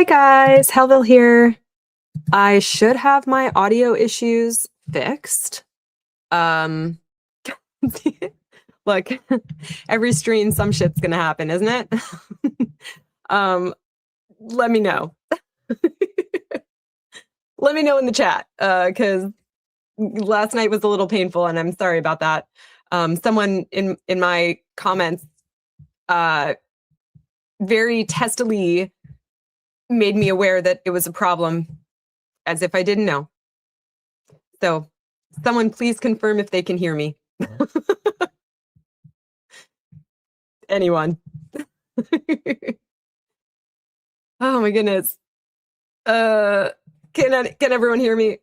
Hi guys, Hellville here. I should have my audio issues fixed. Um, look, every stream some shit's gonna happen, isn't it? um, let me know. Let me know in the chat, because last night was a little painful, and I'm sorry about that. Someone in my comments, very testily made me aware that it was a problem, as if I didn't know. So someone please confirm if they can hear me. Anyone. Oh my goodness. Can everyone hear me?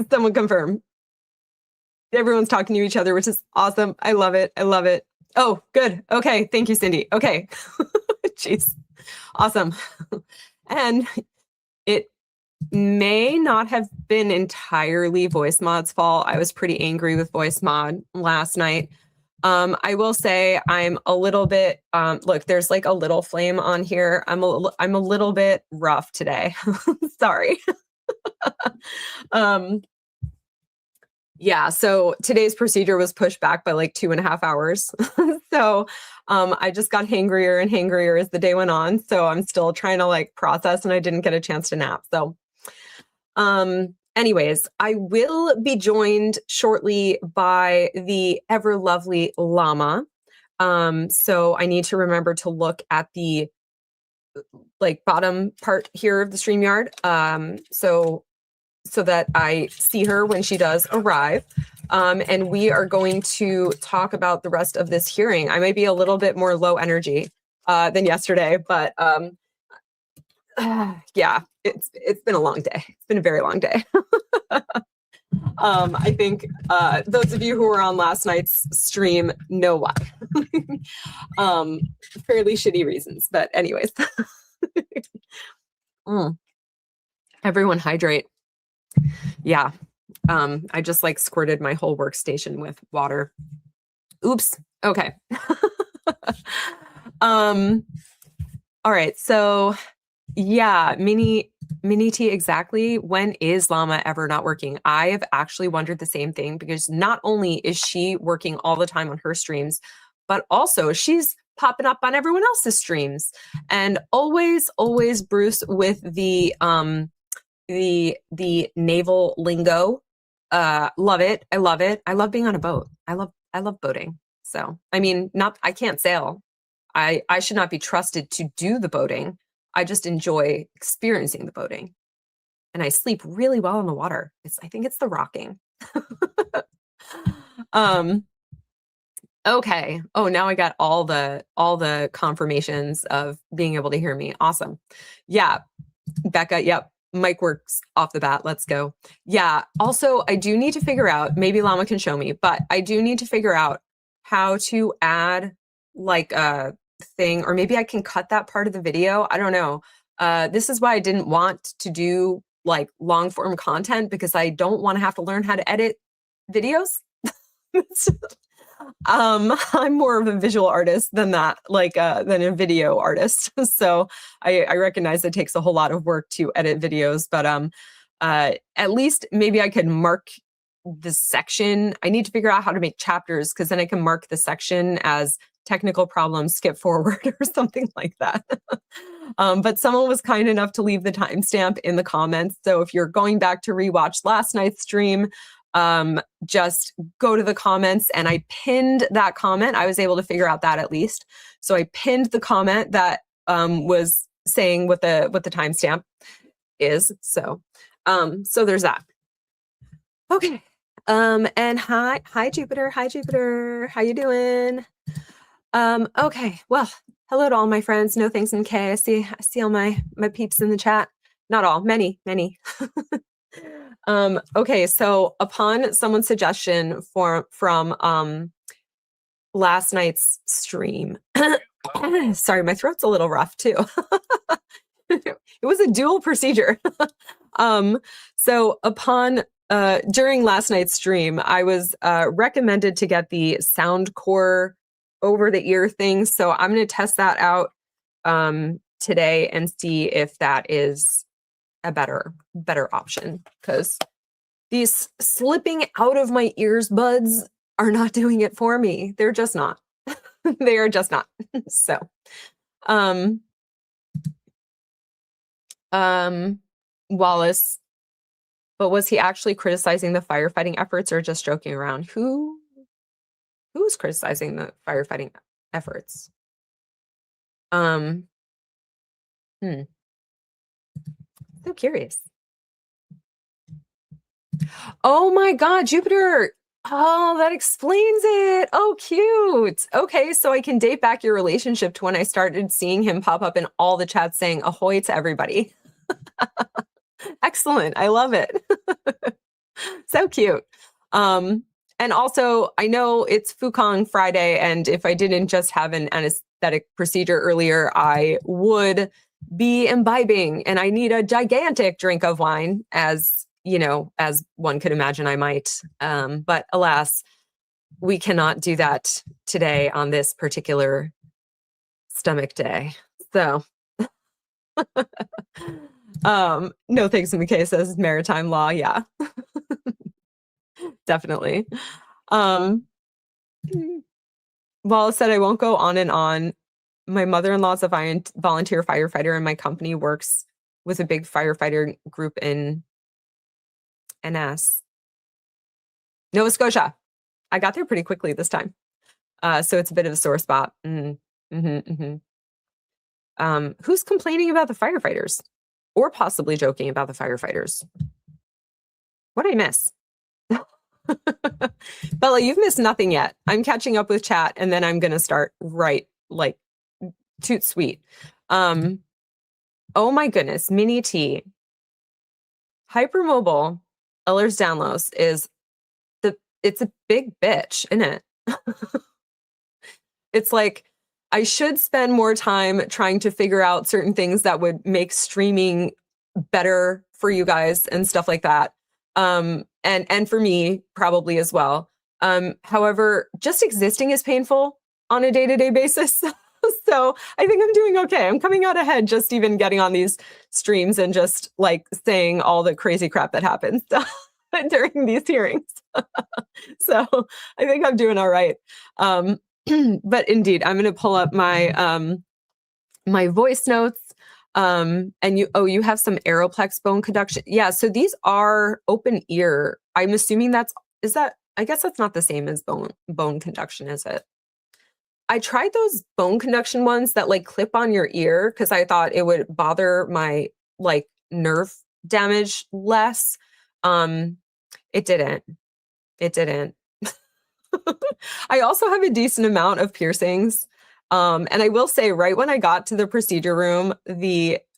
Someone confirm. Everyone's talking to each other, which is awesome. I love it. I love it. Oh, good. Okay. Thank you, Cindy. Okay. Jeez. Awesome. And it may not have been entirely Voice Mod's fault. I was pretty angry with Voice Mod last night. I will say I'm a little bit, look, there's like a little flame on here. I'm a little bit rough today. Sorry. Yeah, so today's procedure was pushed back by like 2.5 hours. So I just got hangrier and hangrier as the day went on. So I'm still trying to like process, and I didn't get a chance to nap. So anyways, I will be joined shortly by the ever lovely Llama. So I need to remember to look at the like bottom part here of the StreamYard. So that I see her when she does arrive. And we are going to talk about the rest of this hearing. I might be a little bit more low energy than yesterday, but yeah, it's been a long day. It's been a very long day. I think those of you who were on last night's stream know why. Fairly shitty reasons, but anyways. Everyone hydrate. Yeah. I just like squirted my whole workstation with water. Oops. Okay. All right. So yeah, mini T, exactly. When is Llama ever not working? I have actually wondered the same thing, because not only is she working all the time on her streams, but also she's popping up on everyone else's streams. And always Bruce with the naval lingo. Love it. I love it. I love being on a boat. I love boating. So, I mean, I can't sail. I should not be trusted to do the boating. I just enjoy experiencing the boating. And I sleep really well on the water. I think it's the rocking. Okay. Oh, now I got all the confirmations of being able to hear me. Awesome. Yeah. Becca, yep. Mic works off the bat. Let's go. Yeah. Also, I do need to figure out, maybe Llama can show me, but I do need to figure out how to add like a thing, or maybe I can cut that part of the video. I don't know. This is why I didn't want to do like long form content, because I don't want to have to learn how to edit videos. I'm more of a visual artist than that, like than a video artist. So I recognize it takes a whole lot of work to edit videos, but at least maybe I could mark the section. I need to figure out how to make chapters, because then I can mark the section as technical problem, skip forward, or something like that. But someone was kind enough to leave the timestamp in the comments. So if you're going back to rewatch last night's stream, just go to the comments, and I pinned that comment. I was able to figure out that, at least. So I pinned the comment that was saying what the timestamp is. So so there's that. Okay. And hi Jupiter. Hi Jupiter. How you doing? Okay. Well, hello to all my friends. No thanks in K. I see all my peeps in the chat. Not all, many. Okay, so upon someone's suggestion from last night's stream, sorry, my throat's a little rough too. It was a dual procedure. So upon during last night's stream, I was recommended to get the Soundcore over the ear thing. So I'm going to test that out today and see if that is a better option, because these slipping out of my ears buds are not doing it for me. They're just not. They are just not. So, Wallace, but was he actually criticizing the firefighting efforts or just joking around? Who's criticizing the firefighting efforts? So curious. Oh my God, Jupiter. Oh, that explains it. Oh, cute. Okay, so I can date back your relationship to when I started seeing him pop up in all the chats saying ahoy to everybody. Excellent. I love it. So cute. And also, I know it's Fukong Friday, and if I didn't just have an anesthetic procedure earlier, I would be imbibing, and I need a gigantic drink of wine, as you know, as one could imagine I might. But alas, we cannot do that today on this particular stomach day. So, no thanks in the case as maritime law. Yeah, definitely. Wallace said, I won't go on and on. My mother-in-law's a volunteer firefighter, and my company works with a big firefighter group in NS. Nova Scotia. I got there pretty quickly this time. So it's a bit of a sore spot. Who's complaining about the firefighters? Or possibly joking about the firefighters? What did I miss? Bella, you've missed nothing yet. I'm catching up with chat, and then I'm going to start like toot sweet. Oh my goodness, Mini T. Hypermobile Ehlers-Danlos it's a big bitch, isn't it? It's like, I should spend more time trying to figure out certain things that would make streaming better for you guys and stuff like that. And for me probably as well. However, just existing is painful on a day-to-day basis. So I think I'm doing okay. I'm coming out ahead just even getting on these streams and just like saying all the crazy crap that happens during these hearings. So I think I'm doing all right. But indeed, I'm going to pull up my my voice notes. And you have some Aeroplex bone conduction. Yeah, so these are open ear. I'm assuming I guess that's not the same as bone conduction, is it? I tried those bone conduction ones that like clip on your ear because I thought it would bother my like nerve damage less. It didn't. I also have a decent amount of piercings. And I will say, right when I got to the procedure room,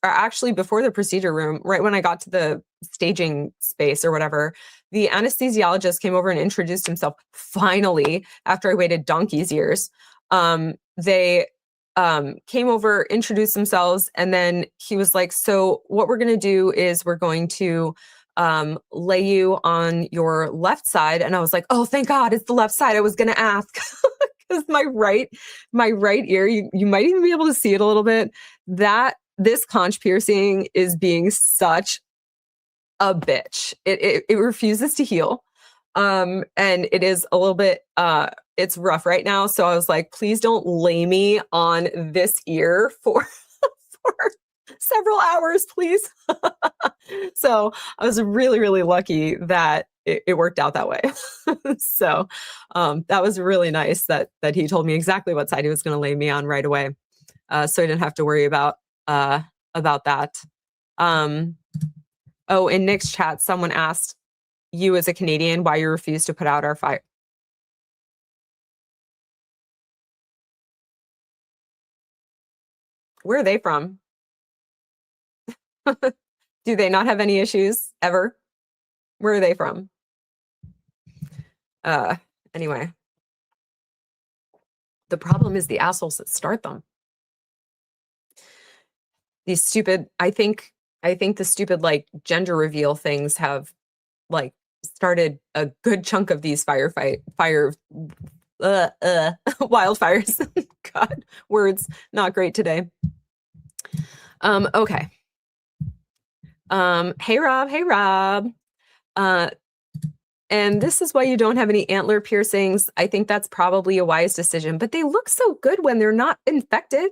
actually before the procedure room, right when I got to the staging space or whatever, the anesthesiologist came over and introduced himself. Finally, after I waited donkey's years, they came over, introduced themselves, and then he was like, so what we're going to do is we're going to lay you on your left side. And I was like, oh, thank God, it's the left side. I was going to ask. Because my right ear, you might even be able to see it a little bit, that this conch piercing is being such a bitch. It refuses to heal. And it is a little bit, it's rough right now. So I was like, please don't lay me on this ear for several hours, please. So I was really, really lucky that it worked out that way. So that was really nice that he told me exactly what side he was going to lay me on right away. So I didn't have to worry about that. Oh, in Nick's chat, someone asked you as a Canadian why you refuse to put out our fire. Where are they from? Do they not have any issues ever? Where are they from? Anyway, the problem is the assholes that start them. These stupid, I think the stupid like gender reveal things have like started a good chunk of these wildfires. God, words not great today. Okay. Hey Rob. And this is why you don't have any antler piercings. I think that's probably a wise decision, but they look so good when they're not infected.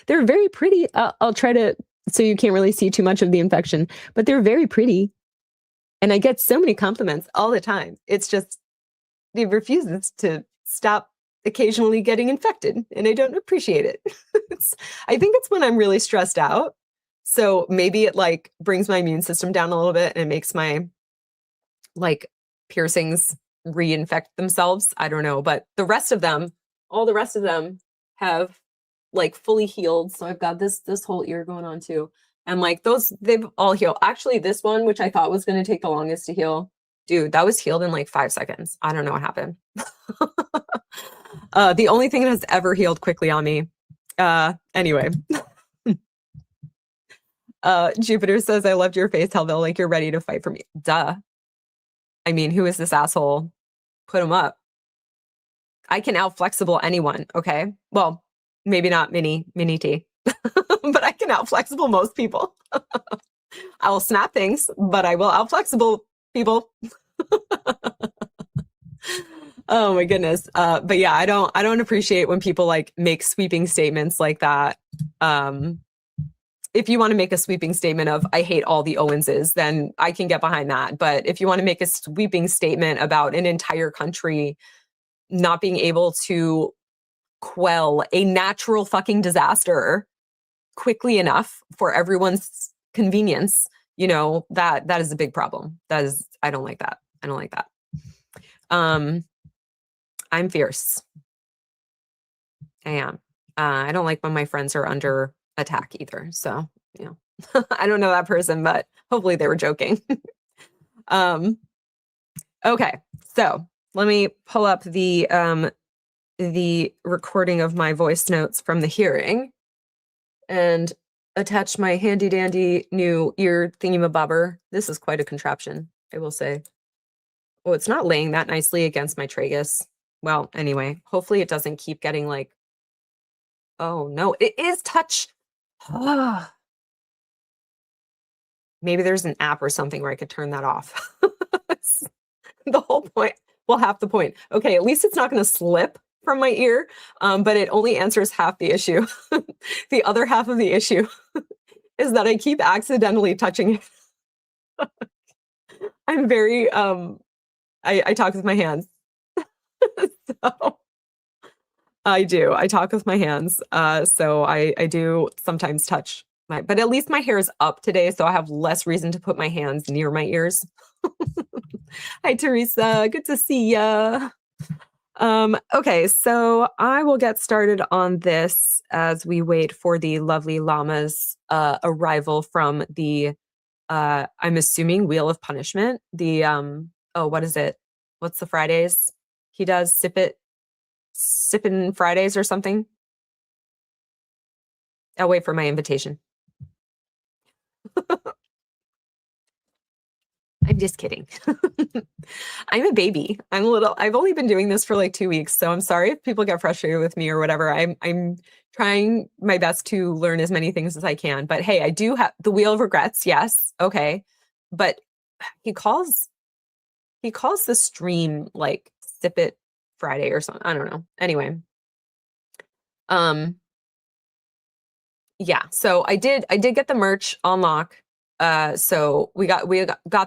They're very pretty. I'll try to, so you can't really see too much of the infection, but they're very pretty. And I get so many compliments all the time. It's just, it refuses to stop occasionally getting infected, and I don't appreciate it. I think it's when I'm really stressed out. So maybe it like brings my immune system down a little bit and it makes my like piercings reinfect themselves. I don't know, but the rest of them, all the rest of them have like fully healed. So I've got this whole ear going on too. And like those, they've all healed. Actually, this one, which I thought was going to take the longest to heal, dude, that was healed in like 5 seconds. I don't know what happened. The only thing that has ever healed quickly on me. Anyway. Jupiter says, I loved your face, Hellville, like you're ready to fight for me. Duh. I mean, who is this asshole? Put him up. I can out flexible anyone, okay? Well, maybe not Mini T, but I can out flexible most people. I will snap things, but I will out flexible people. Oh my goodness. But yeah, I don't appreciate when people like make sweeping statements like that. If you want to make a sweeping statement of I hate all the Owenses, then I can get behind that. But if you want to make a sweeping statement about an entire country not being able to quell a natural fucking disaster quickly enough for everyone's convenience, you know, that is a big problem. I don't like that. I don't like that. I'm fierce. I am. I don't like when my friends are under attack either. So, you know, I don't know that person, but hopefully they were joking. Okay. So let me pull up the recording of my voice notes from the hearing and attach my handy dandy new ear thingamabobber. This is quite a contraption, I will say. Oh, it's not laying that nicely against my tragus. Well, anyway, hopefully it doesn't keep getting like, oh no, it is touch. Maybe there's an app or something where I could turn that off. The whole point. Well, half the point. Okay, at least it's not going to slip from my ear, but it only answers half the issue. The other half of the issue is that I keep accidentally touching it. I'm very, I talk with my hands. So I do. I talk with my hands. So I do sometimes touch but at least my hair is up today, so I have less reason to put my hands near my ears. Hi, Teresa. Good to see ya. Okay, so I will get started on this as we wait for the lovely Llama's arrival from the, I'm assuming, Wheel of Punishment. The, what is it? What's the Fridays? He does Sippin' Fridays or something. I'll wait for my invitation. I'm just kidding. I'm a baby. I've only been doing this for like 2 weeks, so I'm sorry if people get frustrated with me or whatever. I'm trying my best to learn as many things as I can. But hey, I do have the Wheel of Regrets. Yes. Okay. But he calls the stream like Sip It Friday or something. I don't know. Anyway. Yeah, so I did get the merch on lock. So we got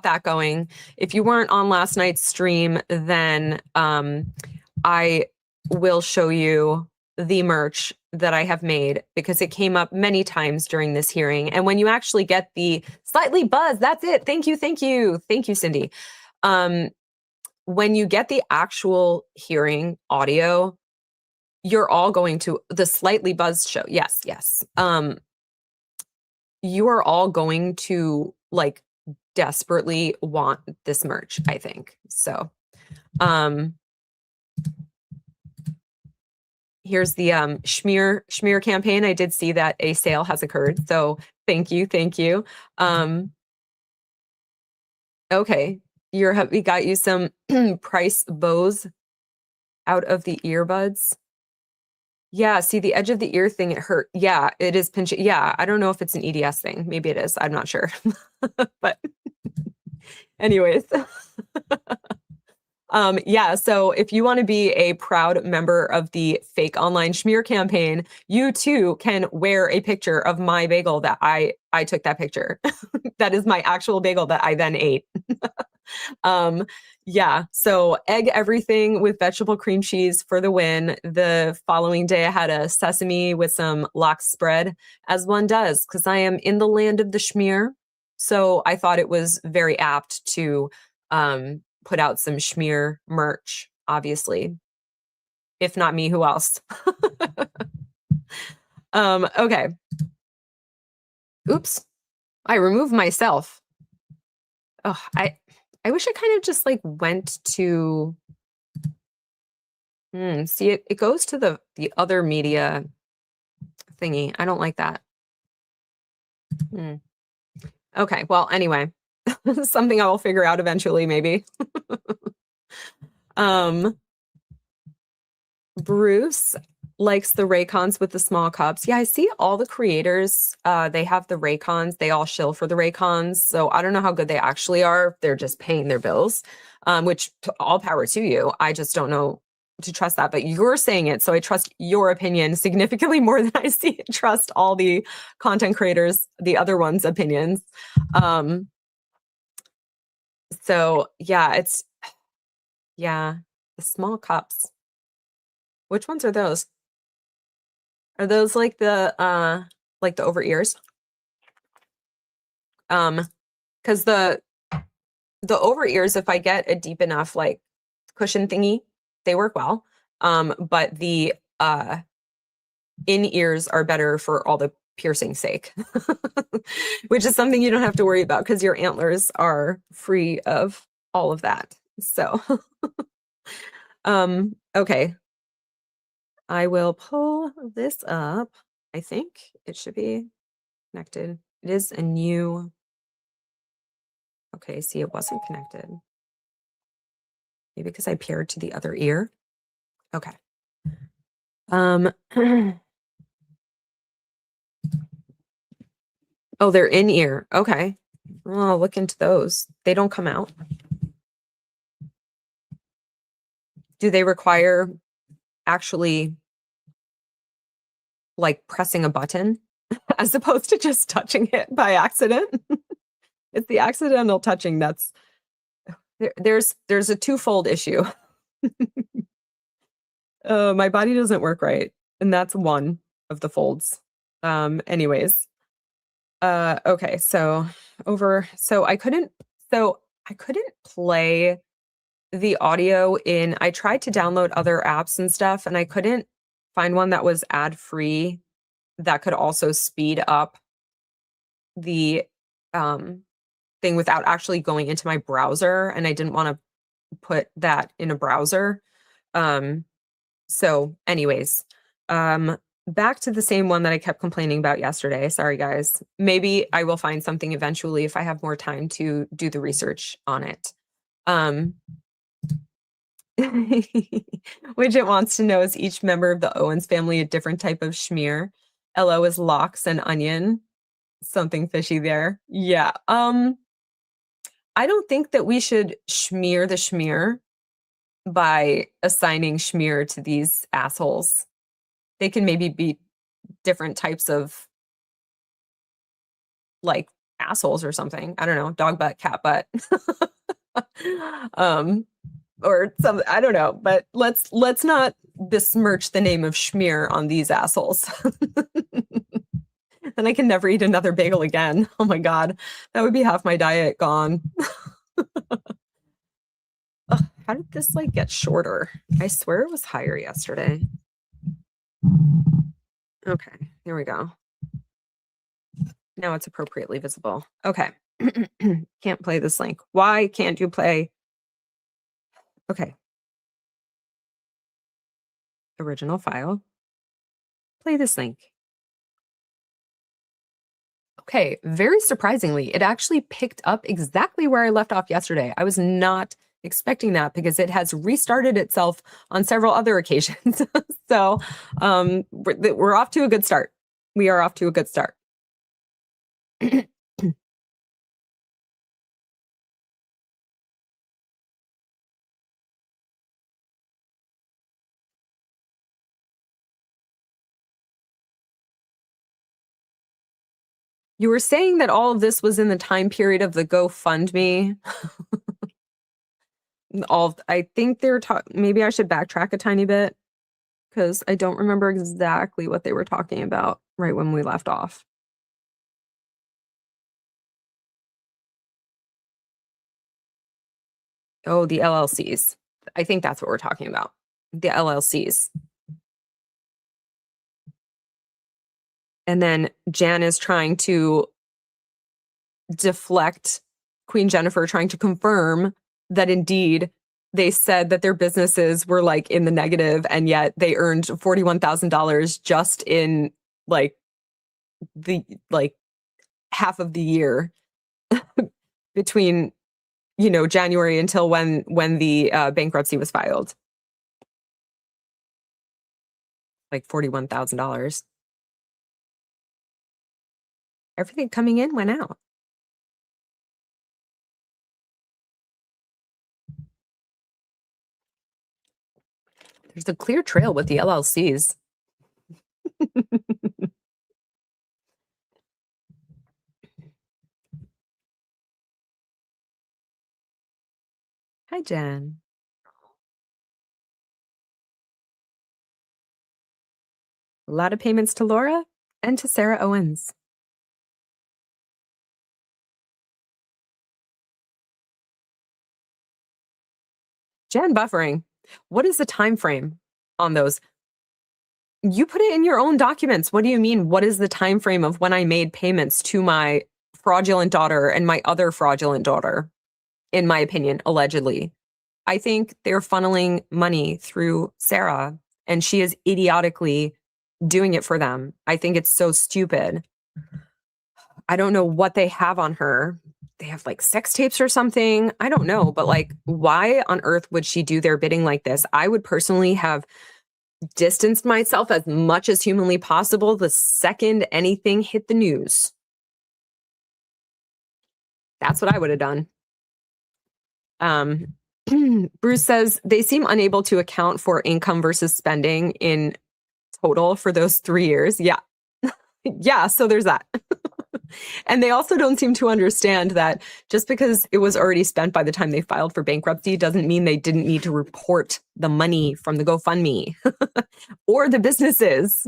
that going. If you weren't on last night's stream, then I will show you the merch that I have made because it came up many times during this hearing. And when you actually get the slightly buzz, that's it. Thank you, Cindy. When you get the actual hearing audio, you're all going to the slightly buzzed show. Yes. You are all going to like desperately want this merch, I think. So, here's the schmear campaign. I did see that a sale has occurred. So thank you. Okay. We got you some Price Bose out of the earbuds. Yeah, see the edge of the ear thing, it hurt. Yeah, it is pinching. Yeah, I don't know if it's an EDS thing. Maybe it is. I'm not sure. But anyways. Yeah, so if you want to be a proud member of the fake online schmear campaign, you too can wear a picture of my bagel that I took that picture. That is my actual bagel that I then ate. Um, yeah, so egg everything with vegetable cream cheese for the win. The following day, I had a sesame with some lox spread, as one does, because I am in the land of the schmear. So I thought it was very apt to put out some schmear merch, obviously. If not me, who else? Okay. Oops. I removed myself. Oh, I wish I kind of just like went to see it goes to the other media thingy. I don't like that. Okay, well, anyway. Something I will figure out eventually, maybe. Bruce likes the Raycons with the small cups. Yeah, I see all the creators, they have the Raycons. They all shill for the Raycons. So I don't know how good they actually are. They're just paying their bills, which all power to you. I just don't know to trust that, but you're saying it. So I trust your opinion significantly more than I trust all the content creators, the other ones' opinions. So yeah, the small cups. Which ones are those? Are those like the over ears? Because the over ears, if I get a deep enough like cushion thingy, they work well. But the in ears are better for all the piercing sake, which is something you don't have to worry about because your antlers are free of all of that. So, okay. I will pull this up. I think it should be connected. It is a new. Okay, see, it wasn't connected. Maybe because I paired to the other ear. Okay. Oh, they're in ear. Okay. Well, I'll look into those. They don't come out. Do they require actually like pressing a button as opposed to just touching it by accident? It's the accidental touching that's there's a twofold issue. My body doesn't work right, and that's one of the folds. Anyways. Okay, so I couldn't play the audio in. I tried to download other apps and stuff, and I couldn't find one that was ad-free that could also speed up the thing without actually going into my browser, and I didn't want to put that in a browser. So anyways, back to the same one that I kept complaining about yesterday. Sorry, guys. Maybe I will find something eventually if I have more time to do the research on it. Widget wants to know, is each member of the Owens family a different type of schmear? LO is lox and onion. Something fishy there. Yeah. I don't think that we should schmear the schmear by assigning schmear to these assholes. They can maybe be different types of like assholes or something. I don't know, dog butt, cat butt. Or some, I don't know, but let's not besmirch the name of schmear on these assholes. Then I can never eat another bagel again. Oh my God, that would be half my diet gone. Ugh, how did this like get shorter? I swear it was higher yesterday. Okay, here we go. Now it's appropriately visible. Okay. Can't play this link. Why can't you play? Okay. Original file. Play this link. Okay, very surprisingly, it actually picked up exactly where I left off yesterday. I was not expecting that because it has restarted itself on several other occasions. So we're off to a good start. We are off to a good start. You were saying that all of this was in the time period of the GoFundMe. I think they're talking. Maybe I should backtrack a tiny bit because I don't remember exactly what they were talking about right when we left off. Oh, the LLCs. I think that's what we're talking about. The LLCs. And then Jan is trying to deflect Queen Jennifer, trying to confirm that indeed they said that their businesses were like in the negative, and yet they earned $41,000 just in like half of the year between January until when the bankruptcy was filed. Like $41,000. Everything coming in went out. There's a clear trail with the LLCs. Hi, Jen. A lot of payments to Laura and to Sarah Owens. Jen buffering. What is the time frame on those? You put it in your own documents. What do you mean? What is the time frame of when I made payments to my fraudulent daughter and my other fraudulent daughter? In my opinion, allegedly. I think they're funneling money through Sarah, and she is idiotically doing it for them. I think it's so stupid. I don't know what they have on her. They have like sex tapes or something. I don't know, but like, why on earth would she do their bidding like this? I would personally have distanced myself as much as humanly possible the second anything hit the news. That's what I would have done. Bruce says they seem unable to account for income versus spending in total for those 3 years. Yeah. Yeah. So there's that. And they also don't seem to understand that just because it was already spent by the time they filed for bankruptcy doesn't mean they didn't need to report the money from the GoFundMe or the businesses.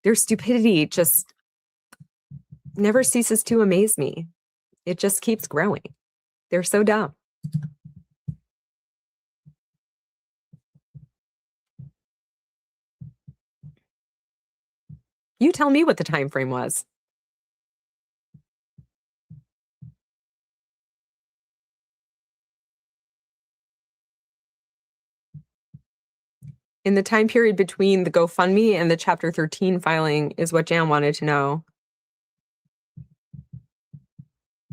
Their stupidity just never ceases to amaze me. It just keeps growing. They're so dumb. You tell me what the time frame was. In the time period between the GoFundMe and the Chapter 13 filing is what Jan wanted to know.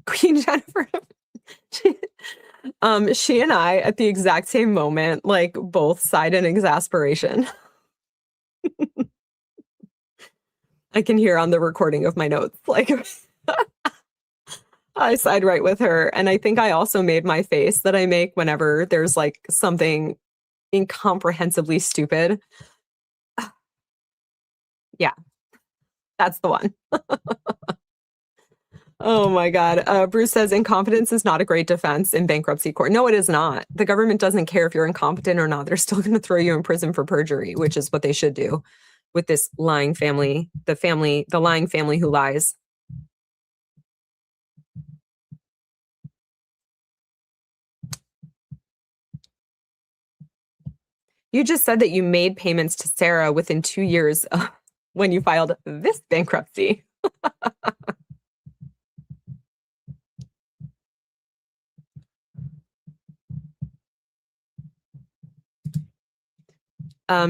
Queen Jennifer, she and I at the exact same moment, like both sighed in exasperation. I can hear on the recording of my notes, like I sighed right with her. And I think I also made my face that I make whenever there's like something incomprehensibly stupid. Yeah, that's the one. Oh my God. Bruce says incompetence is not a great defense in bankruptcy court. No, it is not. The government doesn't care if you're incompetent or not. They're still going to throw you in prison for perjury, which is what they should do with this lying family, the lying family who lies. You just said that you made payments to Sarah within 2 years when you filed this bankruptcy.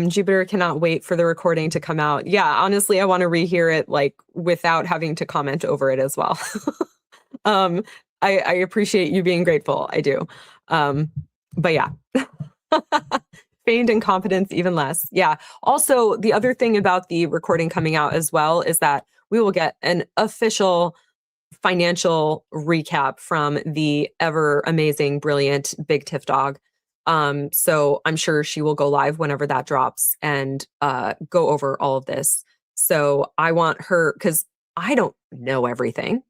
Jupiter cannot wait for the recording to come out. Yeah, honestly, I want to rehear it like without having to comment over it as well. I appreciate you being grateful. I do. But yeah. Feigned incompetence, even less. Yeah. Also, the other thing about the recording coming out as well is that we will get an official financial recap from the ever amazing, brilliant Big Tiff Dog. So I'm sure she will go live whenever that drops and go over all of this. So I want her, because I don't know everything.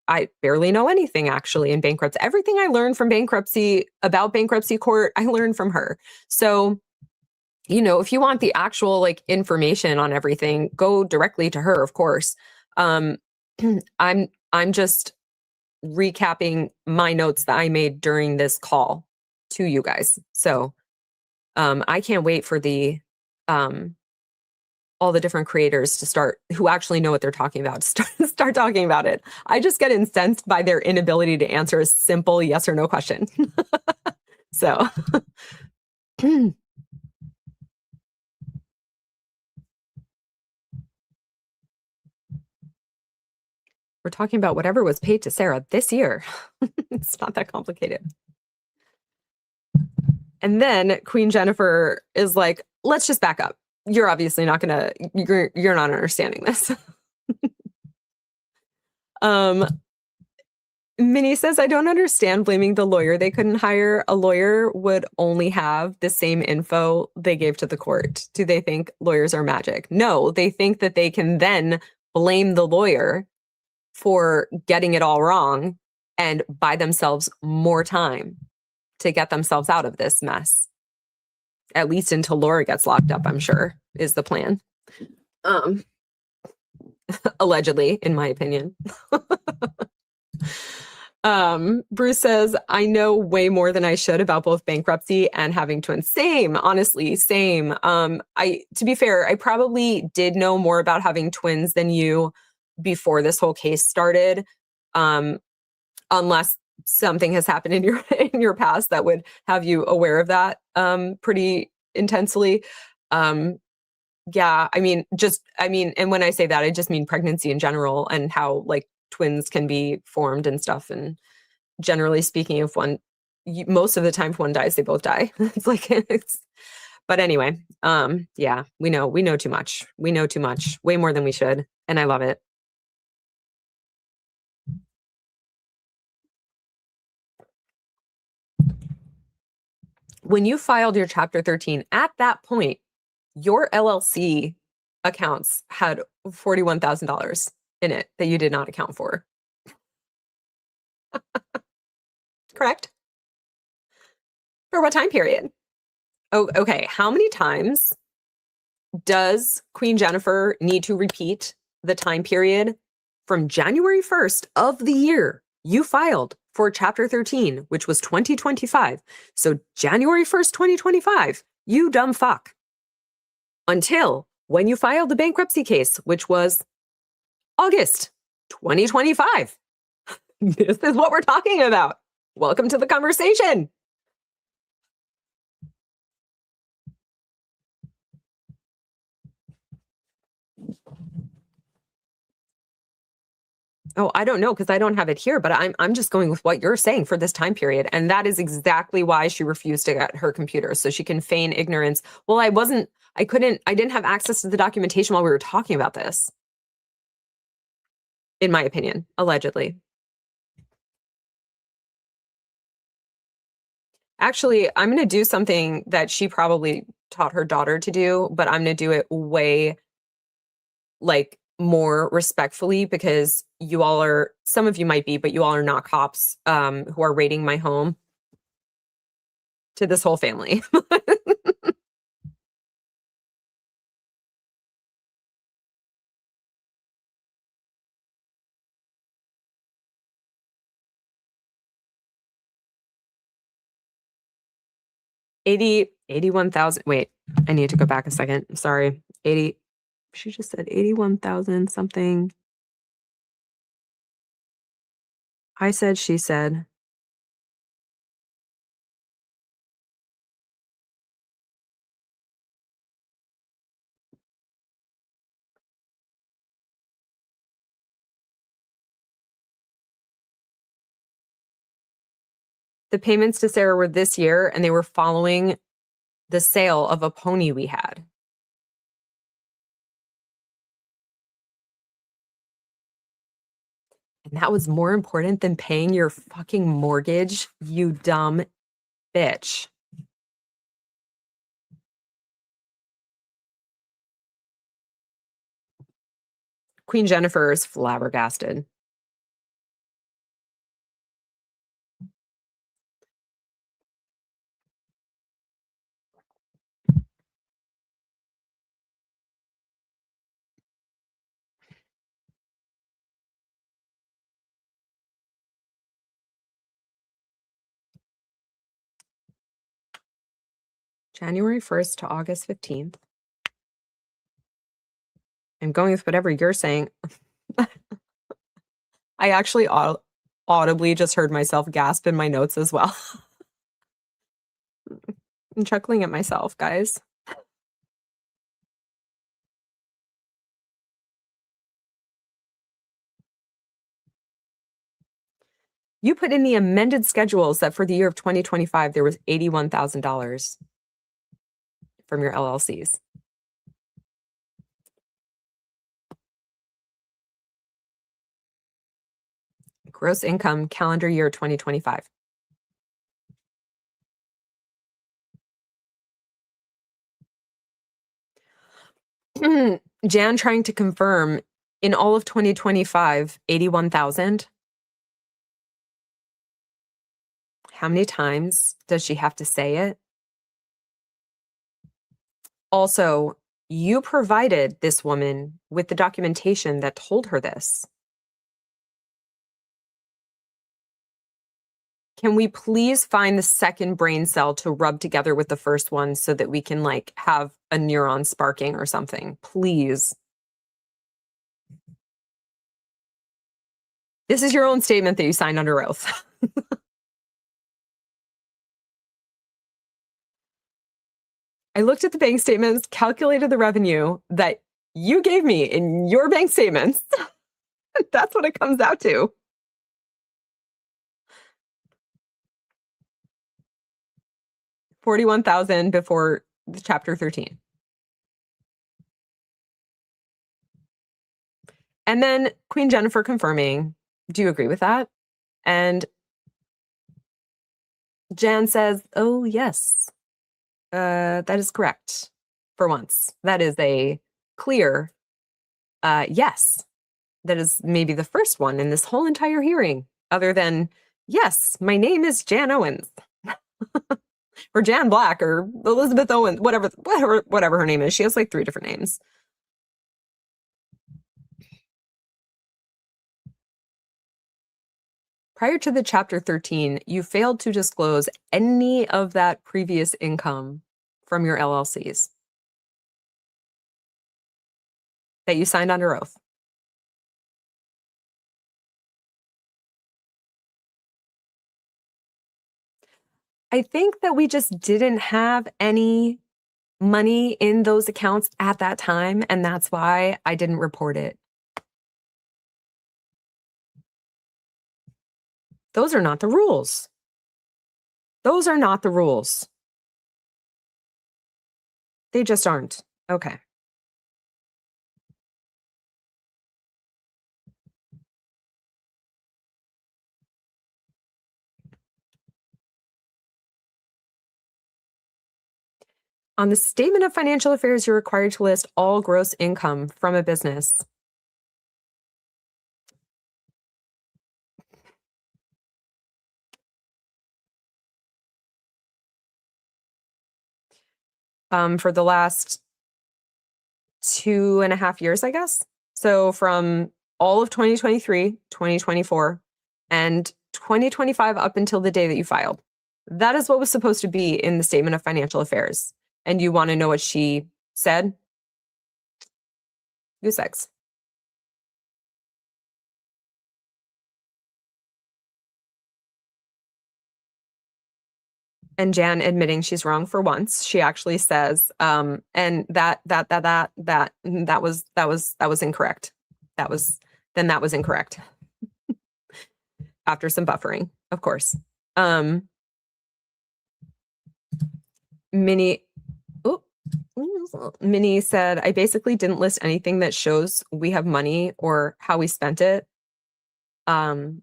I barely know anything actually in bankruptcy. Everything I learned from bankruptcy about bankruptcy court, I learned from her. So, if you want the actual like information on everything, go directly to her, of course. Um, I'm just recapping my notes that I made during this call to you guys. So I can't wait for the all the different creators to start who actually know what they're talking about to start talking about it. I just get incensed by their inability to answer a simple yes or no question. So we're talking about whatever was paid to Sarah this year. It's not that complicated. And then Queen Jennifer is like, let's just back up. You're obviously not gonna, you're not understanding this. Minnie says, I don't understand blaming the lawyer. They couldn't hire a lawyer, would only have the same info they gave to the court. Do they think lawyers are magic? No, they think that they can then blame the lawyer for getting it all wrong and buy themselves more time to get themselves out of this mess. At least until Laura gets locked up, I'm sure, is the plan. Allegedly, in my opinion. Bruce says, I know way more than I should about both bankruptcy and having twins. Same, honestly, same. To be fair, I probably did know more about having twins than you before this whole case started. Unless something has happened in your past that would have you aware of that pretty intensely. Yeah, and when I say that, I just mean pregnancy in general and how like twins can be formed and stuff. And generally speaking, if most of the time if one dies, they both die. It's like, but anyway, yeah, we know too much. We know too much, way more than we should. And I love it. When you filed your Chapter 13, at that point, your LLC accounts had $41,000 in it that you did not account for. Correct? For what time period? Oh, okay. How many times does Queen Jennifer need to repeat the time period from January 1st of the year you filed for Chapter 13, which was 2025? So January 1st, 2025, you dumb fuck. Until when you filed the bankruptcy case, which was August 2025. This is what we're talking about. Welcome to the conversation. Oh, I don't know because I don't have it here, but I'm just going with what you're saying for this time period. And that is exactly why she refused to get her computer, so she can feign ignorance. Well, I didn't have access to the documentation while we were talking about this. In my opinion, allegedly. Actually, I'm going to do something that she probably taught her daughter to do, but I'm going to do it way like more respectfully because some of you might be, but you all are not cops who are raiding my home to this whole family. $81,000. Wait, I need to go back a second. Sorry. She just said 81,000 something. I said, she said. The payments to Sarah were this year, and they were following the sale of a pony we had. And that was more important than paying your fucking mortgage, you dumb bitch. Queen Jennifer is flabbergasted. January 1st to August 15th. I'm going with whatever you're saying. I actually audibly just heard myself gasp in my notes as well. I'm chuckling at myself, guys. You put in the amended schedules that for the year of 2025, there was $81,000 from your LLCs. Gross income, calendar year 2025. Jan trying to confirm in all of 2025, 81,000. How many times does she have to say it? Also, you provided this woman with the documentation that told her this. Can we please find the second brain cell to rub together with the first one so that we can like have a neuron sparking or something? Please. This is your own statement that you signed under oath. I looked at the bank statements, calculated the revenue that you gave me in your bank statements. That's what it comes out to. $41,000 before chapter 13. And then Queen Jennifer confirming, do you agree with that? And Jan says, oh, yes, that is correct for once. That is a clear yes. That is maybe the first one in this whole entire hearing, other than, yes, my name is Jan Owens. Or Jan Black or Elizabeth Owens, whatever her name is. She has like 3 different names. Prior to the chapter 13, you failed to disclose any of that previous income from your LLCs that you signed under oath. I think that we just didn't have any money in those accounts at that time, and that's why I didn't report it. Those are not the rules. Those are not the rules. They just aren't. Okay. On the statement of financial affairs, you're required to list all gross income from a business. For the last 2.5 years, I guess. So from all of 2023, 2024, and 2025 up until the day that you filed. That is what was supposed to be in the statement of financial affairs. And you want to know what she said? Goose eggs. And Jan admitting she's wrong for once. She actually says, and that was incorrect. That was incorrect. After some buffering, of course. Minnie, oh, Minnie said, I basically didn't list anything that shows we have money or how we spent it on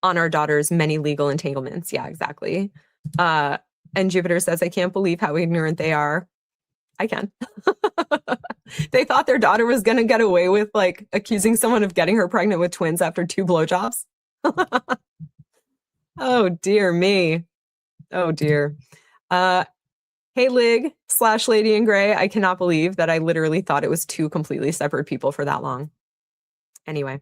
our daughter's many legal entanglements. Yeah, exactly. And Jupiter says, I can't believe how ignorant they are. I can. They thought their daughter was going to get away with like accusing someone of getting her pregnant with twins after 2 blowjobs. Oh, dear me. Oh, dear. Hey, Lig / Lady in Gray. I cannot believe that I literally thought it was 2 completely separate people for that long. Anyway.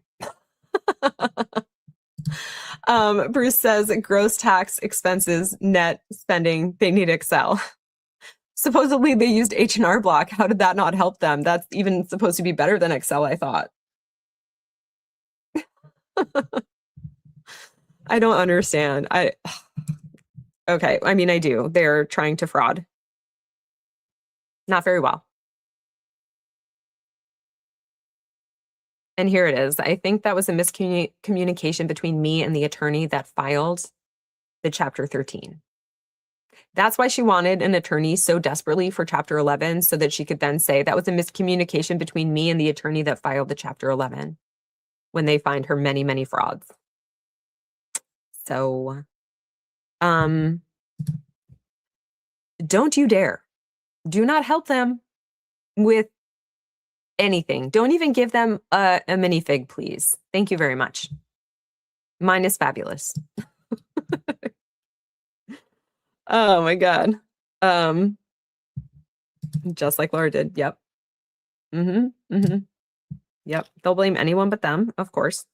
Bruce says gross tax expenses, net spending, they need Excel. Supposedly they used H&R Block. How did that not help them? That's even supposed to be better than Excel, I thought. I don't understand. Okay, I mean, I do. They're trying to fraud. Not very well. And here it is. I think that was a miscommunication between me and the attorney that filed the Chapter 13. That's why she wanted an attorney so desperately for Chapter 11, so that she could then say that was a miscommunication between me and the attorney that filed the Chapter 11 when they find her many, many frauds. So, don't you dare. Do not help them with anything. Don't even give them a minifig, please. Thank you very much. Mine is fabulous. Oh my God. Just like Laura did. Yep. Yep. They'll blame anyone but them, of course.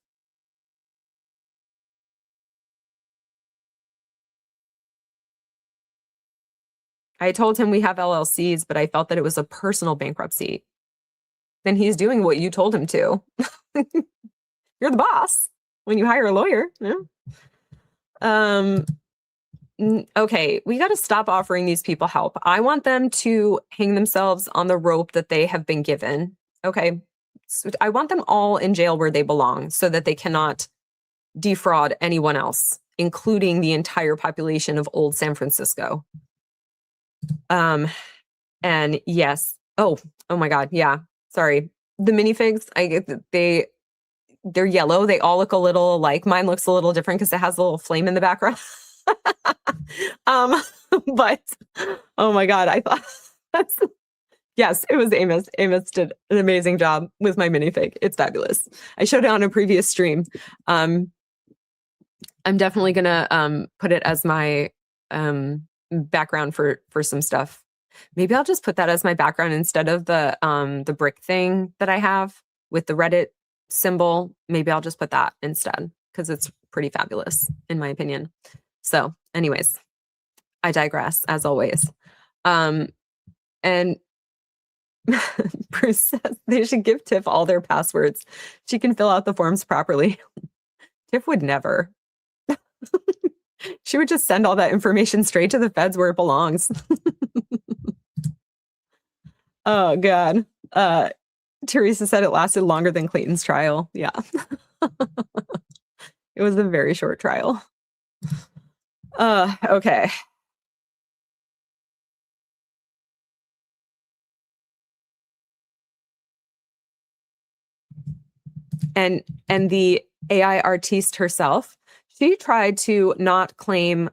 I told him we have LLCs, but I felt that it was a personal bankruptcy. Then he's doing what you told him to. You're the boss when you hire a lawyer. Yeah. Okay, we got to stop offering these people help. I want them to hang themselves on the rope that they have been given. Okay, so I want them all in jail where they belong so that they cannot defraud anyone else, including the entire population of old San Francisco. And yes, oh my God, yeah. Sorry, the minifigs. They're yellow. They all look a little alike. Mine looks a little different because it has a little flame in the background. But oh my God, I thought yes, it was Amos. Amos did an amazing job with my minifig. It's fabulous. I showed it on a previous stream. I'm definitely gonna put it as my background for some stuff. Maybe I'll just put that as my background instead of the brick thing that I have with the Reddit symbol. Maybe I'll just put that instead because it's pretty fabulous in my opinion. So anyways, I digress as always. And Bruce says they should give Tiff all their passwords. She can fill out the forms properly. Tiff would never. She would just send all that information straight to the feds where it belongs. Oh, God. Teresa said it lasted longer than Clayton's trial. Yeah. It was a very short trial. Okay. And the AI artiste herself, she tried to not claim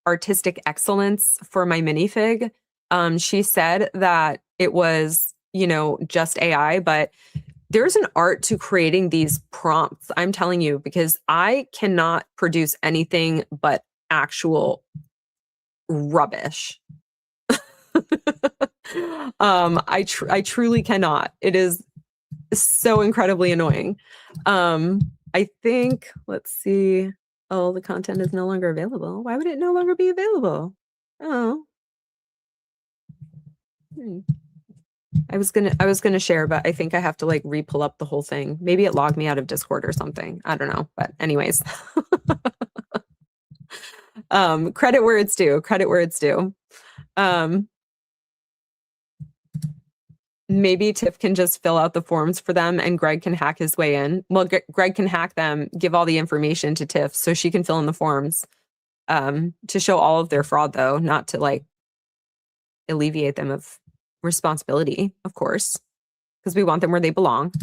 artistic excellence for my minifig. She said that it was, just AI, but there's an art to creating these prompts. I'm telling you, because I cannot produce anything but actual rubbish. I truly cannot. It is so incredibly annoying. I think, let's see. Oh, the content is no longer available. Why would it no longer be available? Oh. I was gonna share, but I think I have to like re-pull up the whole thing. Maybe it logged me out of Discord or something. I don't know. But anyways. Credit where it's due. Credit where it's due. Maybe Tiff can just fill out the forms for them and Greg can hack his way in. Well, Greg can hack them, give all the information to Tiff so she can fill in the forms to show all of their fraud, though, not to like alleviate them of responsibility, of course, because we want them where they belong.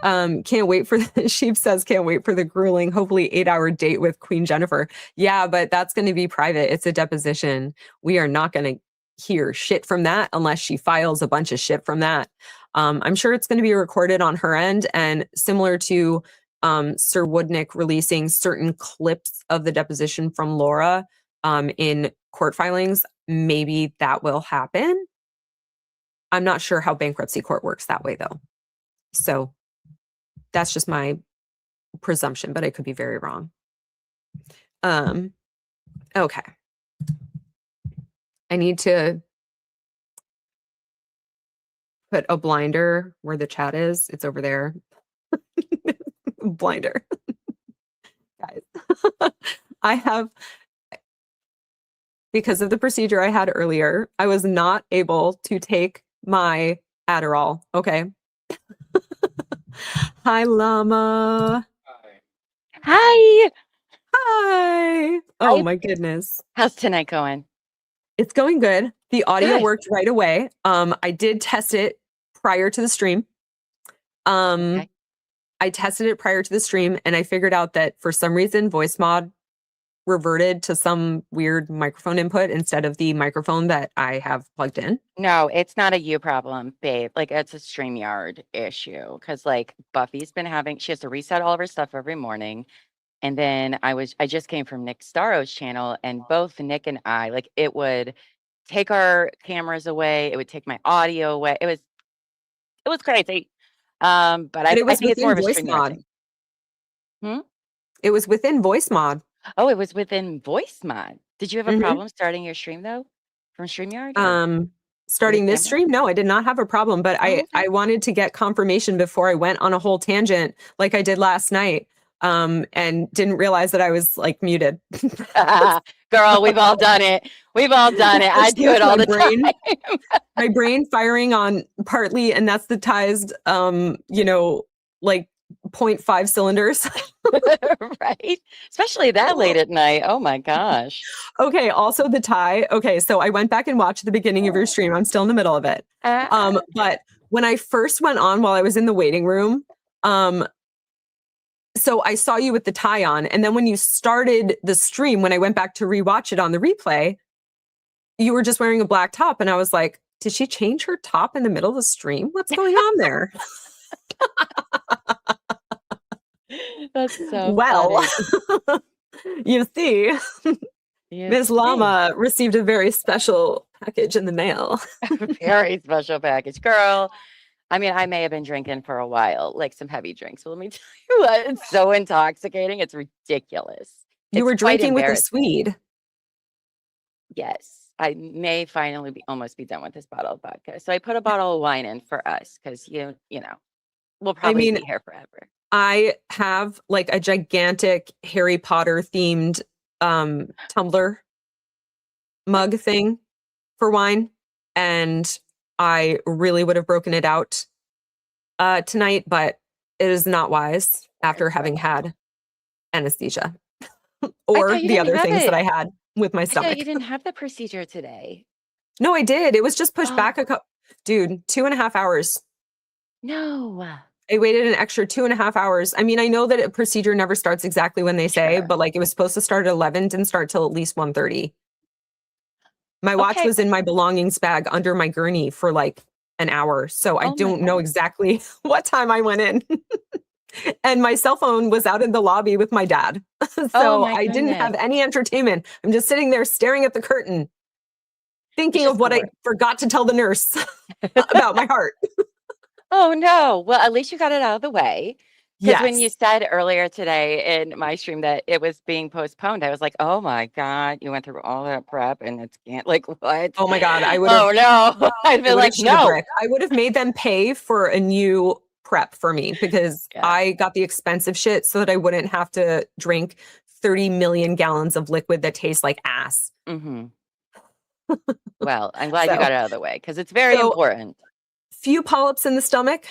Can't wait for Sheep says can't wait for the grueling, hopefully 8-hour date with Queen Jennifer. Yeah, but that's going to be private. It's a deposition. We are not going to hear shit from that unless she files a bunch of shit from that. I'm sure it's going to be recorded on her end, and similar to Sir Woodnick releasing certain clips of the deposition from Laura in court filings, maybe that will happen. I'm not sure how bankruptcy court works that way, though. So that's just my presumption, but I could be very wrong. Okay. I need to put a blinder where the chat is. It's over there. Blinder. Guys, I have, because of the procedure I had earlier, I was not able to take my Adderall. Okay. Hi, Llama. Hi. Hi. Oh my goodness. How's tonight going? It's going good. The audio Good. worked right away. I did test it prior to the stream. Okay. I tested it prior to the stream, and I figured out that for some reason, voice mod reverted to some weird microphone input instead of the microphone that I have plugged in. No, it's not a you problem, babe. Like, it's a StreamYard issue. Because, like, Buffy's been having, she has to reset all of her stuff every morning. And then I just came from Nick Staro's channel, and both Nick and I, like, it would take our cameras away. It would take my audio away. It was crazy. But I it was think it's more of a within voice StreamYard mod. thing. It was within voice mod. Oh, it was within voice mod. Did you have a Mhm. problem starting your stream though from StreamYard? or Starting this camera? stream, no, I did not have a problem, but Oh, okay. I wanted to get confirmation before I went on a whole tangent like I did last night. And didn't realize that I was like muted. Girl, we've all done it. We've all done it. I do it all the time. My brain firing on partly anesthetized, like 0.5 cylinders. Right? Especially that late at night. Oh my gosh. Okay, also the tie. Okay, so I went back and watched the beginning of your stream. I'm still in the middle of it. But when I first went on while I was in the waiting room, so I saw you with the tie on, and then when you started the stream, when I went back to rewatch it on the replay, you were just wearing a black top, and I was like, did she change her top in the middle of the stream? What's going on there? That's so well. You see, You Ms. see. Llama received a very special package in the mail. Very special package, girl. I mean, I may have been drinking for a while, like some heavy drinks. But let me tell you what, it's so intoxicating. It's ridiculous. You were drinking with a Swede. Yes, I may finally almost be done with this bottle of vodka. So I put a bottle of wine in for us because you know, we'll probably be here forever. I have like a gigantic Harry Potter themed tumbler mug thing for wine, and I really would have broken it out tonight, but it is not wise after having had anesthesia or the other things that I had with my stomach. You didn't have the procedure today. No, I did. It was just pushed back a couple. Dude, 2.5 hours. No. I waited an extra 2.5 hours. I mean, I know that a procedure never starts exactly when they say, but like it was supposed to start at 11, didn't start till at least 1:30. My watch was in my belongings bag under my gurney for like an hour. So I don't know exactly what time I went in. And my cell phone was out in the lobby with my dad. So I didn't have any entertainment. I'm just sitting there staring at the curtain, thinking of what I forgot to tell the nurse about my heart. Oh, no. Well, at least you got it out of the way. Because when you said earlier today in my stream that it was being postponed, I was like, oh my God, you went through all that prep and it's like, what? Oh my God. I would have. Oh no. I'd be like, no. I would have made them pay for a new prep for me because I got the expensive shit so that I wouldn't have to drink 30 million gallons of liquid that tastes like ass. Mm-hmm. Well, I'm glad you got it out of the way because it's very important. Few polyps in the stomach,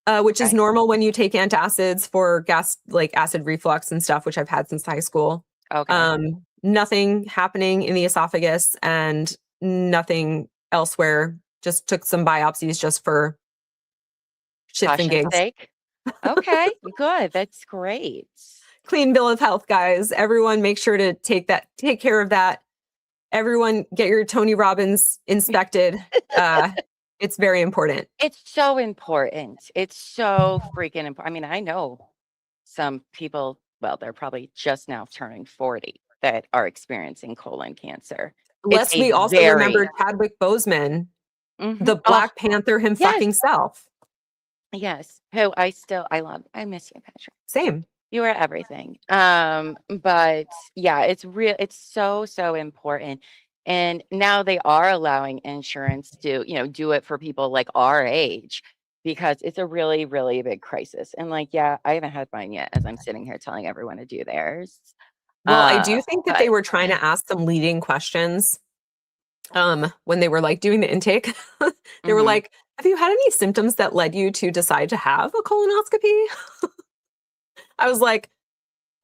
which is normal when you take antacids for gas, like acid reflux and stuff, which I've had since high school. Okay. Nothing happening in the esophagus and nothing elsewhere. Just took some biopsies just for shits and Caution's gigs. sake. Okay, good. That's great. Clean bill of health, guys. Everyone make sure to take care of that. Everyone get your Tony Robbins inspected. It's very important. It's so important. It's so freaking important. I mean, I know some people, well, they're probably just now turning 40 that are experiencing colon cancer. It's Lest a we also very remember Chadwick Boseman, the Oh, Black Panther him yes, fucking self. yes. Who I miss you, Patrick. Same. You are everything. But yeah, it's so, so important. And now they are allowing insurance to, do it for people like our age because it's a really, really big crisis. And like, yeah, I haven't had mine yet as I'm sitting here telling everyone to do theirs. Well, I do think that they But were trying to ask some leading questions when they were like doing the intake. They were mhm, like, have you had any symptoms that led you to decide to have a colonoscopy? I was like,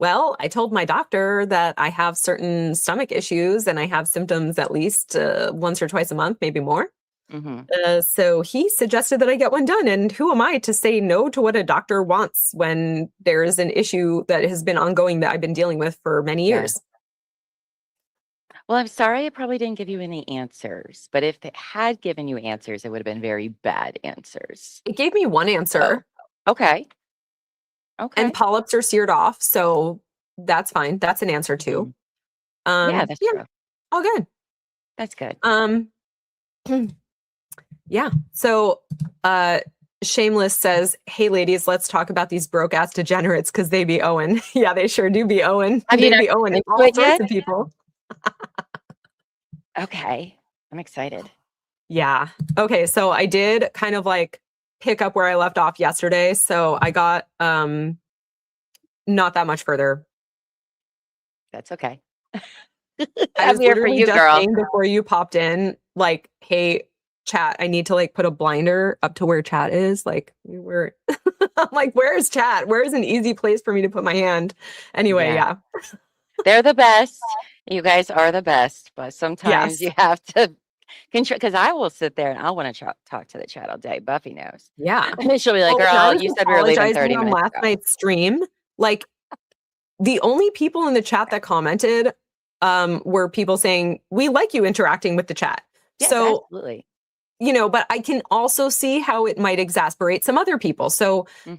well, I told my doctor that I have certain stomach issues and I have symptoms at least once or twice a month, maybe more. mhm, So he suggested that I get one done. And who am I to say no to what a doctor wants when there is an issue that has been ongoing that I've been dealing with for many yeah. years? Well, I'm sorry I probably didn't give you any answers, but if it had given you answers, it would have been very bad answers. It gave me one So, answer, okay, and okay. polyps are seared off. So that's fine. That's an answer too. Mhm. Yeah, that's Yeah, true. all good. That's good. Um, yeah. So, Shameless says, "Hey, ladies, let's talk about these broke ass degenerates because they be Owen." Yeah, they sure do be Owen. Have you They not be Owen looked and into all it sorts yet? of people. Okay, I'm excited. Yeah. Okay. So I did kind of like pick up where I left off yesterday. So I got not that much further. That's okay. I I'm was here for literally you, just girl. saying before you popped in, like, hey, chat, I need to like put a blinder up to where chat is. Like, where I'm like, where is chat? Where is an easy place for me to put my hand? Anyway, Yeah, yeah. they're the best. You guys are the best, but sometimes Yes. you have to control because I will sit there and I want to talk to the chat all day. Buffy knows. Yeah. And she'll be like, Well, when I girl, was you said we were leaving apologizing 30 on minutes last ago. night's stream, like the only people in the chat that commented were people saying, we like you interacting with the chat. Yes, So, absolutely. but I can also see how it might exasperate some other people. So, Hmm.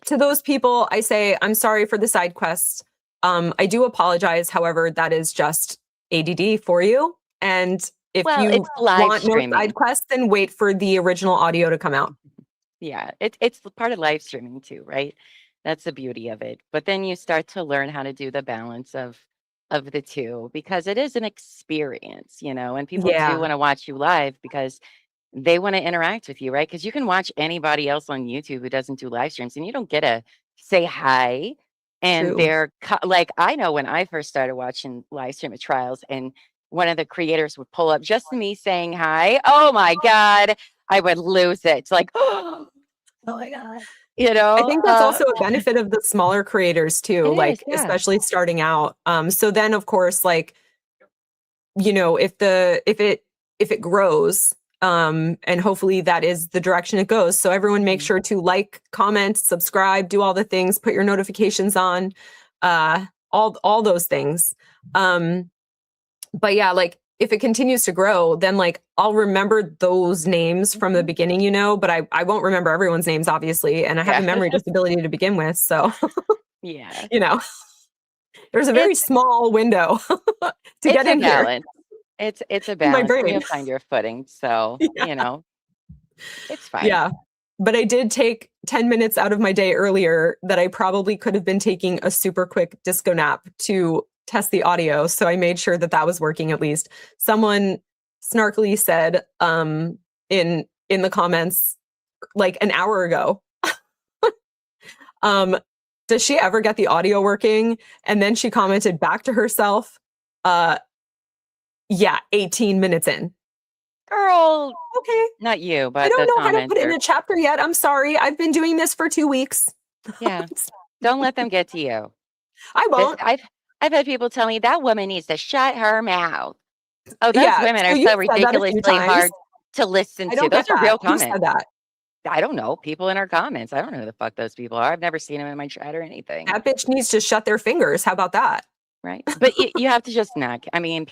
to those people, I say, I'm sorry for the side quests. I do apologize. However, that is just ADD for you. And if Well, you it's live want no side streaming. quests, then wait for the original audio to come out. Yeah, it's part of live streaming too, right? That's the beauty of it. But then you start to learn how to do the balance of the two because it is an experience, and people do Yeah, want to watch you live because they want to interact with you, right? Because you can watch anybody else on YouTube who doesn't do live streams and you don't get to say hi. And true. like, I know when I first started watching live stream of trials and one of the creators would pull up just me saying hi. Oh my God, I would lose it. It's like, oh my God, you I know? think that's also a benefit of the smaller creators too, It is, like yeah. especially starting out. So then of course, like, if it grows, and hopefully that is the direction it goes. So everyone make Mhm. sure to like, comment, subscribe, do all the things, put your notifications on, all those things. But yeah, like if it continues to grow, then like I'll remember those names from the Mhm. beginning, but I won't remember everyone's names, obviously. And I have a Yeah. memory disability to begin with. So, Yeah. you know, there's a very It's small window to it's get a in here balance. It's a in my balance, and brain. you'll find your footing. So, Yeah. it's fine. Yeah. But I did take 10 minutes out of my day earlier that I probably could have been taking a super quick disco nap to test the audio. So I made sure that that was working at least. Someone snarkily said in the comments like an hour ago, um, does she ever get the audio working? And then she commented back to herself, uh, yeah, 18 minutes in. Girl, Okay. not you, I but don't the know how to put it in commenter. a chapter yet. I'm sorry. I've been doing this for 2 weeks. Yeah. Don't let them get to you. I 'Cause won't. I've had people tell me that woman needs to shut her mouth. Oh, those Yeah, women so are you so said that a few ridiculously times. hard to listen I to. don't get Those are that. real Who said comments. that? I don't know. People in our comments. I don't know who the fuck those people are. I've never seen them in my chat or anything. That bitch needs to shut their fingers. How about that? Right. But you have to just not. I mean,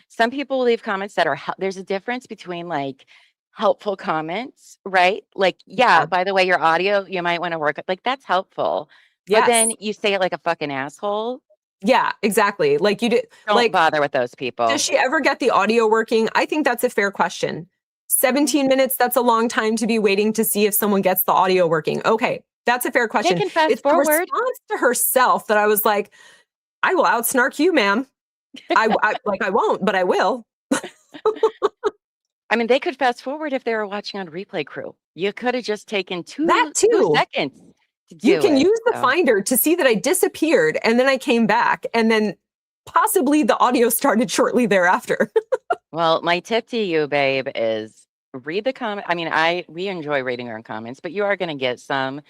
some people leave comments that are, there's a difference between like helpful comments, right? Like, yeah, Yeah. by the way, your audio, you might want to work, like that's helpful. But then Yes. you say it like a fucking asshole. Yeah, exactly. Like you did, Don't like, bother with those does people. she ever get the audio working? I think that's a fair question. Mhm. 17 minutes, that's a long time to be waiting to see if someone gets the audio working. Okay, that's a fair They question. can fast It's the forward. response to herself that I was like, I will outsnark you, ma'am. I won't, but I will. I mean, they could fast forward if they were watching on Replay Crew. You could have just taken That two too. seconds to You do can it. use the So, finder to see that I disappeared and then I came back and then possibly the audio started shortly thereafter. well, my tip to you, babe, is read the comment. I mean, we enjoy reading our comments, but you are going to get some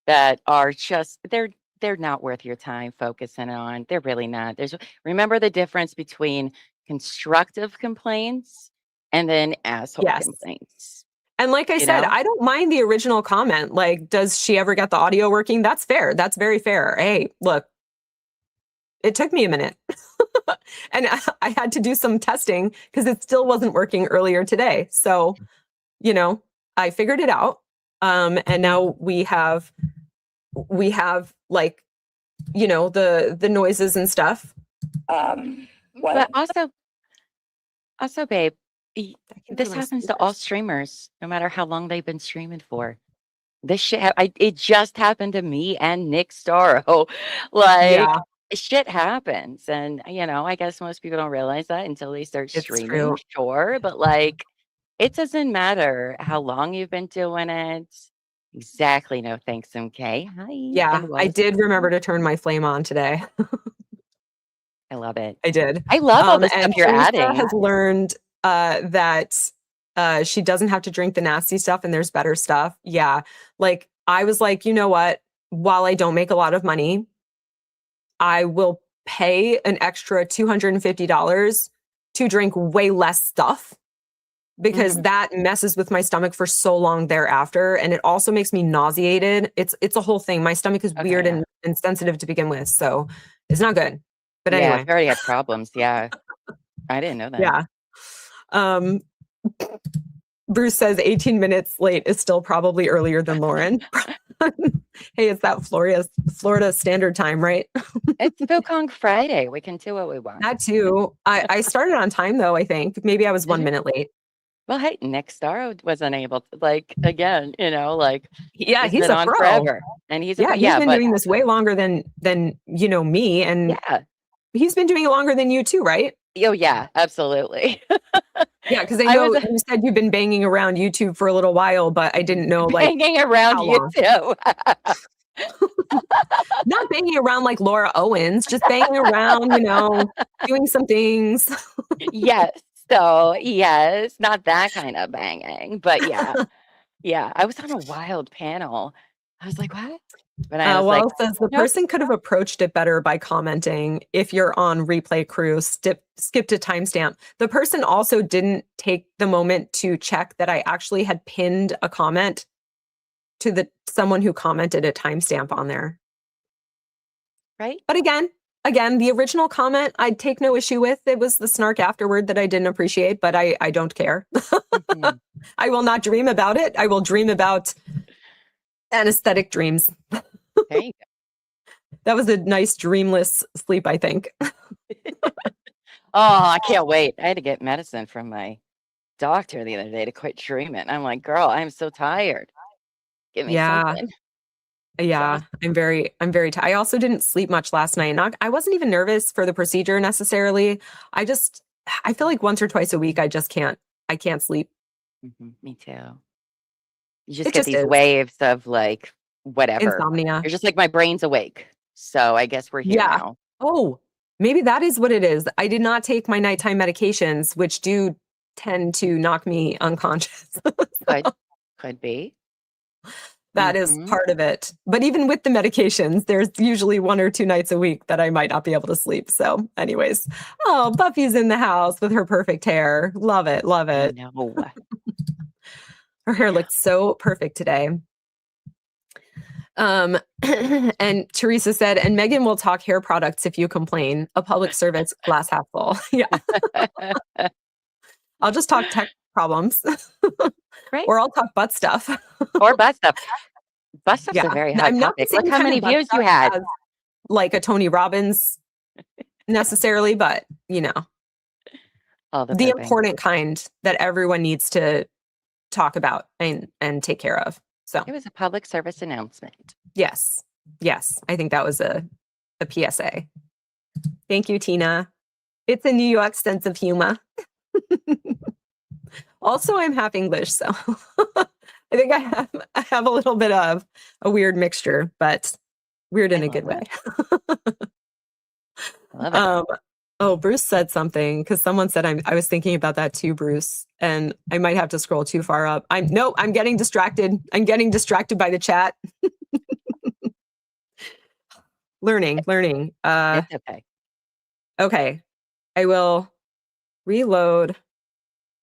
that are just they're not worth your time focusing on. They're really not. Remember the difference between constructive complaints and then asshole Yes. complaints. And like I You said, know? I don't mind the original comment. Like, does she ever get the audio working? That's fair. That's very fair. Hey, look, it took me a minute. And I had to do some testing because it still wasn't working earlier today. So, I figured it out. And now we have like, the noises and stuff. But also, babe, I can this hear my happens to all speakers. streamers, no matter how long they've been streaming for. This shit, it just happened to me and Nick Starro. Like, Yeah, shit happens. And, I guess most people don't realize that until they start it's streaming, true. sure. But, like, it doesn't matter how long you've been doing it. Exactly. No thanks, MK. Hi. Yeah, And I was. did remember to turn my flame on today. I love it. I did. I love all the stuff And you're Teresa adding. has learned that she doesn't have to drink the nasty stuff and there's better stuff. Yeah. Like I was like, you know what? While I don't make a lot of money, I will pay an extra $250 to drink way less stuff because Mhm. that messes with my stomach for so long thereafter. And it also makes me nauseated. It's a whole thing. My stomach is Okay. weird and sensitive to begin with. So it's not good. But Yeah. If anyway, you already had problems. Yeah. I didn't know that. yeah. Um, Bruce says 18 minutes late is still probably earlier than Lauren. Hey, it's that Florida Standard Time, right? It's Phil Kong Friday. We can do what we want. That too. I started on time though, I think. Maybe I was Did 1 you? minute late. Well, hey, Nick Starro wasn't able to, like, again, like, Yeah, he's he's been a on pro. forever. And he's a Yeah, pro. he's Yeah, been but doing this way longer than me. And yeah. he's been doing it longer than you too, right? Oh, yeah, absolutely. Yeah, because I I know was you said you've been banging around YouTube for a little while, but I didn't know like hanging around how you long. too. Not banging around like Laura Owens, just banging around, doing some things. Yes. So, yes, not that kind of banging, but yeah. Yeah, I was on a wild panel. I was like, "What?" But I was like, Well, it says the "Nope." person could have approached it better by commenting if you're on replay crew, skip to timestamp. The person also didn't take the moment to check that I actually had pinned a comment to someone who commented a timestamp on there. Right? But again, the original comment I'd take no issue with. It was the snark afterward that I didn't appreciate, but I don't care. Mhm. I will not dream about it. I will dream about anesthetic dreams. There you That was a nice dreamless sleep, I think. go. Oh, I can't wait. I had to get medicine from my doctor the other day to quit treatment. I'm like, "Girl, I'm so tired. Give me Yeah. something." Yeah, Exhausted. I'm very tired. I also didn't sleep much last night. I wasn't even nervous for the procedure necessarily. I feel like once or twice a week I can't sleep. Me too. You just It get just these is. waves of, like, whatever. Insomnia. You're just like, "My brain's awake." So I guess we're here Yeah. now. Oh, maybe that is what it is. I did not take my nighttime medications, which do tend to knock me unconscious. Could be. That is part of it. But even with the medications, there's usually 1 or 2 nights a week that I might not be able to sleep. So, anyways, oh, Buffy's in the house with her perfect hair. Love it. Love I it. know. Her hair looked so perfect today. And Teresa said, and Megan will talk hair products if you complain. A public service, glass half full. Yeah. I'll just talk tech problems. Right. Or I'll talk butt stuff. Or butt stuff. Butt stuff's Yeah. a very hot I'm not the topic. Look same how kind many of butt views you stuff had. as like a Tony Robbins necessarily, but you know, All the the pooping. important kind that everyone needs to talk about and take care of. So It was a public service announcement. yes. Yes. I think that was a PSA. Thank you, Tina. It's a New York sense of humor. Also, I'm half English, so I think I have a little bit of a weird mixture, but weird in a good way. I love it. Oh, Bruce said something because someone said I was thinking about that too, Bruce, and I might have to scroll too far up. I'm getting distracted. I'm getting distracted by the chat. Learning. It's okay. Okay. I will reload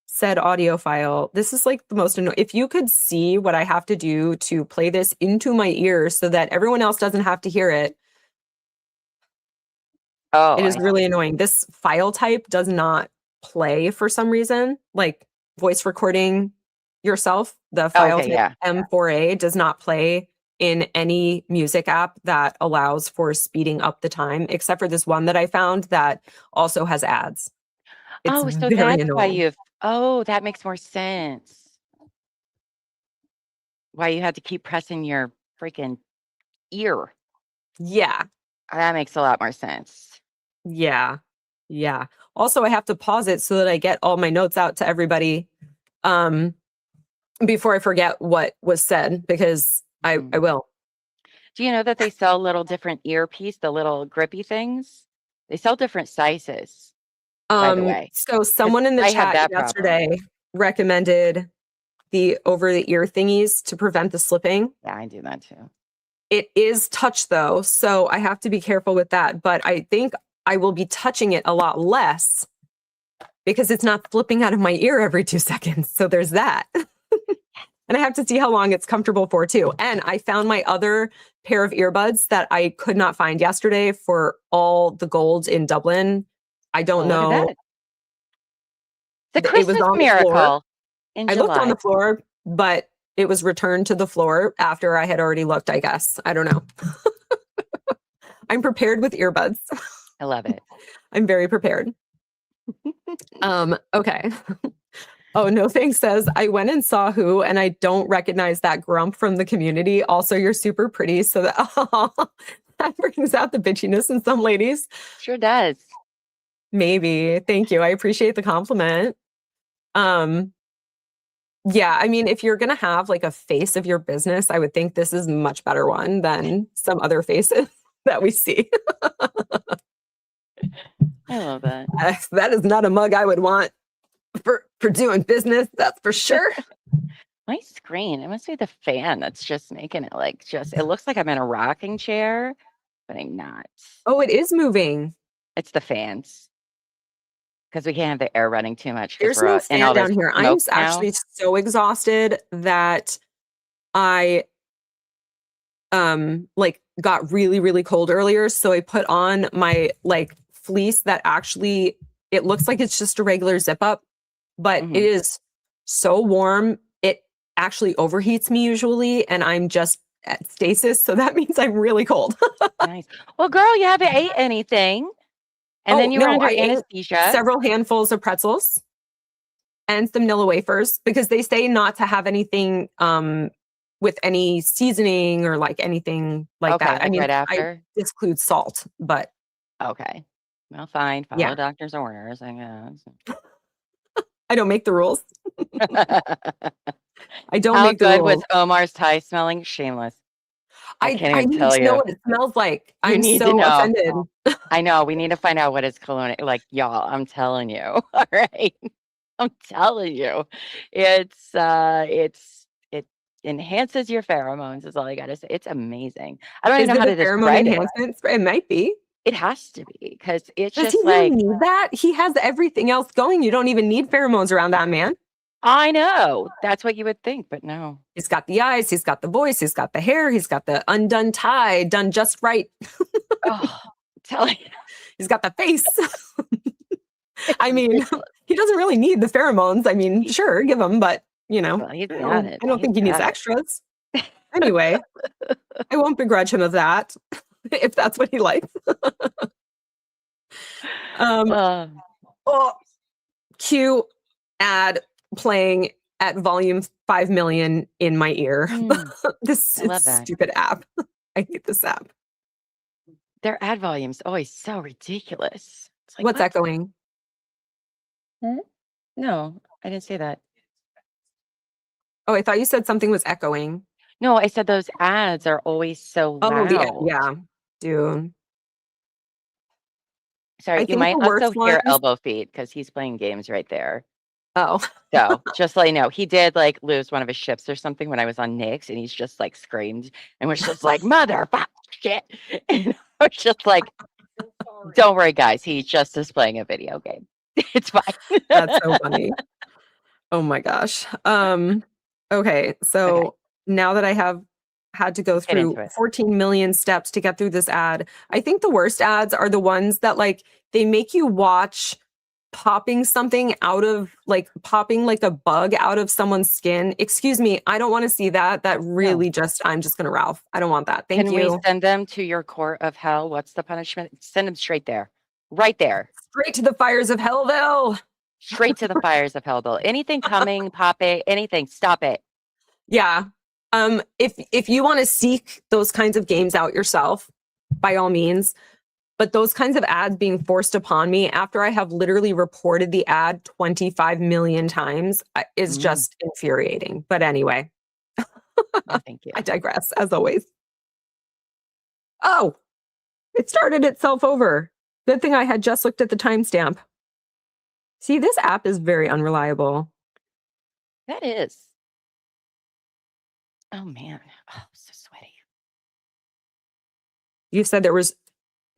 said audio file. This is like the most annoying. If you could see what I have to do to play this into my ears so that everyone else doesn't have to hear it. Oh, it is really annoying. This file type does not play for some reason. Like voice recording yourself, the file type M4A does not play in any music app that allows for speeding up the time, except for this one that I found that also has ads. so that's why that makes more sense. Why you had to keep pressing your freaking ear. Yeah. That makes a lot more sense. Yeah. Yeah. Also, I have to pause it so that I get all my notes out to everybody before I forget what was said, because I will. Do you know that they sell little different earpiece, the little grippy things? They sell different sizes, by the way. So someone in the chat yesterday recommended the over-the-ear thingies to prevent the slipping. Yeah, I do that too. It is touch though, so I have to be careful with that. But I think I will be touching it a lot less because it's not flipping out of my ear every 2 seconds. So there's that. And I have to see how long it's comfortable for too. And I found my other pair of earbuds that I could not find yesterday for all the gold in Dublin. I don't know. The Christmas miracle in July. I looked on the floor, but it was returned to the floor after I had already looked, I guess. I don't know. I'm prepared with earbuds. I love it. I'm very prepared. Okay. Oh, no thanks says, I went and saw Who, and I don't recognize that grump from the community. Also, you're super pretty. So that brings out the bitchiness in some ladies. Sure does. Maybe. Thank you. I appreciate the compliment. Yeah, I mean, if you're going to have like a face of your business, I would think this is a much better one than some other faces that we see. I love that. That is not a mug I would want for doing business, that's for sure. My screen, it must be the fan that's just making it it looks like I'm in a rocking chair, but I'm not. Oh, it is moving. It's the fans. Because we can't have the air running too much. There's no fan down here. I'm actually so exhausted that I got really, really cold earlier. So I put on my fleece that actually, it looks like it's just a regular zip up, but it is so warm. It actually overheats me usually, and I'm just at stasis. So that means I'm really cold. Nice. Well, girl, you haven't ate anything. And then you were under anesthesia. Several handfuls of pretzels and some Nilla wafers, because they say not to have anything with any seasoning or anything like that. I mean, right after? I exclude salt, but okay. Well, fine. Follow doctor's orders, I guess. I don't make the rules. I don't How make the rules. How good was Omar's Thai smelling? Shameless. I can't even tell you. I need to know what it smells like. I'm need so to know. offended. I know. We need to find out what his cologne, y'all, I'm telling you. All right. I'm telling you. It's enhances your pheromones is all I gotta say. It's amazing. I don't Is even know it how a to pheromone describe it. enhancement spray? It might be. It has to be because it's Does he just really like, need that? He has everything else going. You don't even need pheromones around that man. I know. That's what you would think, but no. He's got the eyes, he's got the voice, he's got the hair, he's got the undone tie done just right. Oh, I'm telling you, He's got the face. it's I mean, ridiculous. he doesn't really need the pheromones. I mean, sure, give him, but Well, he's got it. I don't He's think he needs got it. extras. Anyway, I won't begrudge him of that if that's what he likes. Um, Uh, oh, cue ad playing at volume 5 million in my ear. This I love that. stupid app. I hate this app. Their ad volume's always so ridiculous. It's like, What's what? echoing? No, I didn't say that. Oh, I thought you said something was echoing. No, I said those ads are always so Oh, loud. yeah, dude. Sorry, I you think might the also worst hear ones. elbow feet because he's playing games right there. Oh, So just so you know, he did like lose one of his ships or something when I was on Nick's, and he's just like screamed and was just like, "Mother fuck shit." And I was just like, "Don't worry, guys. He's just is playing a video game. It's fine." that's so funny. Oh my gosh. Okay, so Okay, now that I have had to go let's get through into it. 14 million steps to get through this ad, I think the worst ads are the ones that like they make you watch popping something out of like popping like a bug out of someone's skin. Excuse me, I don't want to see that. That No. really just I'm just gonna Ralph. I don't want that. Thank Can we you. send them to your court of hell? What's the punishment? Send them straight there, right there, Straight to the fires of Hellville. straight to the fires of Hellville. Anything coming, pop it, anything, stop it. Yeah. If you want to seek those kinds of games out yourself, by all means. But those kinds of ads being forced upon me after I have literally reported the ad 25 million times is just infuriating. But anyway, No, thank you. I digress as always. Oh, it started itself over. Good thing I had just looked at the timestamp. See, this app is very unreliable. That is. Oh man, oh, so sweaty. You said there was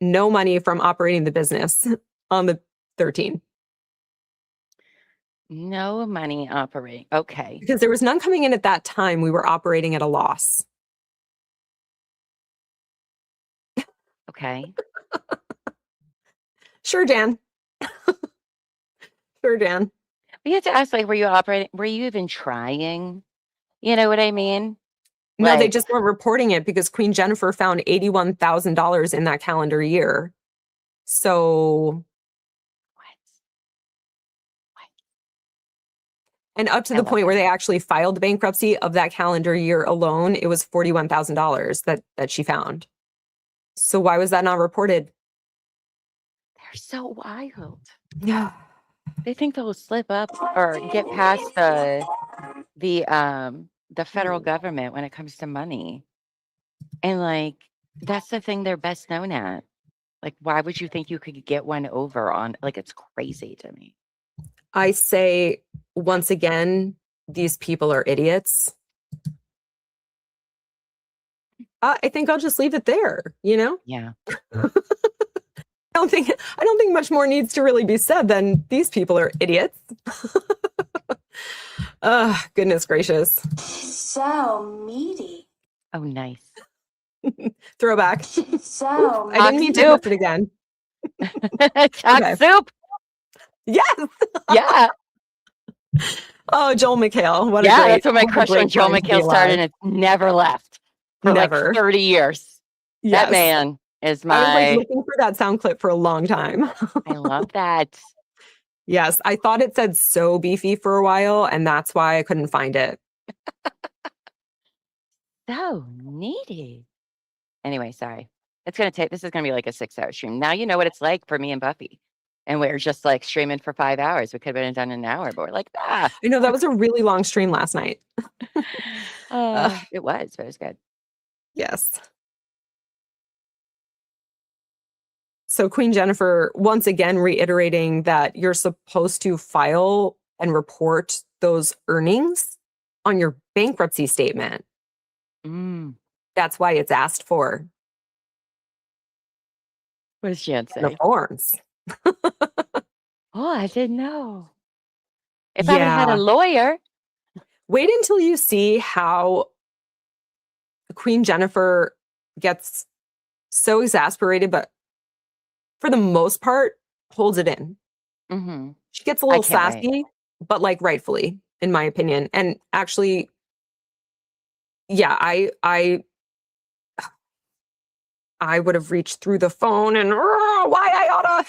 no money from operating the business on the 13th. No money operating. Okay. Because there was none coming in at that time. We were operating at a loss. Okay. Sure, Dan. Sure, Dan. We had to ask, like, were you even trying? You know what I mean? No, they Like, just weren't reporting it because Queen Jennifer found $81,000 in that calendar year. So, what? and up to I the love point where that. they actually filed bankruptcy of that calendar year alone, it was $41,000 that she found. So why was that not reported? They're so wild. Yeah. They think they'll slip up or get past the federal government when it comes to money. And like that's the thing they're best known at. Like, why would you think you could get one over on like it's crazy to me. I say once again, these people are idiots. I think I'll just leave it there, you know? Yeah. I don't think much more needs to really be said than these people are idiots. Goodness gracious. So meaty. Oh, nice. Throwback. So I didn't mean to soup. miss it again. Choc Okay. soup. Yes. Yeah. Oh, Joel McHale. What a Yeah, great, that's when my what a crush great on Joe time to be McHale started, and alive. it's never left for Never. like 30 years. Yes. That man is I was like my. looking for that sound clip for a long time. I love that. Yes, I thought it said so beefy for a while, and that's why I couldn't find it. So needy. Anyway, sorry. This is gonna be like a 6-hour stream. Now you know what it's like for me and Buffy. And we're just like streaming for 5 hours. We could have been done in an hour, but we're like, I know that was a really long stream last night. It was, but it was good. Yes. So Queen Jennifer, once again, reiterating that you're supposed to file and report those earnings on your bankruptcy statement. Mm. That's why it's asked for What does Jan in the say? forms. Oh, I didn't know. If I had a Yeah. lawyer. Wait until you see how Queen Jennifer gets so exasperated, but for the most part, holds it in. Mm-hmm. She gets a I little can't wait. sassy, but like rightfully, in my opinion. And actually, yeah, I would have reached through the phone and why I oughta.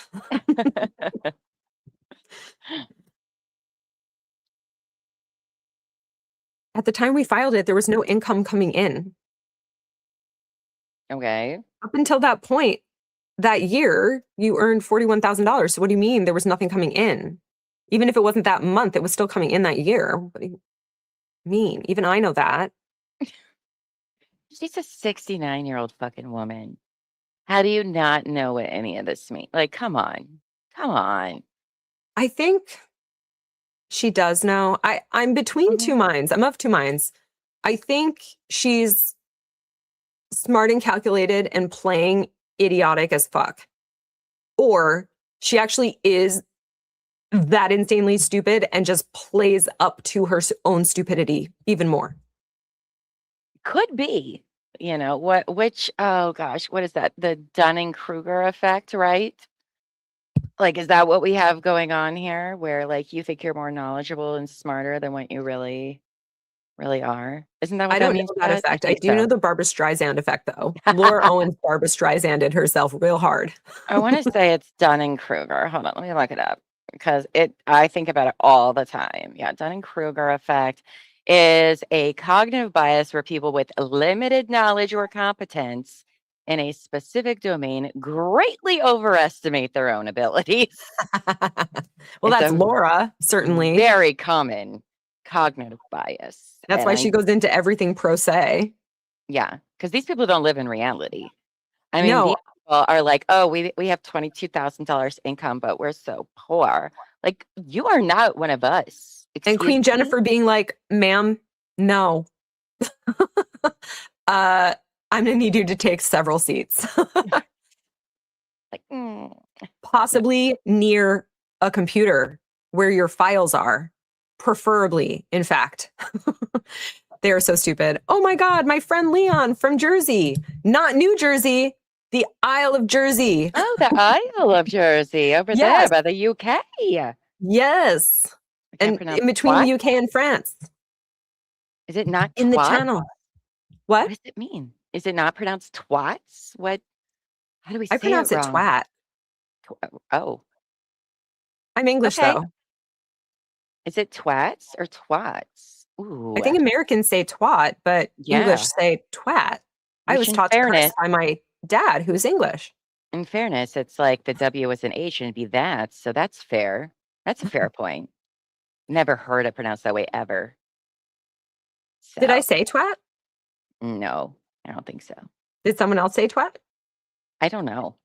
At the time we filed it, there was no income coming in. Okay. Up until that point, that year, you earned $41,000. So what do you mean there was nothing coming in? Even if it wasn't that month, it was still coming in that year. What do you mean? Even I know that. She's a 69-year-old fucking woman. How do you not know what any of this means? Like, come on. Come on. I think she does know. I'm between two minds. I'm of two minds. I think she's smart and calculated and playing idiotic as fuck. Or she actually is that insanely stupid and just plays up to her own stupidity even more. Could be. You know, oh gosh, what is that? The Dunning-Kruger effect, right? Like, is that what we have going on here? Where like you think you're more knowledgeable and smarter than what you really are? Isn't that what I that don't means, know that Beth? I effect. I think do know so. the Barbara Streisand effect, though. Laura Owens Barbara Streisanded herself real hard. I want to say it's Dunning-Kruger. Hold on, let me look it up because I think about it all the time. Yeah, Dunning-Kruger effect is a cognitive bias where people with limited knowledge or competence in a specific domain greatly overestimate their own abilities. Well, It's that's a Laura, certainly. very common cognitive bias. That's And why she goes into everything pro se. yeah, because these people don't live in reality. I mean, No, these people are like, oh, we have $22,000 income, but we're so poor. Like, you are not one of us. and Excuse Queen me? Jennifer being like, ma'am, no. I'm gonna need you to take several seats. Like, Possibly near a computer where your files are. Preferably, in fact. They are so stupid. Oh my God, my friend Leon from Jersey, not New Jersey, the Isle of Jersey. oh, the Isle of Jersey over there Yes, by the UK. yes. I can't And pronounce in between twat. the UK and France, Is it not in the twat? channel. What What? does it mean? Is it not pronounced twats? What? How do we I say it pronounce it wrong? twat. Oh, I'm English okay. though. Is it twats or twats? I Ooh, think Americans say twat, but English yeah. say twat. I Which was taught to curse by my dad, who's English. in fairness, it's like the W was an H and it'd be that. So that's fair. That's a fair point. Never heard it pronounced that way ever. Did I So say twat? no, I don't think so. Did someone else say twat? I don't know.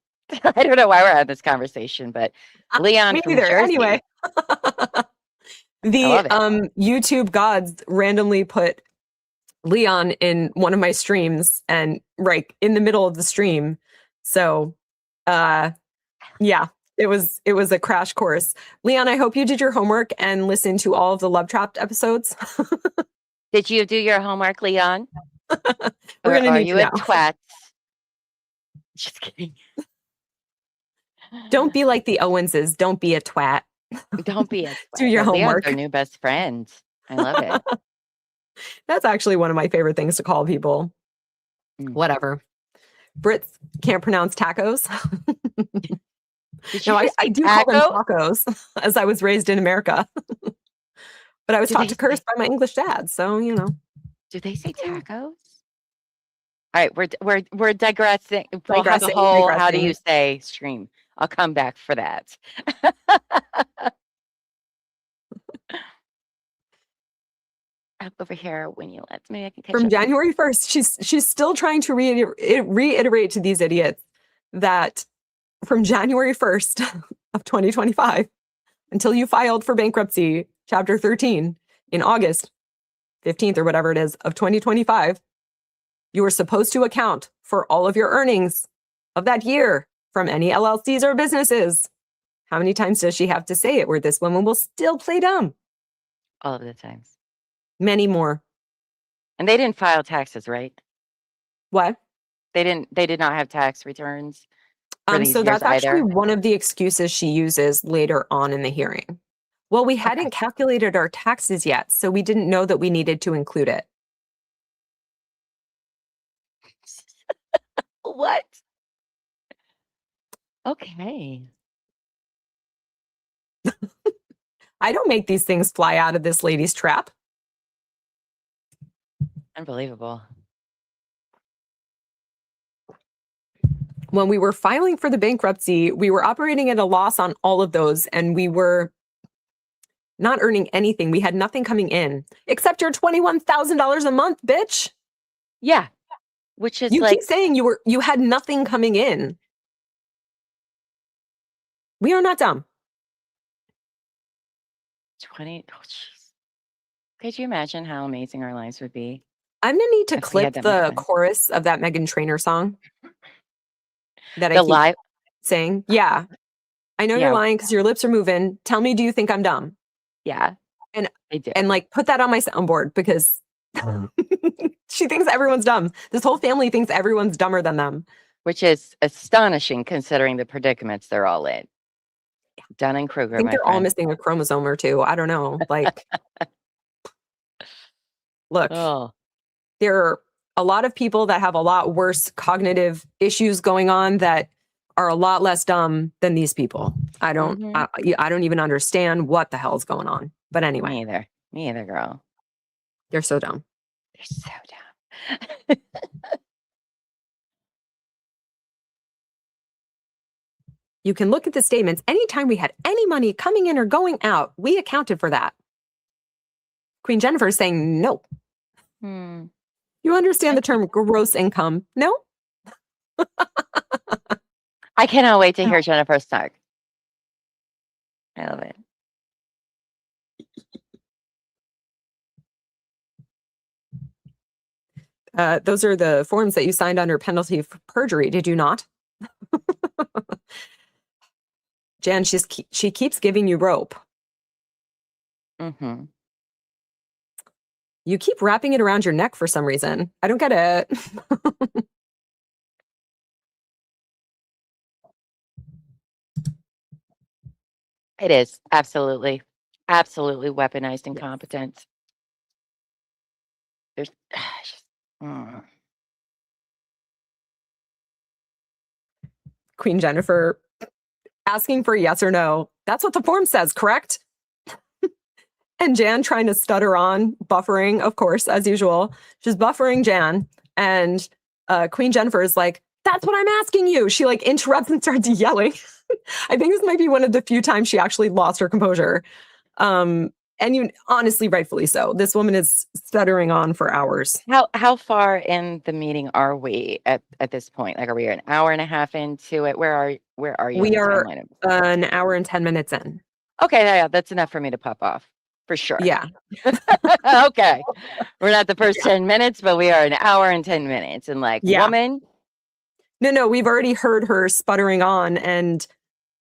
I don't know why we're having this conversation, but Leon Me from neither. Jersey. Anyway, I the love it. YouTube gods randomly put Leon in one of my streams and right in the middle of the stream. So yeah, it was a crash course. Leon, I hope you did your homework and listened to all of the Love Trapped episodes. Did you do your homework, Leon? We're Or gonna are need you to a know. twat? Just kidding. Don't be like the Owenses. Don't be a twat. Don't be a twat. Do your Leon's homework. our new best friend. I love it. That's actually one of my favorite things to call people. Mm. Whatever. Brits can't pronounce tacos. Did you No, I just say do call them taco? tacos as I was raised in America. But I was Do taught they to curse say- by my English dad. So, you know. Do they say tacos? All right, we're digressing. We'll have a Digressing, whole how do digressing. you say stream. I'll come back for that. Up over here when you let me, I can catch From up. January 1st, she's still trying to reiterate to these idiots that from January 1st of 2025 until you filed for bankruptcy, Chapter 13 in August, 15th or whatever it is of 2025, you are supposed to account for all of your earnings of that year from any LLCs or businesses. How many times does she have to say it where this woman will still play dumb? All of the times. Many more. And they didn't file taxes, right? What? They did not have tax returns for these So years that's actually either. one of the excuses she uses later on in the hearing. Well, we hadn't calculated our taxes yet, so we didn't know that we needed to include it. What? Okay. I don't make these things fly out of this lady's trap. Unbelievable. When we were filing for the bankruptcy, we were operating at a loss on all of those, and we were not earning anything. We had nothing coming in except your $21,000 a month, bitch. Yeah. Which is You like keep saying you had nothing coming in. We are not dumb. 20. Oh, jeez. Could you imagine how amazing our lives would be? I'm gonna need to If we clip had that much the money. chorus of that Meghan Trainor song that I The keep live. saying. Yeah, I know Yeah. you're lying because your lips are moving. Tell me, do you think I'm dumb? Yeah. And I do. And like put that on my soundboard because she thinks everyone's dumb. This whole family thinks everyone's dumber than them. Which is astonishing considering the predicaments they're all in. Dunning-Kruger, I think my they're all friend. missing a chromosome or two. I don't know. Like, look, Oh, there are a lot of people that have a lot worse cognitive issues going on that are a lot less dumb than these people. I don't even understand what the hell's going on. But anyway, me either. Me either, girl. they're so dumb. They're so dumb. You can look at the statements. Anytime we had any money coming in or going out, we accounted for that. Queen Jennifer is saying no. You understand the term gross income? No? I cannot wait to hear Jennifer Stark. I love it. Those are the forms that you signed under penalty of perjury, did you not? Jan, she keeps giving you rope. Mm-hmm. You keep wrapping it around your neck for some reason. I don't get it. It is absolutely weaponized incompetence. There's Queen Jennifer asking for a yes or no. That's what the form says, correct? And Jan trying to stutter on, buffering, of course, as usual. She's buffering Jan. And Queen Jennifer is like, that's what I'm asking you. She like interrupts and starts yelling. I think this might be one of the few times she actually lost her composure. And you honestly, rightfully so. This woman is stuttering on for hours. how far in the meeting are we at this point? Like, are we an hour and a half into it? Where are you? We on the are timeline of- an hour and 10 minutes in. Okay, yeah, that's enough for me to pop off for sure. Yeah. Okay, we're not the first 10 minutes, but we are an hour and 10 minutes. And like, Yeah. woman, No, we've already heard her sputtering on and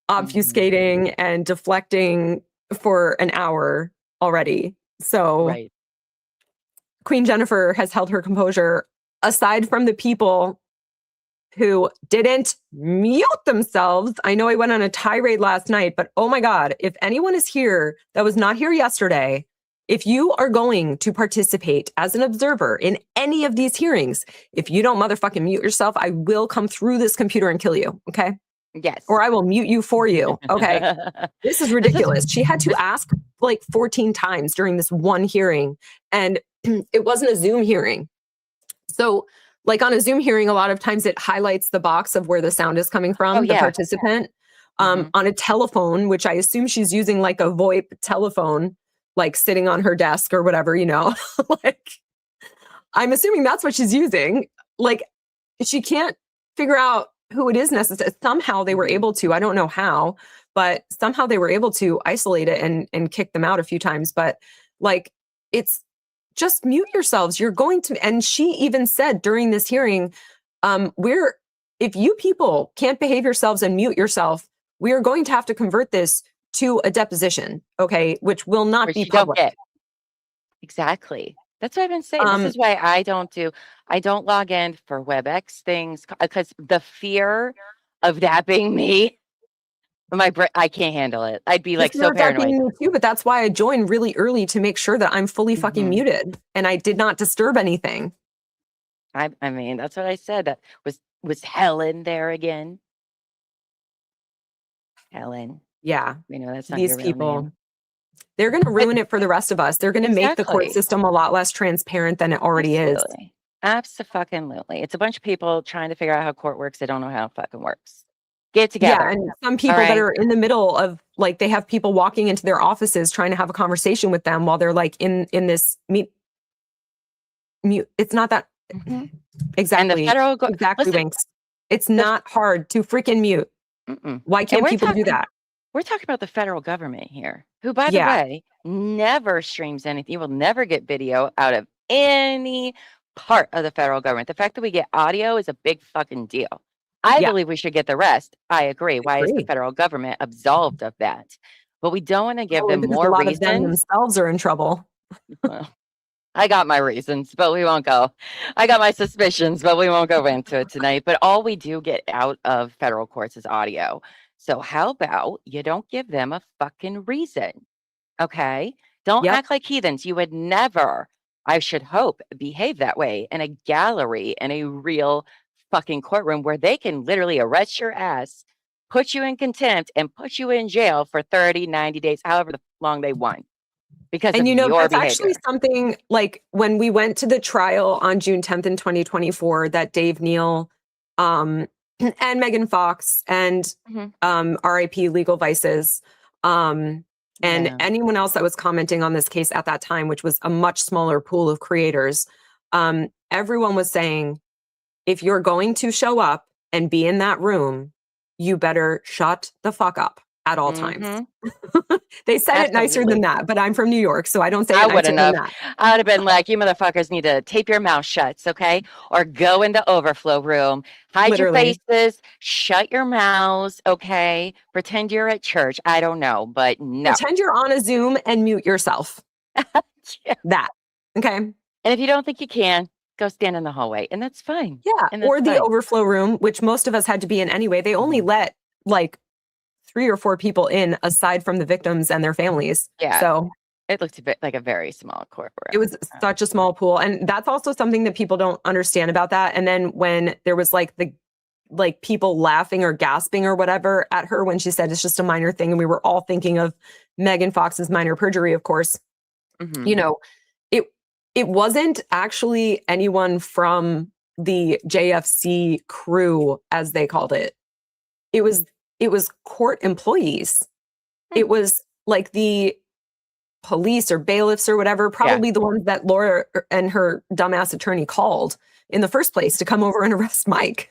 obfuscating and deflecting for an hour already. So right? Queen Jennifer has held her composure, aside from the people who didn't mute themselves. I know I went on a tirade last night, but oh my God, if anyone is here that was not here yesterday, if you are going to participate as an observer in any of these hearings, if you don't motherfucking mute yourself, I will come through this computer and kill you, okay? Yes. Or I will mute you for you, okay? This is ridiculous. She had to ask like 14 times during this one hearing, and it wasn't a Zoom hearing. So like on a Zoom hearing, a lot of times it highlights the box of where the sound is coming from, the participant. On a telephone, which I assume she's using like a VoIP telephone, like sitting on her desk or whatever, you know, like I'm assuming that's what she's using. Like she can't figure out who it is necessarily. Somehow they were able to, I don't know how, but somehow they were able to isolate it and kick them out a few times. But like, it's just mute yourselves. You're going to, and she even said during this hearing, if you people can't behave yourselves and mute yourself, we are going to have to convert this to a deposition, okay, which will not Which be you don't public. get. Exactly. That's what I've been saying. This is why I don't log in for WebEx things because the fear of that being me, I can't handle it. I'd be The like fear so of that paranoid. being me too, but that's why I joined really early to make sure that I'm fully fucking muted and I did not disturb anything. I mean, that's what I said. That was Helen there again? Helen. Yeah. You know, that's not These your real people, name. they're going to ruin it for the rest of us. They're going to make the court Exactly. system a lot less transparent than it already is. Absolutely. Abso-fucking-lutely. It's a bunch of people trying to figure out how court works. They don't know how it fucking works. Get together. Yeah, and some people that right? are in the middle of, like, they have people walking into their offices trying to have a conversation with them while they're like in this mute. It's not that And exactly. the federal Exactly, listen, Winks. It's not hard to freaking mute. Why and can't we're people do talking that? we're talking about the federal government here, who, by the Yeah. way, never streams anything. You will never get video out of any part of the federal government. The fact that we get audio is a big fucking deal. I Yeah. believe we should get the rest. I agree. Why is the Agree. federal government absolved of that? But we don't want to give Probably them because more a lot of them reasons. themselves are in trouble. Well, I got my reasons, but we won't go. I got my suspicions, but we won't go into it tonight. But all we do get out of federal courts is audio. So how about you don't give them a fucking reason? Okay? Don't Yep. act like heathens. You would never, I should hope, behave that way in a gallery, in a real fucking courtroom where they can literally arrest your ass, put you in contempt, and put you in jail for 30, 90 days, however long they want, because And of you know, your that's behavior. actually something, like, when we went to the trial on June 10th in 2024, that Dave Neal and Megan Fox and RIP Legal Vices and anyone else that was commenting on this case at that time, which was a much smaller pool of creators, everyone was saying, if you're going to show up and be in that room, you better shut the fuck up at all times. They said it nicer than that, but I'm from New York, so I don't say it I nicer wouldn't than have. that. I would have been like, you motherfuckers need to tape your mouth shut, okay? Or go in the overflow room, hide Literally. your faces, shut your mouths, okay? Pretend you're at church. I don't know, but no. Pretend you're on a Zoom and mute yourself. That. Okay. And if you don't think you can, go stand in the hallway, and that's fine. Yeah. And that's Or the fine. overflow room, which most of us had to be in anyway. They only let like 3 or 4 people in aside from the victims and their families. Yeah. So it looked a bit like a very small courtroom. it was such a small pool. And that's also something that people don't understand about that. And then when there was like people laughing or gasping or whatever at her when she said it's just a minor thing, and we were all thinking of Megan Fox's minor perjury, of course. You know, it wasn't actually anyone from the JFC crew, as they called it. It was court employees. It was like the police or bailiffs or whatever, probably the ones that Laura and her dumbass attorney called in the first place to come over and arrest Mike.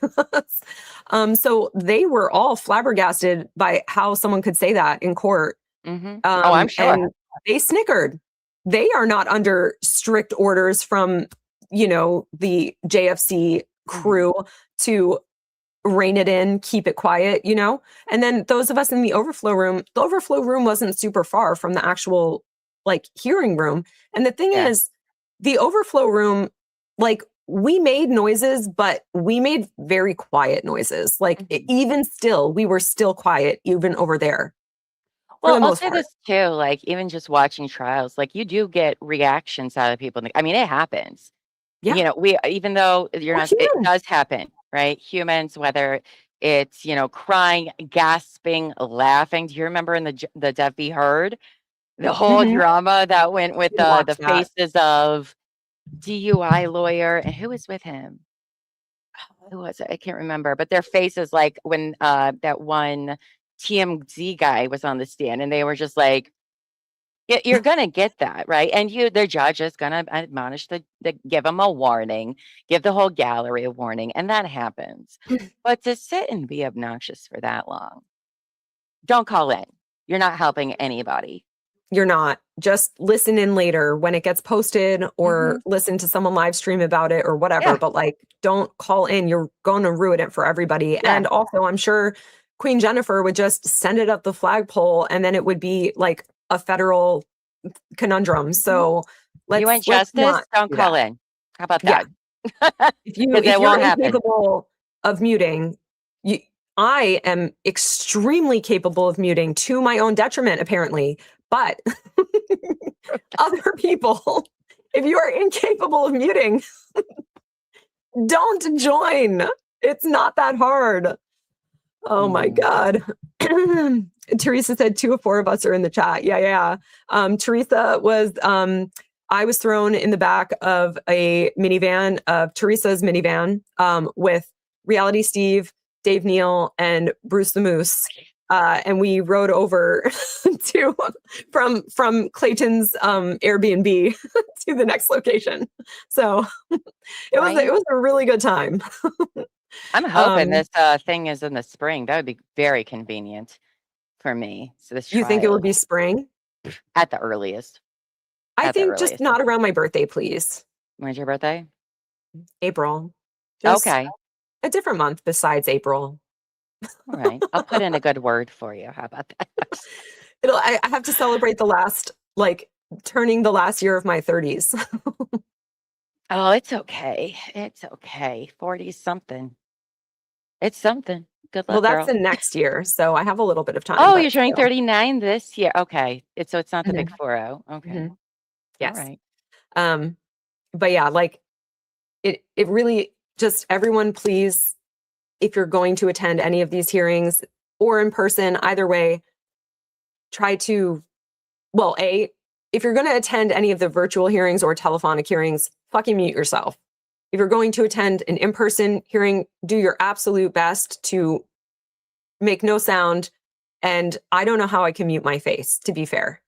So they were all flabbergasted by how someone could say that in court. I'm sure. And they snickered. They are not under strict orders from, the JFC crew to rein it in, keep it quiet, And then those of us in the overflow room wasn't super far from the actual hearing room. And the thing is, the overflow room, we made noises, but we made very quiet noises. Even still, we were still quiet, even over there. Well, I'll say this too, even just watching trials, you do get reactions out of people. I mean, it happens. Yeah. Even though you're not, it does happen, right? Humans, whether it's, crying, gasping, laughing. Do you remember in the Dev Be Heard, the whole drama that went with the faces of DUI lawyer and who was with him? Who was it? I can't remember, but their faces, when that one TMZ guy was on the stand, and they were just like, you're gonna get that, right? And their judge is gonna admonish give them a warning, give the whole gallery a warning, and that happens. But to sit and be obnoxious for that long, don't call in. You're not helping anybody. you're not. Just listen in later when it gets posted or listen to someone live stream about it or whatever. Yeah. But like, don't call in. You're going to ruin it for everybody. Yeah. And also, I'm sure Queen Jennifer would just send it up the flagpole and then it would be like a federal conundrum. So You want let's justice? not Don't do call that. in. How about Yeah. that? If 'Cause it you're won't happen. incapable of muting, I am extremely capable of muting to my own detriment, apparently. But other people, if you are incapable of muting, don't join. It's not that hard. Oh my God. Teresa said 2 of 4 of us are in the chat. Yeah. Teresa was, I was thrown in the back of a minivan, of Teresa's minivan, with Reality Steve, Dave Neal, and Bruce the Moose. And we rode over from Clayton's Airbnb to the next location. So it was a really good time. I'm hoping this thing is in the spring. That would be very convenient for me. So this You think it trial would be spring? at the earliest. I At the think just earliest. not around my birthday, please. When's your birthday? April. Just Okay. a different month besides April. All right. I'll put in a good word for you. How about that? I have to celebrate the last, like, turning the last year of my 30s. Oh, it's okay. It's okay. 40 something. It's something. Good Well, luck, that's girl. the next year, so I have a little bit of time. Oh, but you're turning still. 39 this year. Okay. So it's not the big 40. Okay. Yes. All right. But yeah, like it really just everyone, please, if you're going to attend any of these hearings or in person, either way, try to, well, if you're going to attend any of the virtual hearings or telephonic hearings, fucking mute yourself. If you're going to attend an in-person hearing, do your absolute best to make no sound. And I don't know how I can mute my face, to be fair.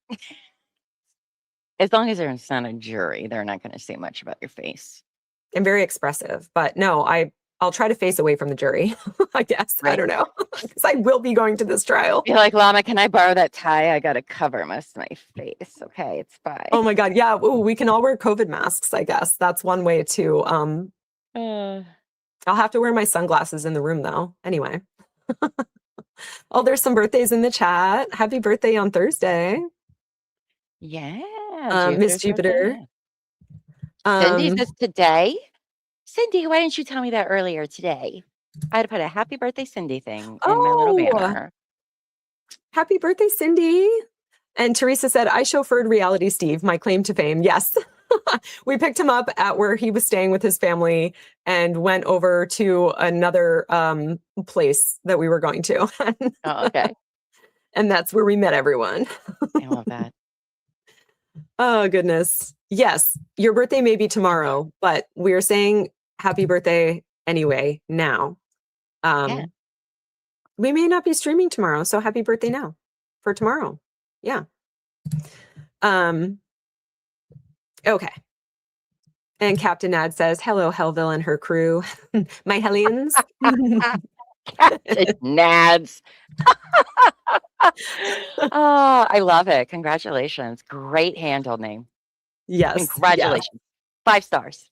As long as they're in front of a jury, they're not going to say much about your face. I'm very expressive, but no, I'll try to face away from the jury, I guess. Right. I don't know, because I will be going to this trial. You're like, Llama, can I borrow that tie? I got to cover most of my face. Okay, it's fine. Oh my God, yeah. Ooh, we can all wear COVID masks, I guess. That's one way to, I'll have to wear my sunglasses in the room though. Anyway. Oh, there's some birthdays in the chat. Happy birthday on Thursday. Yeah. Miss Jupiter. Cindy says today. Cindy, why didn't you tell me that earlier today? I'd put a happy birthday, Cindy thing in my little banner. Happy birthday, Cindy. And Teresa said, I chauffeured Reality Steve, my claim to fame. Yes. We picked him up at where he was staying with his family and went over to another place that we were going to. Oh, okay. And that's where we met everyone. I love that. Oh, goodness. Yes, your birthday may be tomorrow, but we're saying happy birthday anyway now. We may not be streaming tomorrow, so happy birthday now for tomorrow. Yeah. Okay. And Captain Nad says, hello, Hellville and her crew. My Hellions. Captain Nads. Oh, I love it. Congratulations. Great handle name. Yes. Congratulations. 5 stars.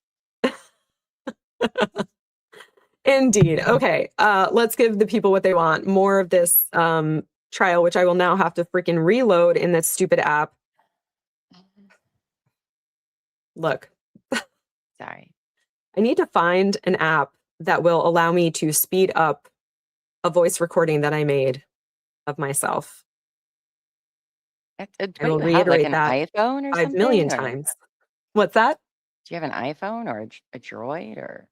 Indeed. Okay. Let's give the people what they want. More of this trial, which I will now have to freaking reload in this stupid app. Look. Sorry. I need to find an app that will allow me to speed up a voice recording that I made of myself. I will you have, like, reiterate an that iPhone or 5 something? million Or times. What's that? do you have an iPhone or a Droid or?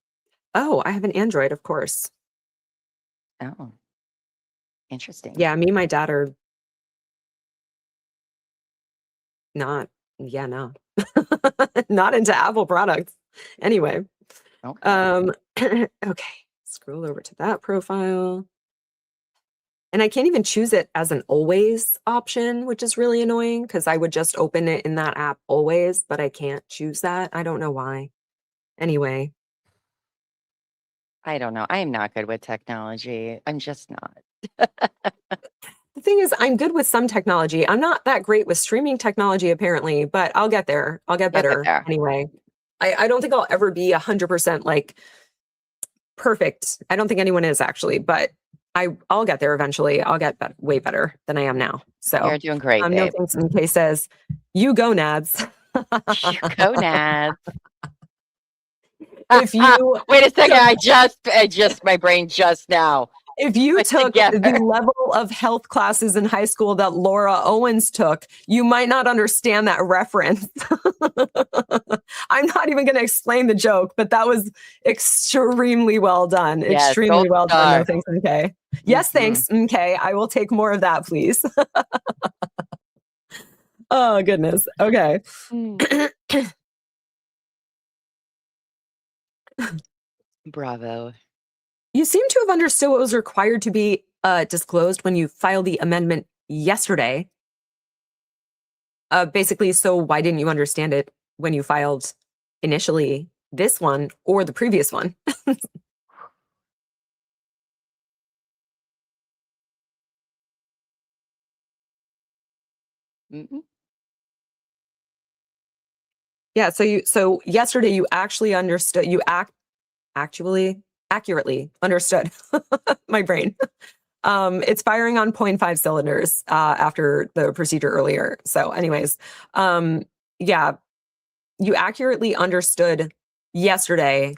Oh, I have an Android, of course. Oh, interesting. Yeah, me and my dad are not, no. Not into Apple products. Anyway. Okay. Okay. Scroll over to that profile. And I can't even choose it as an always option, which is really annoying because I would just open it in that app always, but I can't choose that. I don't know why. Anyway. I don't know. I am not good with technology. I'm just not. The thing is, I'm good with some technology. I'm not that great with streaming technology, apparently, but I'll get there. I'll get You'll get better there. anyway. I don't think I'll ever be 100% like perfect. I don't think anyone is actually, but I'll get there eventually. I'll get way better than I am now. You're So, doing great, no babe. thanks. MK says, "You go, Nads." You go, Nads. If you Wait a second. took, My brain just now if you put took together. the level of health classes in high school that Laura Owens took, you might not understand that reference. I'm not even going to explain the joke, but that was extremely well done. Yes, Extremely gold well done. No star. thanks, MK. Yes, thanks, MK. I will take more of that, please. Oh, goodness. Okay. Bravo. You seem to have understood what was required to be disclosed when you filed the amendment yesterday. Basically, so why didn't you understand it when you filed initially this one or the previous one? Mm-mm. Yeah, so yesterday you actually understood, actually accurately understood my brain. It's firing on 0.5 cylinders after the procedure earlier. So anyways, yeah, you accurately understood yesterday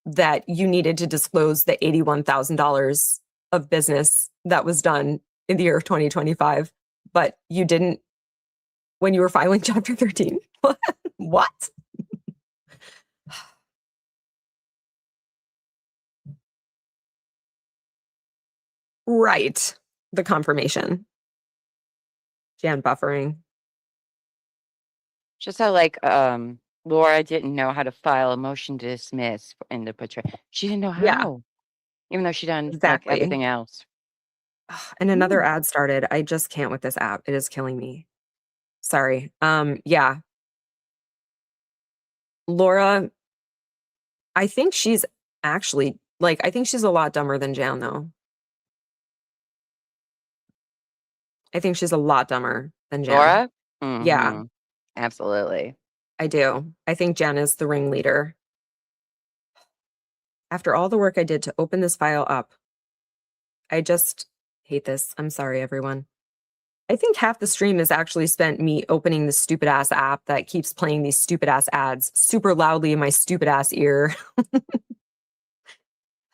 that you needed to disclose the $81,000 of business that was done in the year of 2025, but you didn't when you were filing Chapter 13. What? Right. The confirmation. Jan buffering. Just how Laura didn't know how to file a motion to dismiss in the portray. She didn't know Yeah, how, even though she done like exactly. everything else. Ugh, and another Mm. ad started. I just can't with this app. It is killing me. Sorry. Yeah. Laura, I think she's actually I think she's a lot dumber than Jan though. I think she's a lot dumber than Jan. Laura? Yeah, Mm-hmm. Absolutely. I do. I think Jan is the ringleader. After all the work I did to open this file up, I just hate this. I'm sorry, everyone. I think half the stream is actually spent me opening this stupid ass app that keeps playing these stupid ass ads super loudly in my stupid ass ear.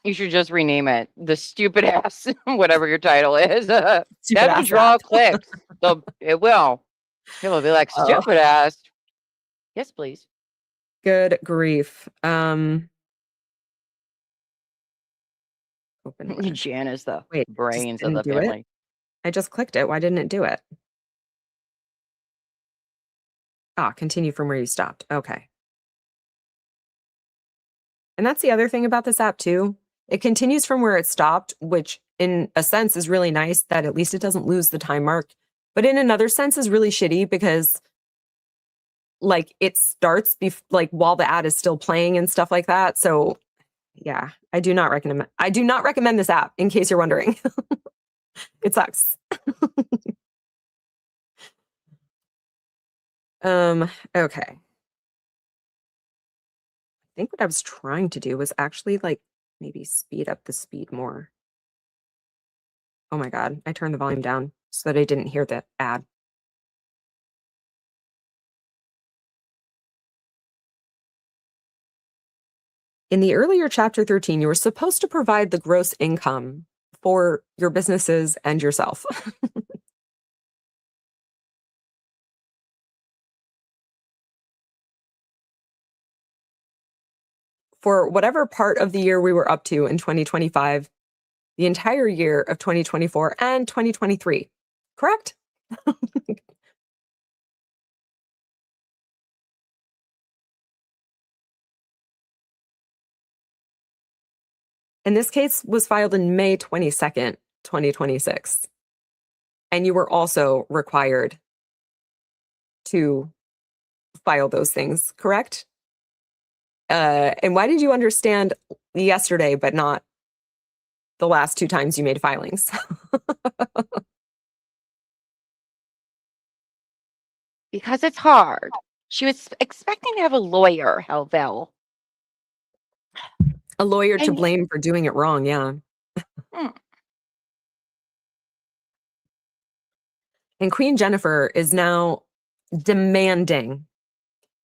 You should just rename it the stupid ass, whatever your title is. Stupid That'll ass app. draw clicks. So it will. People will be like, Oh, stupid ass. Yes, please. good grief. Open where? Jan is the Wait, just brains of didn't the do it? family. I just clicked it. Why didn't it do it? Ah, continue from where you stopped. Okay. And that's the other thing about this app too. It continues from where it stopped, which in a sense is really nice that at least it doesn't lose the time mark. But in another sense is really shitty because it starts while the ad is still playing and stuff like that. So yeah, I do not recommend this app in case you're wondering. It sucks. Okay. I think what I was trying to do was actually maybe speed up the speed more. Oh my God, I turned the volume down so that I didn't hear the ad. In the earlier Chapter 13, you were supposed to provide the gross income for your businesses and yourself. For whatever part of the year we were up to in 2025, the entire year of 2024 and 2023, correct? And this case was filed in May 22nd, 2026. And you were also required to file those things, correct? And why did you understand yesterday, but not the last two times you made filings? Because it's hard. She was expecting to have a lawyer, Hellville. A lawyer to And blame for doing it wrong, yeah. mm, And Queen Jennifer is now demanding,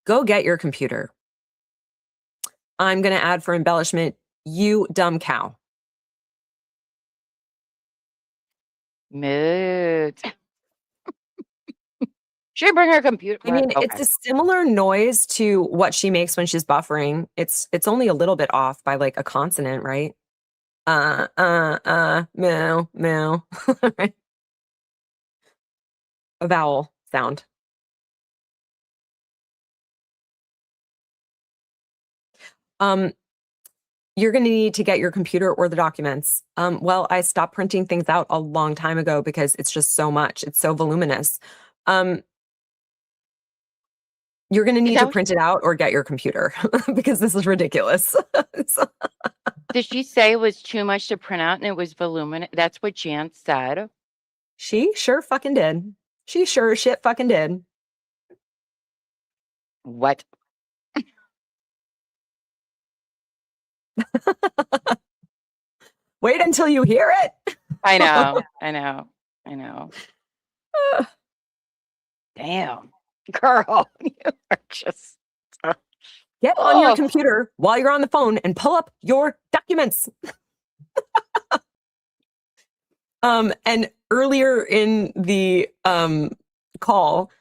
go get your computer. I'm going to add for embellishment, you dumb cow. mood. Should bring her computer. I mean, Okay. it's a similar noise to what she makes when she's buffering. It's only a little bit off by like a consonant, right? Meow, meow. Right? A vowel sound. You're going to need to get your computer or the documents. Well, I stopped printing things out a long time ago because it's just so much. It's so voluminous. You're going to need to print it out or get your computer because this is ridiculous. Did she say it was too much to print out and it was voluminous? That's what Jan said. She sure fucking did. She sure as shit fucking did. What? Wait until you hear it. I know. I know. I know. Damn. Girl, you are just. Get on your computer while you're on the phone and pull up your documents. And earlier in the call,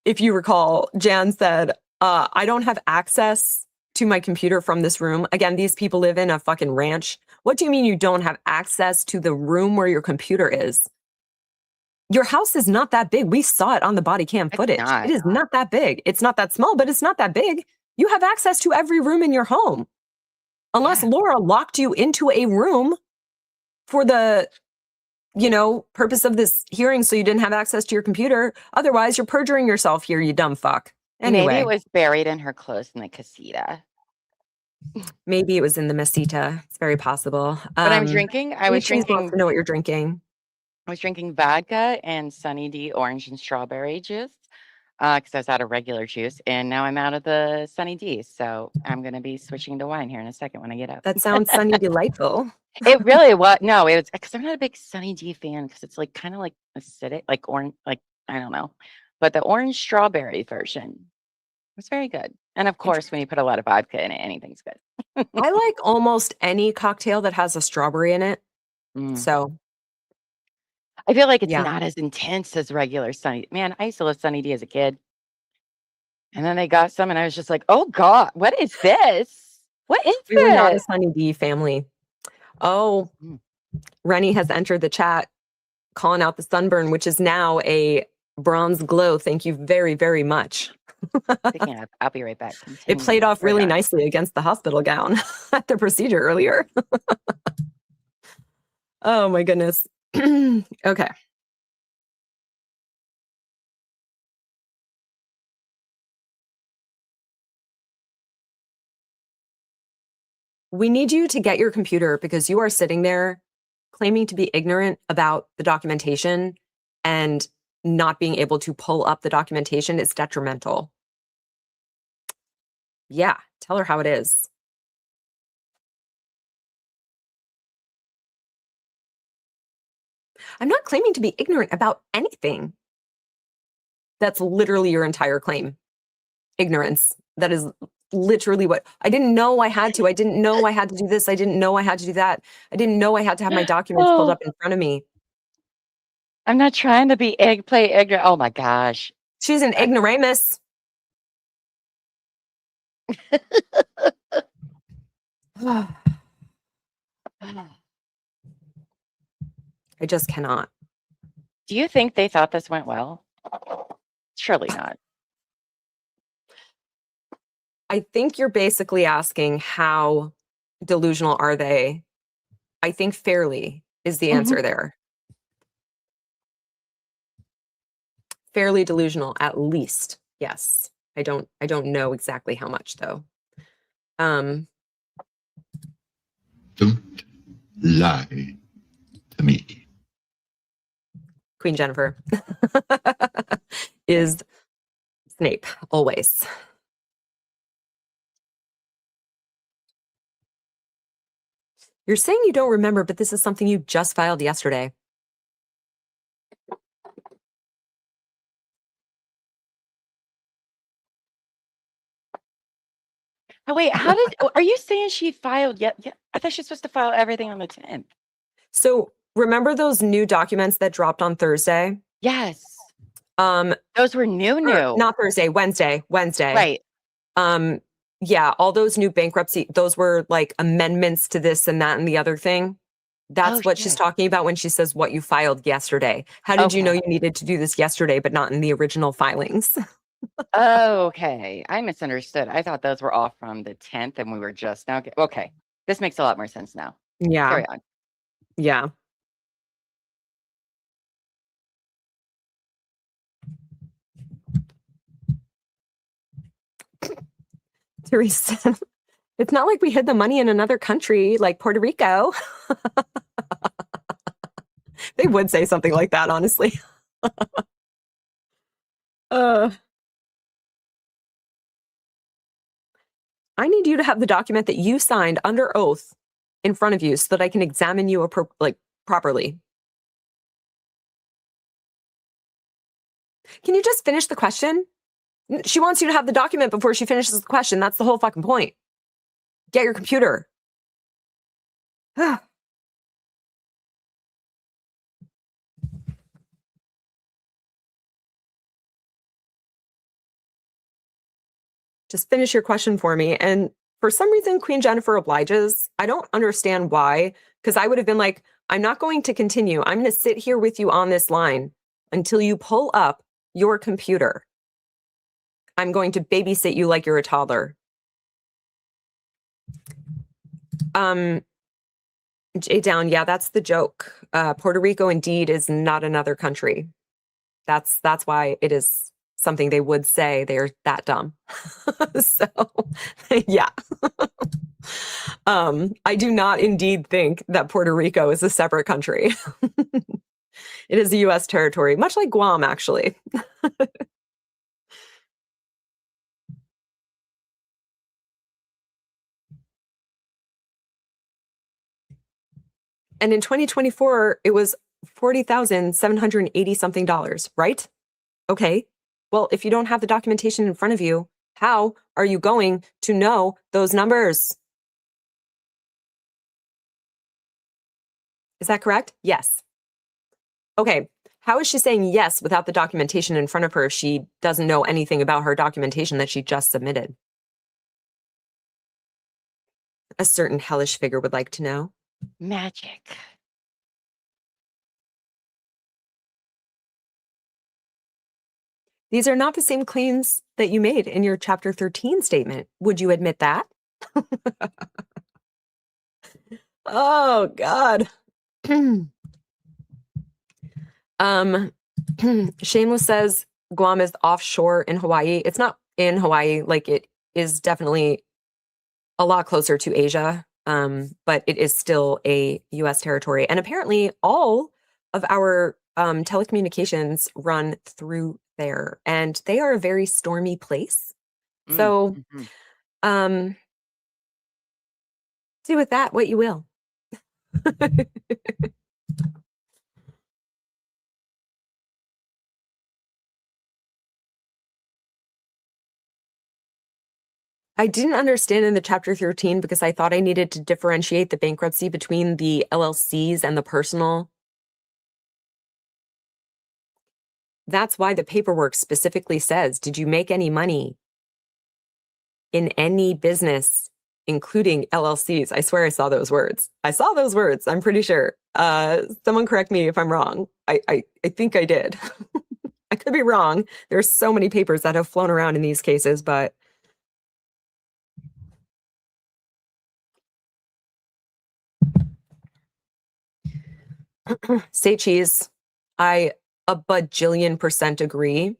if you recall, Jan said, I don't have access to my computer from this room. Again, these people live in a fucking ranch. What do you mean you don't have access to the room where your computer is? Your house is not that big. We saw it on the body cam footage. It is not that big. It's not that small, but it's not that big. You have access to every room in your home. Unless Laura locked you into a room for the, purpose of this hearing so you didn't have access to your computer. Otherwise, you're perjuring yourself here, you dumb fuck. Anyway. Maybe it was buried in her clothes in the casita. Maybe it was in the mesita. It's very possible. But I'm drinking. I was drinking. To know what you're drinking. I was drinking vodka and Sunny D orange and strawberry juice because I was out of regular juice, and now I'm out of the Sunny D. So I'm going to be switching to wine here in a second when I get up. That sounds Sunny delightful. It really was. No, it was because I'm not a big Sunny D fan because it's like kind of like acidic, like orange, like I don't know. But the orange strawberry version was very good. And of course, when you put a lot of vodka in it, anything's good. I like almost any cocktail that has a strawberry in it. So I feel like it's not as intense as regular Sunny. Man, I used to love Sunny D as a kid. And then they got some and I was just like, oh God, what is this? What is this? We're not a Sunny D family. Oh, Rennie has entered the chat calling out the sunburn, which is now a bronze glow. Thank you very, very much. I'll be right back. It played off really nicely against the hospital gown at the procedure earlier. Oh my goodness. Okay. We need you to get your computer because you are sitting there claiming to be ignorant about the documentation and not being able to pull up the documentation is detrimental. Yeah, tell her how it is. I'm not claiming to be ignorant about anything. That's literally your entire claim. Ignorance. That is literally what I didn't know I had to. I didn't know I had to do this. I didn't know I had to do that. I didn't know I had to have my documents pulled up in front of me. I'm not trying to be play ignorant. Oh my gosh. She's an ignoramus. I just cannot. Do you think they thought this went well? Surely not. I think you're basically asking how delusional are they? I think fairly is the answer there. Fairly delusional, at least. Yes. I don't know exactly how much though. Don't lie to me. Queen Jennifer is Snape, always. You're saying you don't remember, but this is something you just filed yesterday. Oh, wait, are you saying she filed yet? Yeah, I thought she was supposed to file everything on the 10th. So remember those new documents that dropped on Thursday? Yes. Those were new. Not Thursday, Wednesday. Right. Yeah, all those new bankruptcy, those were like amendments to this and that and the other thing. That's what she's talking about when she says what you filed yesterday. How did you know you needed to do this yesterday, but not in the original filings? Oh, okay. I misunderstood. I thought those were all from the 10th and we were just now. Okay. This makes a lot more sense now. Yeah. Carry on. Yeah. Teresa, it's not like we hid the money in another country like Puerto Rico. They would say something like that, honestly. I need you to have the document that you signed under oath in front of you so that I can examine you properly. Can you just finish the question? She wants you to have the document before she finishes the question. That's the whole fucking point. Get your computer. Just finish your question for me. And for some reason, Queen Jennifer obliges. I don't understand why, because I would have been like, I'm not going to continue. I'm going to sit here with you on this line until you pull up your computer. I'm going to babysit you like you're a toddler. J Down, yeah, that's the joke. Puerto Rico indeed is not another country. That's why it is something they would say. They're that dumb. So, yeah. I do not indeed think that Puerto Rico is a separate country. It is a U.S. territory, much like Guam, actually. And in 2024, it was $40,780 something, right? Okay. Well, if you don't have the documentation in front of you, how are you going to know those numbers? Is that correct? Yes. Okay. How is she saying yes without the documentation in front of her if she doesn't know anything about her documentation that she just submitted? A certain hellish figure would like to know. Magic. These are not the same claims that you made in your Chapter 13 statement. Would you admit that? Oh, God. Shameless says Guam is offshore in Hawaii. It's not in Hawaii. Like, it is definitely a lot closer to Asia, but it is still a U.S. territory. And apparently all of our telecommunications run through there, and they are a very stormy place. So do with that what you will. I didn't understand in the Chapter 13 because I thought I needed to differentiate the bankruptcy between the LLCs and the personal. That's why the paperwork specifically says, did you make any money in any business, including LLCs? I swear I saw those words. I'm pretty sure. Someone correct me if I'm wrong. I think I did. I could be wrong. There's so many papers that have flown around in these cases, but say cheese. I a bajillion% agree.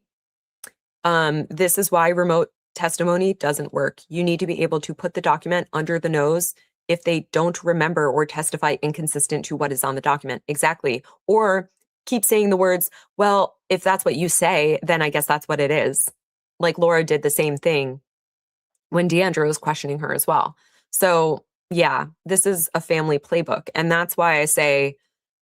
This is why remote testimony doesn't work. You need to be able to put the document under the nose if they don't remember or testify inconsistent to what is on the document. Exactly. Or keep saying the words, well, if that's what you say, then I guess that's what it is. like Laura did the same thing when Deandra was questioning her as well. So yeah, this is a family playbook. And that's why I say,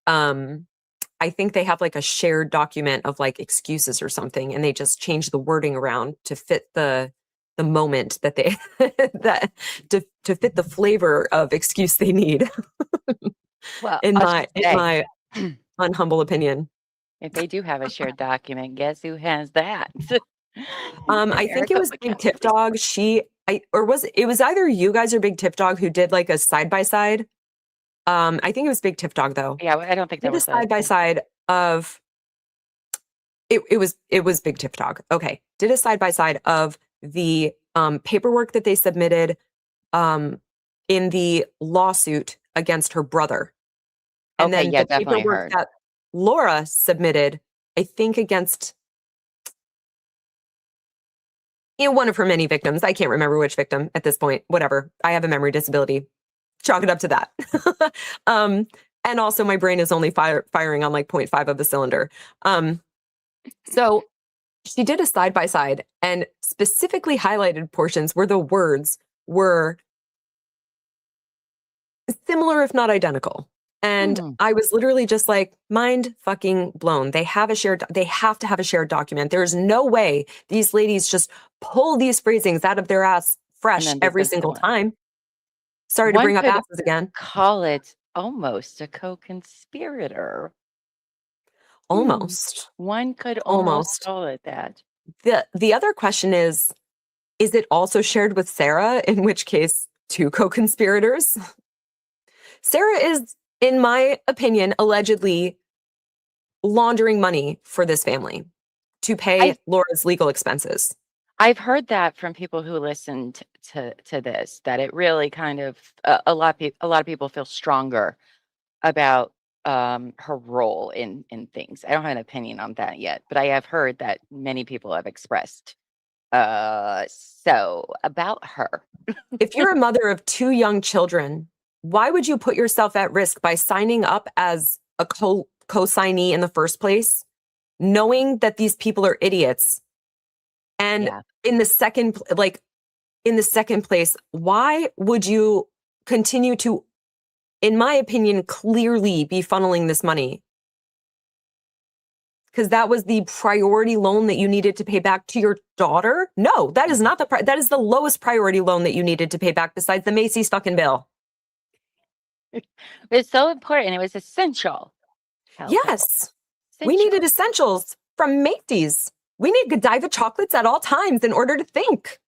I think they have like a shared document of like excuses or something, and they just change the wording around to fit the moment that they that to fit the flavor of excuse they need. Well, in I'll my just say, my unhumble opinion. if they do have a shared document, guess who has that? I think it Maricopa was Big Tip County. Dog. It was either you guys or Big Tip Dog who did like a side by side. I think it was Big Tip Dog though. Yeah, I don't think there Did a was a side by side of it was Big Tip Dog. Okay. Did a side by side of the paperwork that they submitted in the lawsuit against her brother. And Okay, then yeah, the definitely paperwork heard. that Laura submitted, I think against one of her many victims. I can't remember which victim at this point. Whatever. I have a memory disability. Chalk it up to that. And also my brain is only firing on like 0.5 of a cylinder. So she did a side by side and specifically highlighted portions where the words were similar, if not identical. And I was literally just like, mind fucking blown. They have to have a shared document. There's no way these ladies just pull these phrasings out of their ass fresh then every this is single one. time. Sorry to One bring up could asses again. call it almost a co-conspirator. Almost. One could almost Almost. call it that. The other question is it also shared with Sarah, in which case two co-conspirators? Sarah is, in my opinion, allegedly laundering money for this family to pay Laura's legal expenses. I've heard that from people who listened to this, that it really kind of a lot of people feel stronger about her role in things. I don't have an opinion on that yet, but I have heard that many people have expressed so about her. If you're a mother of two young children, why would you put yourself at risk by signing up as a co-signee in the first place, knowing that these people are idiots? And Yeah. in the second place, why would you continue to, in my opinion, clearly be funneling this money? Because that was the priority loan that you needed to pay back to your daughter? No, that is not that is the lowest priority loan that you needed to pay back besides the Macy's fucking bill. It's so important. It was essential. Hellville. Yes. We needed essentials from Macy's. We need Godiva chocolates at all times in order to think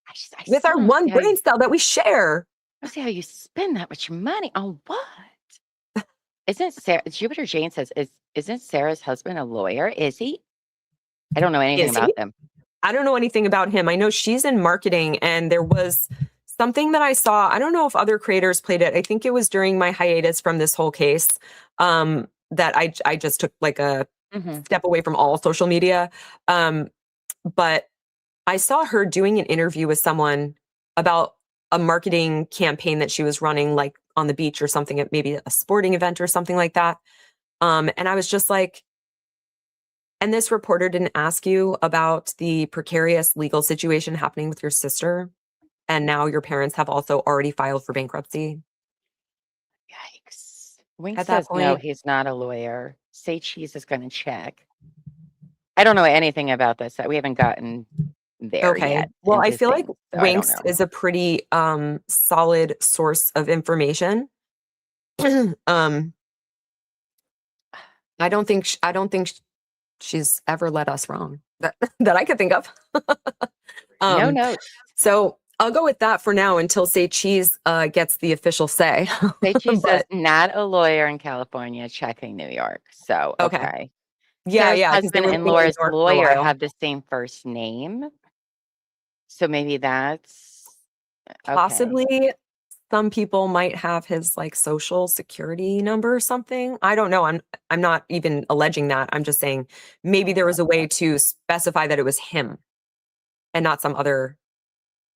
I with our still don't one see how brain cell that we share. I don't see how you spend that much money on what? Isn't Sarah, Jupiter Jane says, isn't Sarah's husband a lawyer? Is he? I don't know anything Is he? about them. I don't know anything about him. I know she's in marketing, and there was something that I saw. I don't know if other creators played it. I think it was during my hiatus from this whole case that I just took like a step away from all social media. But I saw her doing an interview with someone about a marketing campaign that she was running, like on the beach or something, at maybe a sporting event or something like that. And I was just like, and this reporter didn't ask you about the precarious legal situation happening with your sister. And now your parents have also already filed for bankruptcy. Yikes. Wink At that says, no, point- he's not a lawyer. Say Cheese is going to check. I don't know anything about this. We haven't gotten there Okay. yet. Well, I into feel like things, so I don't Winks know. is a pretty solid source of information. I don't think she's ever led us wrong that I could think of. No notes. So I'll go with that for now until Say Cheese gets the official say. Say Cheese says, But- not a lawyer in California, checking New York. So, Okay. okay. Yeah, Sarah's yeah. 'cause they husband were and living in Laura's New York for a lawyer while. have the same first name. So maybe that's okay. Possibly some people might have his like social security number or something. I don't know. I'm not even alleging that. I'm just saying maybe there was a way to specify that it was him and not some other,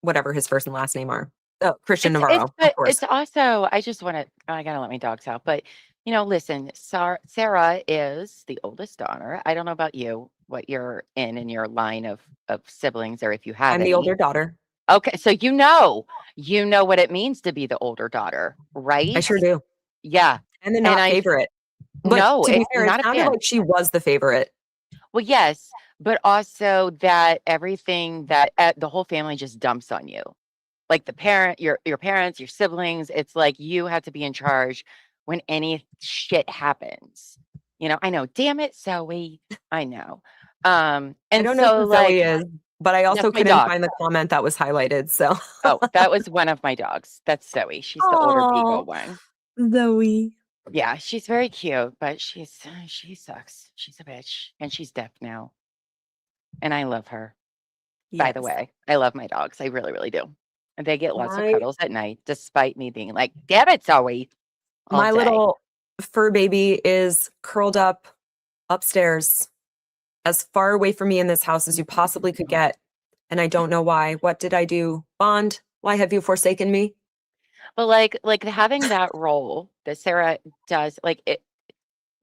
whatever his first and last name are. Oh, Christian Navarro, of course. It's also, I just want to, I got to let my dogs out. But, listen, Sarah is the oldest daughter. I don't know about you. what you're in your line of siblings, or if you have I'm the any. older daughter. Okay, so you know what it means to be the older daughter, I right? sure do. Yeah. And the And not favorite. But no, to be it's fair, it not a sounded fan. like she was the favorite. Well, yes, but also that everything that the whole family just dumps on you. Like your parents, your siblings, it's like you have to be in charge when any shit happens. I know, damn it, Zoe. I know. I And don't know so who Zoe like is, but I that's also my couldn't dog. find the comment that was highlighted. So, Oh, that was one of my dogs. That's Zoe. She's the older beagle oh, one. Zoe. Yeah, she's very cute, but she sucks. She's a bitch, and she's deaf now. And I love her. By the Yes. way, I love my dogs. I really, really do. And they get lots of My cuddles at night, despite me being like, damn it, Zoe, all my day. little fur baby is curled up upstairs as far away from me in this house as you possibly could get. And I don't know why. What did I do? Bond, why have you forsaken me? But like having that role that Sarah does, like it,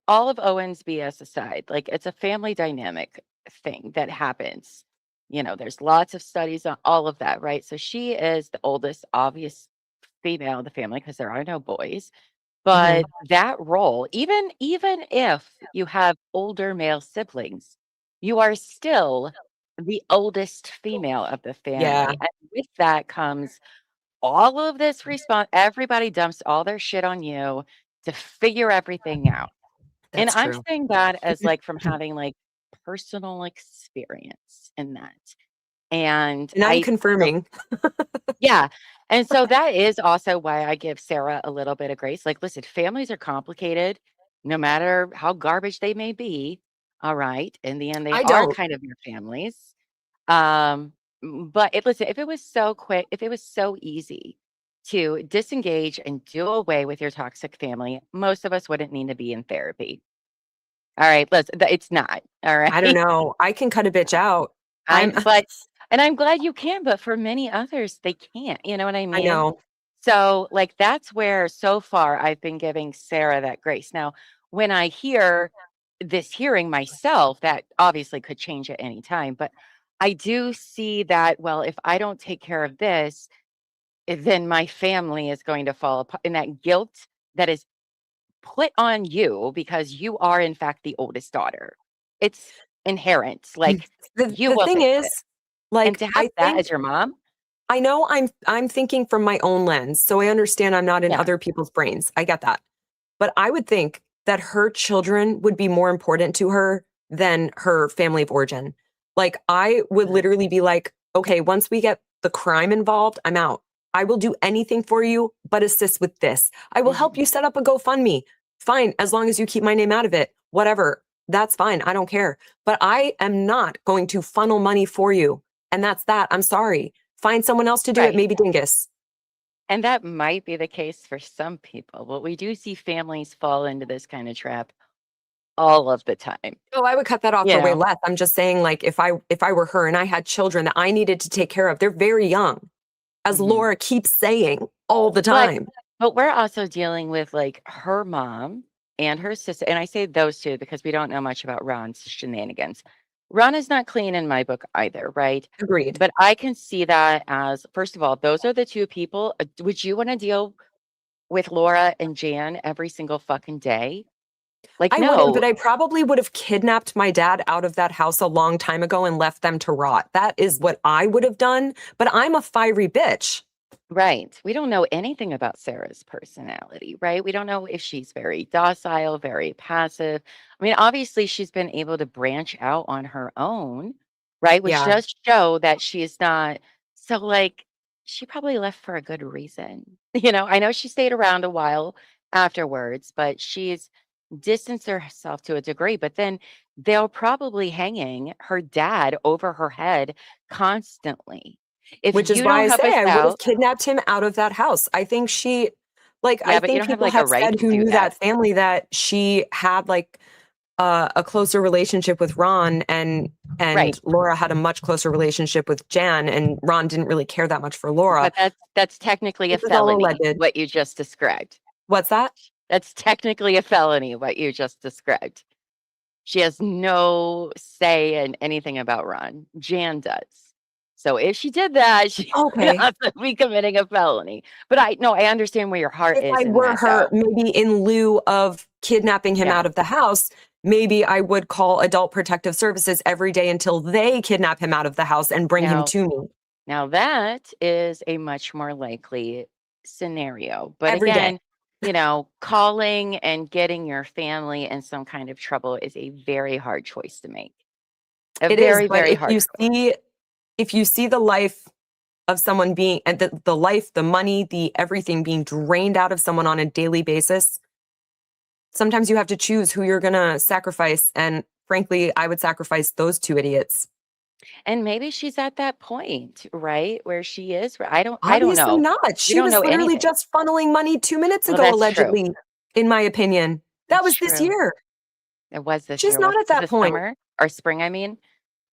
all of Owen's BS aside, like it's a family dynamic thing that happens. There's lots of studies on all of that, right? So she is the oldest, obvious female of the family because there are no boys. Mhm. But that role, even if you have older male siblings, you are still the oldest female of the Yeah, family. And with that comes all of this response. Everybody dumps all their shit on you to figure everything out. And that's I'm true. saying that as like from having like personal experience in that. And And I'm confirming. yeah. And so that is also why I give Sarah a little bit of grace. Like, listen, families are complicated, no matter how garbage they may be. All right. In the end, they I are don't. kind of your families. But listen, if it was so quick, if it was so easy to disengage and do away with your toxic family, most of us wouldn't need to be in therapy. All right. It's not. All right. I don't know. I can cut a bitch out. I'm I'm glad you can, but for many others, they can't. You know what I I mean? know. So, like, that's where so far I've been giving Sarah that grace. Now, when I hear this hearing myself, that obviously could change at any time, but I do see that, well, if I don't take care of this, then my family is going to fall apart. And that guilt that is put on you because you are, in fact, the oldest daughter. It's inherent. Like, you The will thing fix is, it. And like to have I that think as your mom, I know I'm thinking from my own lens, so I understand I'm not in yeah, other people's brains. I get that. But I would think that her children would be more important to her than her family of origin. Like I would literally be like, okay, once we get the crime involved, I'm out. I will do anything for you, but assist with this. I will help mhm, you set up a GoFundMe. Fine, as long as you keep my name out of it. Whatever. That's fine. I don't care. But I am not going to funnel money for you. And that's that. I'm sorry. Find someone else to do it, right. maybe Dingus. And that might be the case for some people, but we do see families fall into this kind of trap all of the time. Oh, I would cut that off You for way know, less. I'm just saying, like, if I were her and I had children that I needed to take care of, they're very young, as mhm. Laura keeps saying all the But time. but we're also dealing with like her mom and her sister, and I say those two because we don't know much about Ron's shenanigans. Ron is not clean in my book either, right? Agreed. But I can see that as, first of all, those are the two people. Would you want to deal with Laura and Jan every single fucking day? Like, I wouldn't, but no, I probably would have kidnapped my dad out of that house a long time ago and left them to rot. That is what I would have done. But I'm a fiery bitch. right. We don't know anything about Sarah's personality, right? We don't know if she's very docile, very passive. I mean, obviously, she's been able to branch out on her own, right? Which Yeah, does show that she is not so like she probably left for a good reason. I know she stayed around a while afterwards, but she's distanced herself to a degree. But then they'll probably hanging her dad over her head constantly. If which is you why don't I help say us I would have out, kidnapped him out of that house. I think I yeah, but you think don't have people like a have right said to who do knew that. that family that she had like a closer relationship with Ron and Right. Laura had a much closer relationship with Jan and Ron didn't really care that much for Laura. But that's technically a This is all felony, alleged. what you just described. What's that? That's technically a felony, what you just described. She has no say in anything about Ron. Jan does. So if she did that, she would Okay. have to be committing a felony. But I understand where your heart If is I in were that, her, though. maybe in lieu of kidnapping him Yeah. out of the house, maybe I would call Adult Protective Services every day until they kidnap him out of the house and bring him Now, to me now that is a much more likely scenario. But every day. again, calling and getting your family in some kind of trouble is a very hard choice to make. A It is, very, but very hard choice. if you see the life of someone being, and the life, the money, the everything being drained out of someone on a daily basis, sometimes you have to choose who you're going to sacrifice. And frankly, I would sacrifice those two idiots. And maybe she's at that point, right? Where she is. I don't Obviously know. not. We She don't was know literally anything. just funneling money 2 minutes Well, ago, that's true. allegedly, in my opinion. That That's was this true. year. It was this She's year. not Was at that it point. summer or spring? I mean,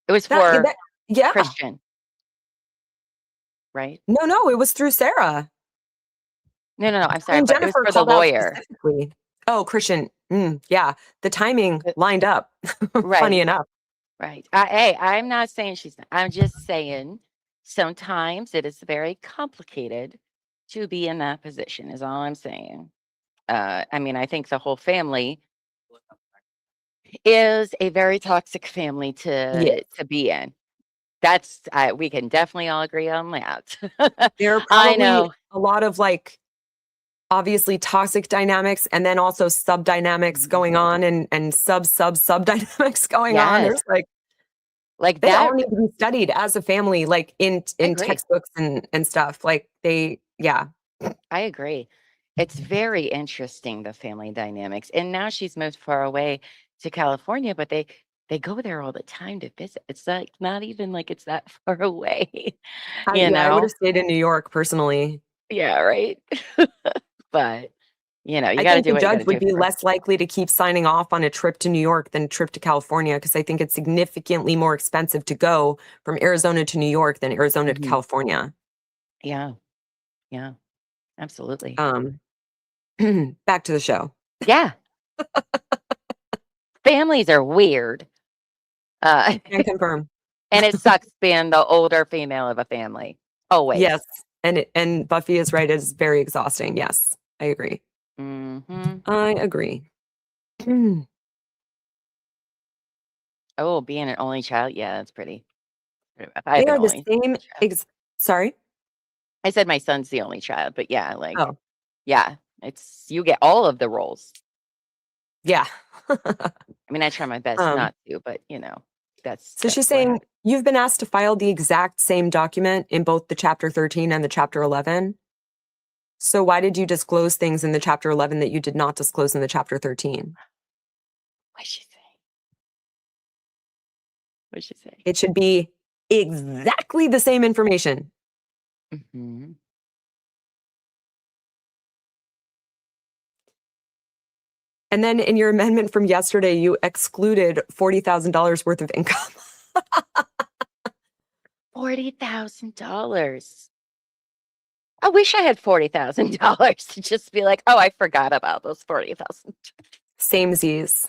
it was That, for that yeah. Christian, right? No, it was through Sarah. No. I'm I sorry, mean, but it was Jennifer for the called out lawyer. specifically. Oh, Christian. Yeah. The timing lined up. Funny Right. enough. Right. Hey, I'm not saying she's not. I'm just saying sometimes it is very complicated to be in that position, is all I'm saying. I mean, I think the whole family is a very toxic family Yes. to be in. That's we can definitely all agree on that. There are I probably know. a lot of obviously toxic dynamics and then also sub dynamics going on and sub dynamics going on. Yes. There's Like they all that. need to be studied as a family, in Agree. textbooks and stuff. I agree. It's very interesting, the family dynamics. And now she's moved far away to California, but they go there all the time to visit. It's like not even like it's that far away, you I would know? have stayed in New York personally. Yeah, right. But you I got to think do the what you got judge to would do be for. less likely to keep signing off on a trip to New York than a trip to California because I think it's significantly more expensive to go from Arizona to New York than Arizona to Mhm. California. Yeah. Absolutely. Back to the show. Yeah. Families are weird. Can confirm. And it sucks being the older female of a family. Always. Yes. And Buffy is right. It's very exhausting. Yes, I agree. Mhm. I agree. Oh, being an only child. Yeah, that's pretty rough. I They have an are the only same. child. Sorry. I said my son's the only child, but yeah, Oh, yeah, it's you get all of the roles. yeah. I mean, I try my best not to, but So she's that's what saying you've been asked to file the exact same document in both the chapter 13 and the chapter 11. So why did you disclose things in the chapter 11 that you did not disclose in the chapter 13? What'd she say? What'd she say? It should be exactly the same information. Mhm. And then in your amendment from yesterday, you excluded $40,000 worth of income. $40,000. I wish I had $40,000 to just be like, oh, I forgot about those 40,000. Same Z's.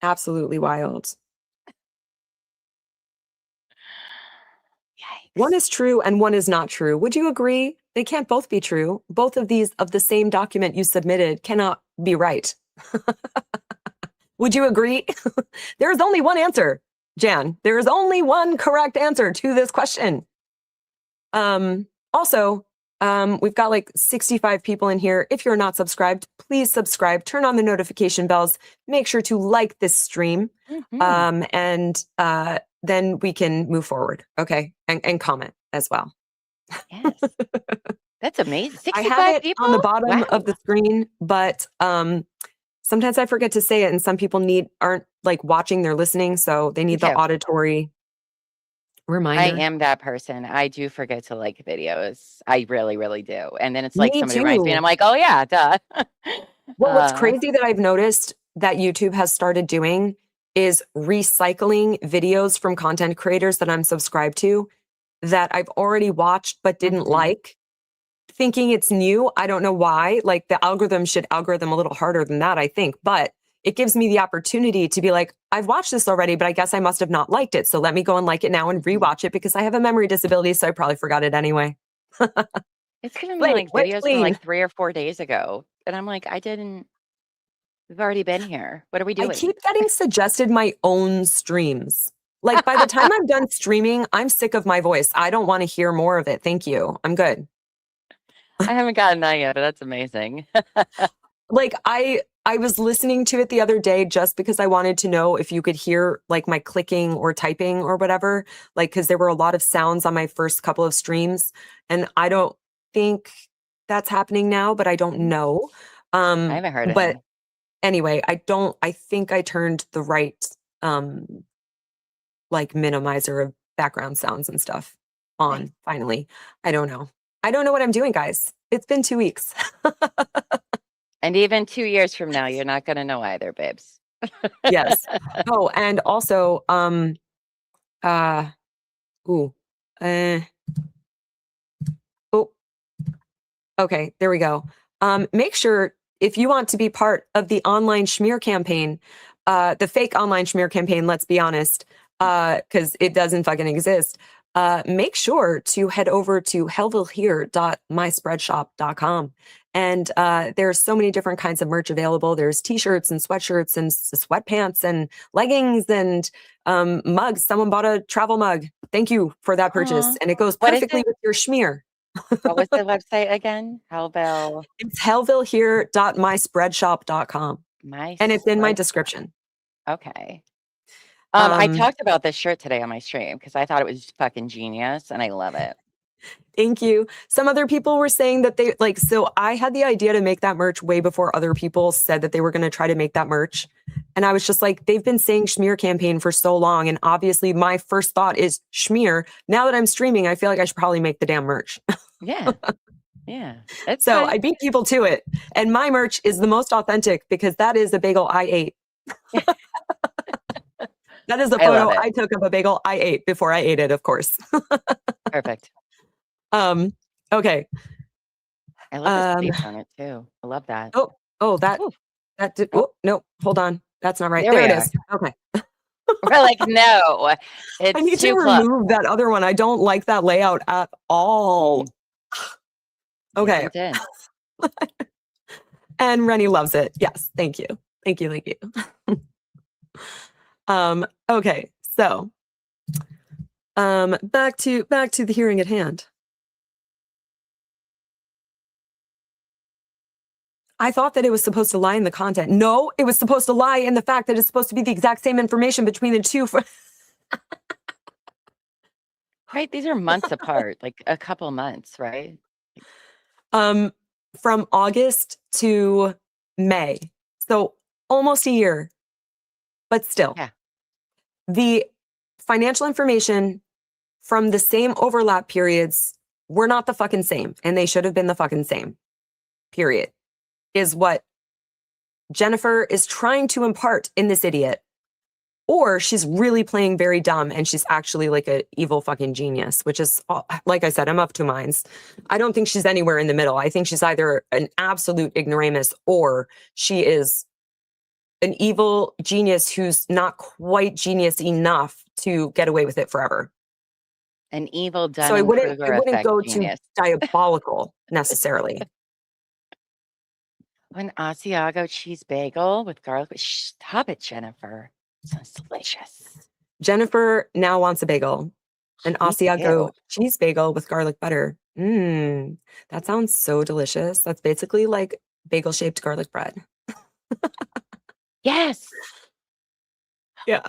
Absolutely wild. Yikes. One is true and one is not true. Would you agree? They can't both be true. Both of these of the same document you submitted cannot be right. Would you agree? There is only one answer, Jan. There is only one correct answer to this question. Also, we've got 65 people in here. If you're not subscribed, please subscribe, turn on the notification bells, make sure to like this stream, and then we can move forward, okay? And comment as well. Yes. That's amazing. 65 I have it people? on the bottom Wow. of the screen, but sometimes I forget to say it, and some people aren't watching, they're listening, so they need the auditory reminder. I am that person. I do forget to like videos. I really, really do. And then it's like Me somebody reminds me, and too. I'm like, oh yeah, duh. Well, what's crazy that I've noticed that YouTube has started doing is recycling videos from content creators that I'm subscribed to that I've already watched but didn't like, thinking it's new. I don't know why. The algorithm should algorithm a little harder than that, I think. But it gives me the opportunity to be like, I've watched this already, but I guess I must have not liked it. So let me go and like it now and rewatch it because I have a memory disability. So I probably forgot it anyway. It's giving me Wait, like what's videos from clean? like 3 or 4 days ago. And I'm like, we've already been here. What are we I doing? keep getting suggested my own streams. Like by the time I'm done streaming, I'm sick of my voice. I don't want to hear more of it. Thank you. I'm good. I haven't gotten that yet, but that's amazing. Like I was listening to it the other day just because I wanted to know if you could hear like my clicking or typing or whatever, like because there were a lot of sounds on my first couple of streams, and I don't think that's happening now, but I don't know. I haven't heard But any. anyway, I think I turned the right like minimizer of background sounds and stuff on Nice. finally. I don't know. I don't know what I'm doing, guys. It's been 2 weeks. And even 2 years from now, you're not gonna know either, babes. Yes. Oh, and also, ooh, uh, oh, okay, there we go. Make sure if you want to be part of the online schmear campaign, the fake online schmear campaign, let's be honest, because it doesn't fucking exist. Make sure to head over to hellvillehere.myspreadshop.com. And there's so many different kinds of merch available. There's t-shirts and sweatshirts and sweatpants and leggings and mugs. Someone bought a travel mug. Thank you for that purchase. Aw. And it goes What is perfectly it? with your schmear. What was the website again? Hellville. It's hellvillehere.myspreadshop.com. And it's in my description. Okay. I Um, talked about this shirt today on my stream because I thought it was fucking genius and I love it. Thank you. Some other people were saying that they like, so I had the idea to make that merch way before other people said that they were going to try to make that merch. And I was just like, they've been saying schmear campaign for so long. And obviously my first thought is schmear. Now that I'm streaming, I feel like I should probably make the damn merch. Yeah. Yeah. It's So fine. I beat people to it. And my merch is the most authentic because that is a bagel I ate. That is a I love photo it. I took of a bagel I ate before I ate it, of course. Perfect. Okay. I love the sleeves on it too. I love that. That Ooh. did, Oh. no, hold on. That's not right. There There we it are. is. Okay. We're like, no, I it's need to too close. remove that other one. I don't like that layout at all. Okay. Yes, And Rennie loves it. Yes. Thank you. Thank you. Thank you. Okay. So, back to the hearing at hand. I thought that it was supposed to lie in the content. No, it was supposed to lie in the fact that it's supposed to be the exact same information between the two. Right. These are months apart, like a couple months, right? From August to May. So almost a year, but still. Yeah. The financial information from the same overlap periods were not the fucking same, and they should have been the fucking same. Period. Is what Jennifer is trying to impart in this idiot. Or she's really playing very dumb and she's actually like an evil fucking genius, which is, like I said, I'm up to minds. I don't think she's anywhere in the middle. I think she's either an absolute ignoramus or she is an evil genius who's not quite genius enough to get away with it forever. An evil So it wouldn't Dunning-Kruger go effect genius. to diabolical necessarily. An Asiago cheese bagel with garlic. Stop it, Jennifer. Sounds delicious. Jennifer now wants a bagel. An Me Asiago too. cheese bagel with garlic butter. That sounds so delicious. That's basically like bagel-shaped garlic bread. Yes. Yeah,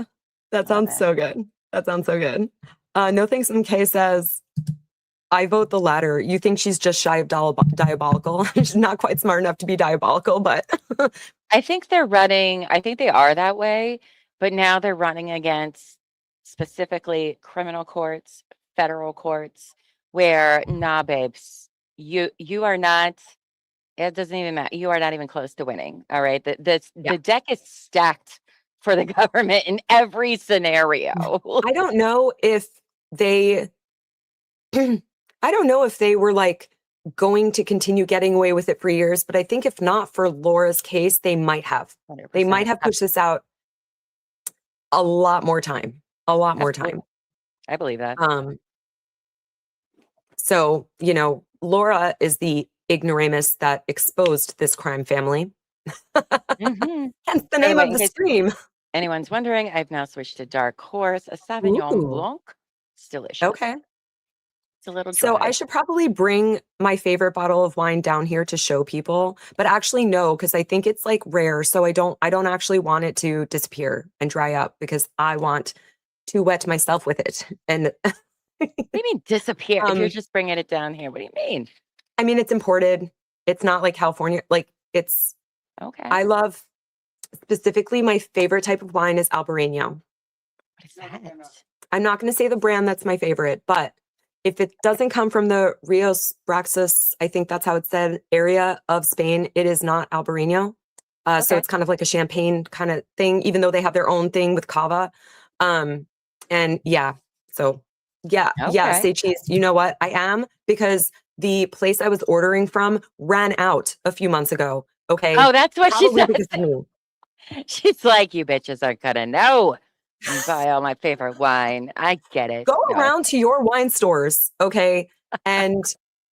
that sounds so good. That sounds so good. No Thanks MK says, I vote the latter. You think she's just shy of diabolical? She's not quite smart enough to be diabolical, but I think they are that way, but now they're running against specifically criminal courts, federal courts, where, nah, babes, you are not, it doesn't even matter. You are not even close to winning. All right. The deck is stacked for the government in every scenario. I don't know if they were like going to continue getting away with it for years. But I think if not for Laura's case, they might have. 100%. They might have pushed this out a lot more time. A lot more time. I believe that. So, you know, Laura is the ignoramus that exposed this crime family. Mhm. Hence the By the name way, of in the case stream. anyone's wondering, I've now switched to Dark Horse, a Sauvignon Ooh. Blanc. It's delicious. Okay. It's a little So dry. I should probably bring my favorite bottle of wine down here to show people, but actually no, because I think it's like rare. So I don't actually want it to disappear and dry up because I want to wet myself with it. And What do you mean disappear? If you're Um, just bringing it down here, what do you mean? I mean, it's imported. It's not like California. Like it's, Okay. I love specifically my favorite type of wine is Albarino. What is that? I'm not going to say the brand that's my favorite, but if it doesn't come from the Rios Braxis, I think that's how it's said, area of Spain, it is not Albarino. So Okay. it's kind of like a champagne kind of thing, even though they have their own thing with cava. And yeah, so yeah, Okay. say cheese. You know what? I am, because the place I was ordering from ran out a few months ago. Okay. Oh, that's what she Probably said. because of me. She's like, you bitches aren't gonna know. You buy all my favorite wine. I get it. Go No. around to your wine stores, okay, and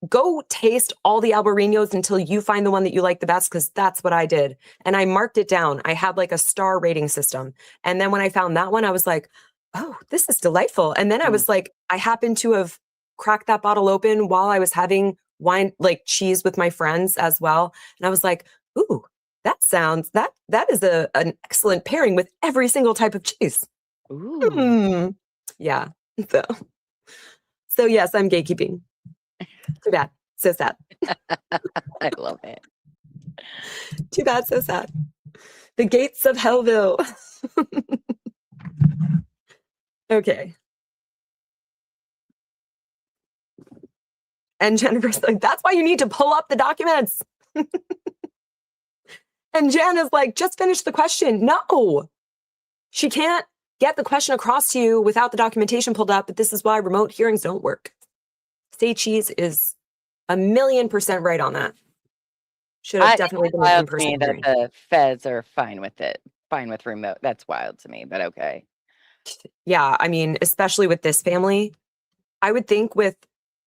go taste all the Albarinos until you find the one that you like the best, because that's what I did. And I marked it down. I had like a star rating system. And then when I found that one, I was like, oh, this is delightful. And then I was like, I happened to have cracked that bottle open while I was having wine, like cheese with my friends as well. And I was like, ooh, that sounds, that is an excellent pairing with every single type of cheese. Ooh. Yeah. So yes, I'm gatekeeping. Too bad. So sad. I love it. Too bad. So sad. The gates of Hellville. Okay. And Jennifer's like, that's why you need to pull up the documents. And Jan is like, just finish the question. No, she can't get the question across to you without the documentation pulled up, but this is why remote hearings don't work. Say cheese is 1,000,000% right on that. Should have definitely been an wild to me in-person that hearing. the feds are fine with it. Fine with remote. That's wild to me, but okay. Yeah, I mean, especially with this family, I would think with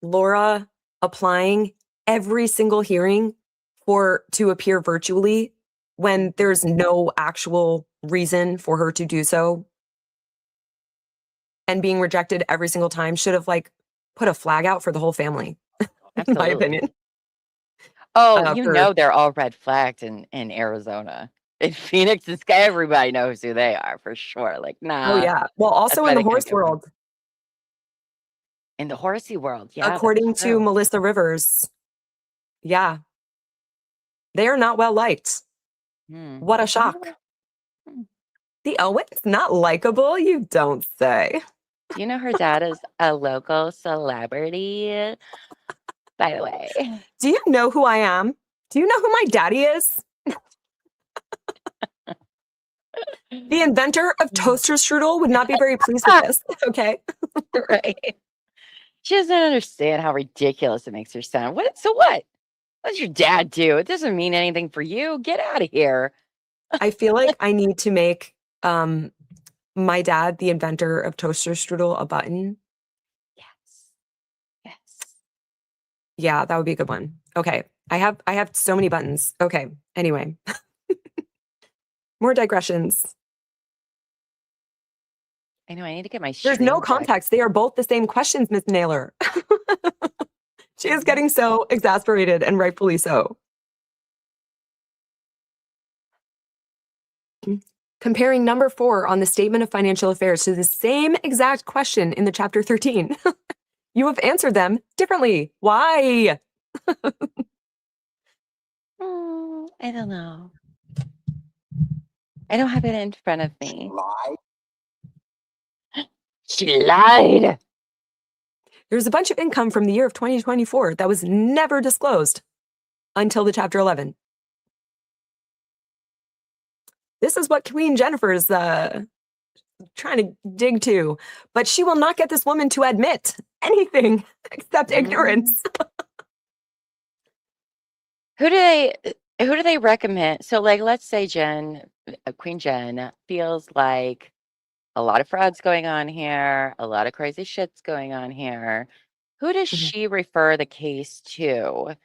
Laura applying every single hearing to appear virtually when there's no actual reason for her to do so, and being rejected every single time, should have like put a flag out for the whole family, in my opinion. Oh, you for- know they're all red flagged in Arizona. In Phoenix, this guy, everybody knows who they are for sure. Like, nah. Oh yeah. Well, also why in the they can't horse go wrong. world, In the horsey world, yeah. according that's to true. Melissa Rivers, yeah, they are not well liked. Hmm. What a shock. Hmm. The Owens, not likable, you don't say. You know her dad is a local celebrity, by the way. Do you know who I am? Do you know who my daddy is? The inventor of toaster strudel would not be very pleased with this. Okay. Right. She doesn't understand how ridiculous it makes her sound. What? So what? What does your dad do? It doesn't mean anything for you. Get out of here. I feel like I need to make my dad, the inventor of toaster strudel, a button. Yes. Yes. Yeah, that would be a good one. Okay. I have so many buttons. Okay. Anyway. More digressions. I know I need to get my There's no stream deck. context. They are both the same questions, Miss Naylor. She is getting so exasperated, and rightfully so. Comparing number 4 on the Statement of Financial Affairs to the same exact question in the Chapter 13. You have answered them differently. Why? I don't know. I don't have it in front of me. She lied. There's a bunch of income from the year of 2024 that was never disclosed until the Chapter 11. This is what Queen Jennifer's trying to dig to, but she will not get this woman to admit anything except ignorance. who do they recommend? So like, let's say Queen Jen feels like a lot of fraud's going on here, a lot of crazy shit's going on here. Who does Mhm. she refer the case to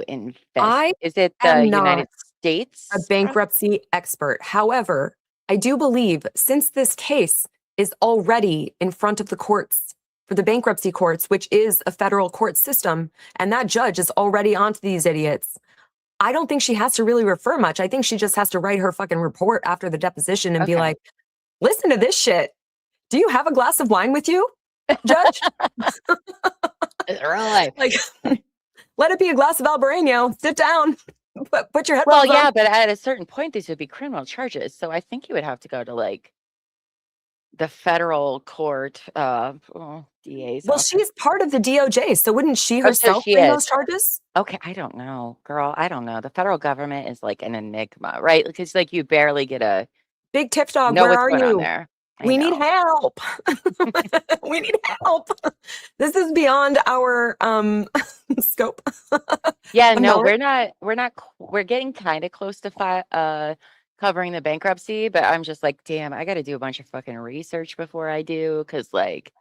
invest? I Is it the am not United a States? bankruptcy expert. However, I do believe since this case is already in front of the courts for the bankruptcy courts, which is a federal court system, and that judge is already onto these idiots, I don't think she has to really refer much. I think she just has to write her fucking report after the deposition and be Okay. like, listen to this shit. Do you have a glass of wine with you, judge? Really? Like, let it be a glass of Albarino. Sit down. Put your Well, headphones yeah, on. but at a certain point, these would be criminal charges. So I think you would have to go to like the federal court, DA's Well, office. she's part of the DOJ, so wouldn't she Oh, so herself she bring is. those charges? Okay, I don't know, girl. I don't know. The federal government is like an enigma, right? Because like you barely get to Big Tip Dog, know where what's are going on you? there. I We need know. help. We need help. This is beyond our scope Yeah, of no, knowledge. we're getting kind of close to covering the bankruptcy, but I'm just like, damn, I got to do a bunch of fucking research before I do, because like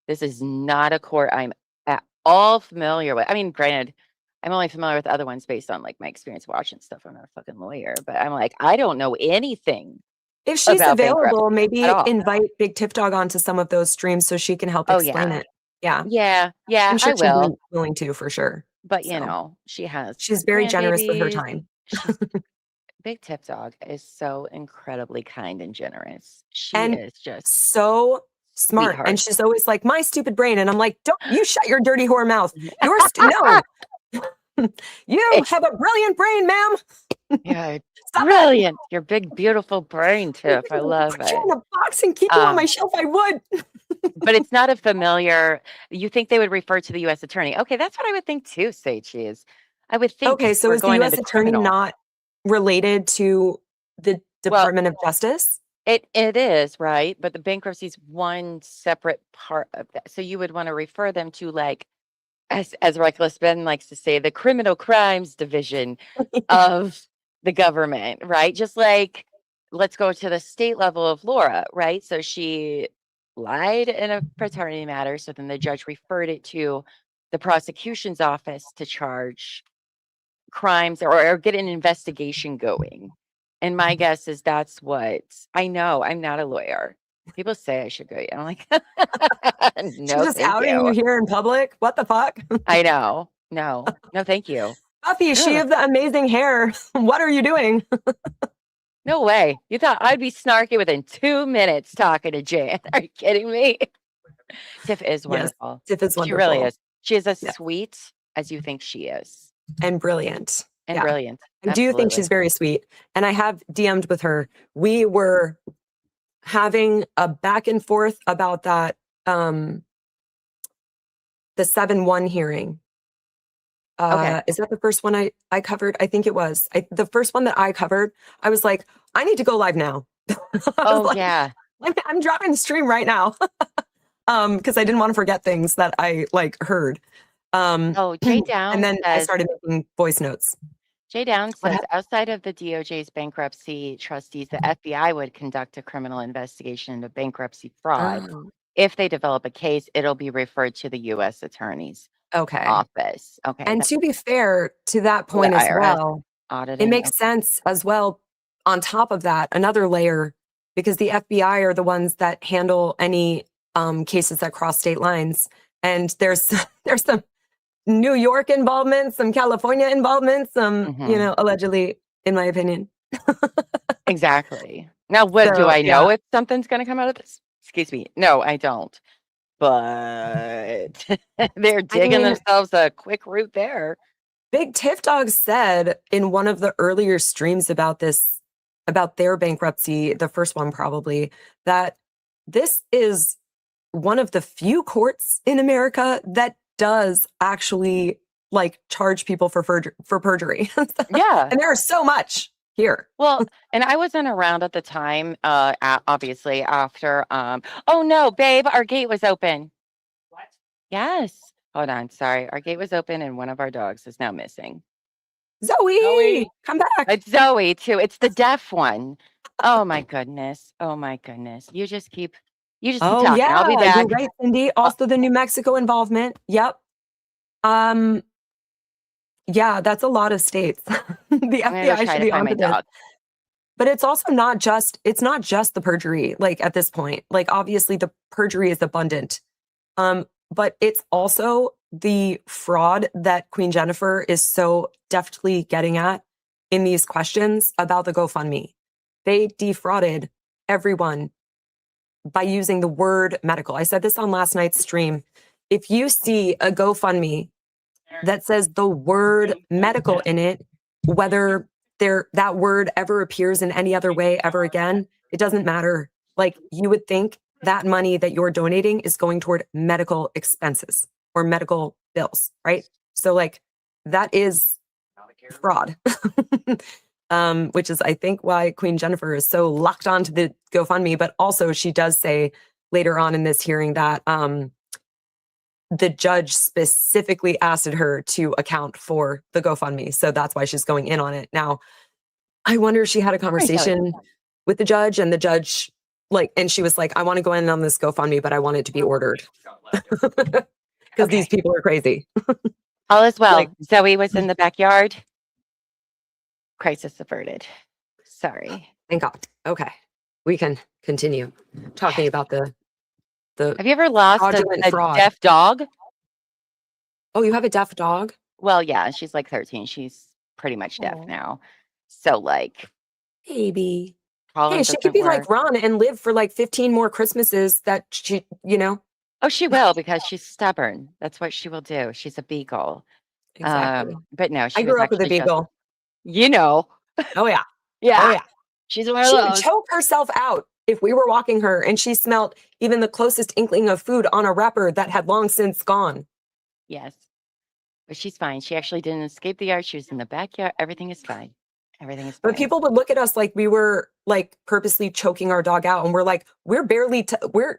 this is not a court I'm at all familiar with. I mean, granted, I'm only familiar with other ones based on like my experience watching stuff. I'm not a fucking lawyer, but I'm like, I don't know anything If she's about bankruptcy available, at maybe all. invite Big Tip Dog onto some of those streams so she can help Oh explain yeah. it. Yeah, Yeah, I'm I sure she'd be will. willing to for sure. But you So know, she has she's very generous with her grandbabies. time. She's Big Tip Dog is so incredibly kind and generous. She And is just so smart. sweetheart. And she's always like, my stupid brain. And I'm like, don't you shut your dirty whore mouth. No. You It's have a brilliant brain, ma'am. yeah, Stop it. brilliant. Your big, beautiful brain tip. I love Put you it. in a box and keep you on my Um, shelf. I would. but it's not a familiar. You think they would refer to the U.S. attorney? Okay, that's what I would think too. Say cheese. I would think Okay, if so we're is the going US into attorney criminal. not related to the Well, Department of Justice? it is right, but the bankruptcy is one separate part of that. So you would want to refer them to like as Reckless Ben likes to say, the criminal crimes division of the government, right? Just like let's go to the state level of Laura, right? So she lied in a paternity matter. So then the judge referred it to the prosecution's office to charge crimes or get an investigation going. And my guess is that's what I know. I'm not a lawyer. People say I should go. I'm like, She's no, just thank outing you. you here in public. What the fuck? I know. No, no, thank you. Buffy, she Ugh, of the amazing hair. What are you doing? no way. You thought I'd be snarky within 2 minutes talking to Jan. Are you kidding me? Tiff is Yes, wonderful. Tiff is She really wonderful. is. She is as Yeah. sweet as you think she is And brilliant. and Yeah. brilliant. I do think Absolutely. she's very sweet. And I have DM'd with her. We were having a back and forth about that, the 7-1 hearing. Okay. Is that the first one I covered? I think it was. The first one that I covered, I was like, I need to go live now. I was Oh, like, yeah. I'm dropping the stream right now. Because I didn't want to forget things that I like heard. Oh, Jay And Downs then I says, started making voice notes. What outside of the DOJ's bankruptcy trustees, the FBI would conduct a criminal investigation into bankruptcy fraud. Oh, If they develop a case, it'll be referred to the U.S. Attorney's okay. office. Okay. And That's to be fair to that the point as IRS well, it auditing. makes sense as well. On top of that, another layer, because the FBI are the ones that handle any cases that cross state lines. And there's some New York involvement, some California involvement, some, Mhm. allegedly, in my opinion. Exactly. Now, what do So, I yeah. know if something's going to come out of this? Excuse me. No, I don't. But they're digging mean, themselves a quick route there. Big Tiff Dog said in one of the earlier streams about this, about their bankruptcy, the first one probably, that this is one of the few courts in America that does actually like charge people for perjury. Yeah. And there is so much here. Well, and I wasn't around at the time, obviously after, oh no, babe, our gate was open. What? Yes. Hold on. Sorry. Our gate was open and one of our dogs is now missing. Zoe, come back. It's Zoe too. It's the deaf one. Oh my goodness. Oh my goodness. You just keep Oh talking. yeah, I'll be back. you're right, Cindy. Also the New Mexico involvement. Yep. Yeah, that's a lot of states. The I'm gonna go FBI try should to be find my onto this. dog. But it's also not just the perjury, like at this point. Like obviously the perjury is abundant. But it's also the fraud that Queen Jennifer is so deftly getting at in these questions about the GoFundMe. They defrauded everyone by using the word medical. I said this on last night's stream. If you see a GoFundMe that says the word medical in it, whether that word ever appears in any other way ever again, it doesn't matter. Like you would think that money that you're donating is going toward medical expenses or medical bills, right? So like that is fraud. Which is I think why Queen Jennifer is so locked onto the GoFundMe, but also she does say later on in this hearing that the judge specifically asked her to account for the GoFundMe. So that's why she's going in on it. Now, I wonder if she had a conversation with the judge and the judge, like, and she was like, I want to go in on this GoFundMe, but I want it to be ordered. Because these people are crazy. All is well. Like- Zoe was in the backyard. Crisis averted. Sorry. Thank God. Okay. We can continue talking about the Have you ever lost fraudulent a fraud. deaf dog? Oh, you have a deaf dog? Well, yeah, she's like 13. She's pretty much deaf Aw. now. So like Baby. Colin Hey, she could doesn't be work. like Ron and live for like 15 more Christmases that she, Oh, she will because she's stubborn. That's what she will do. She's a beagle. Exactly. But no, she I was grew up with a actually just, beagle. you know, Oh yeah. yeah, Oh yeah. she's one of She would those. choke herself out if we were walking her and she smelled even the closest inkling of food on a wrapper that had long since gone. Yes, but she's fine. She actually didn't escape the yard. She was in the backyard. Everything is fine. Everything is fine. But people would look at us like we were like purposely choking our dog out, and we're like, we're barely we're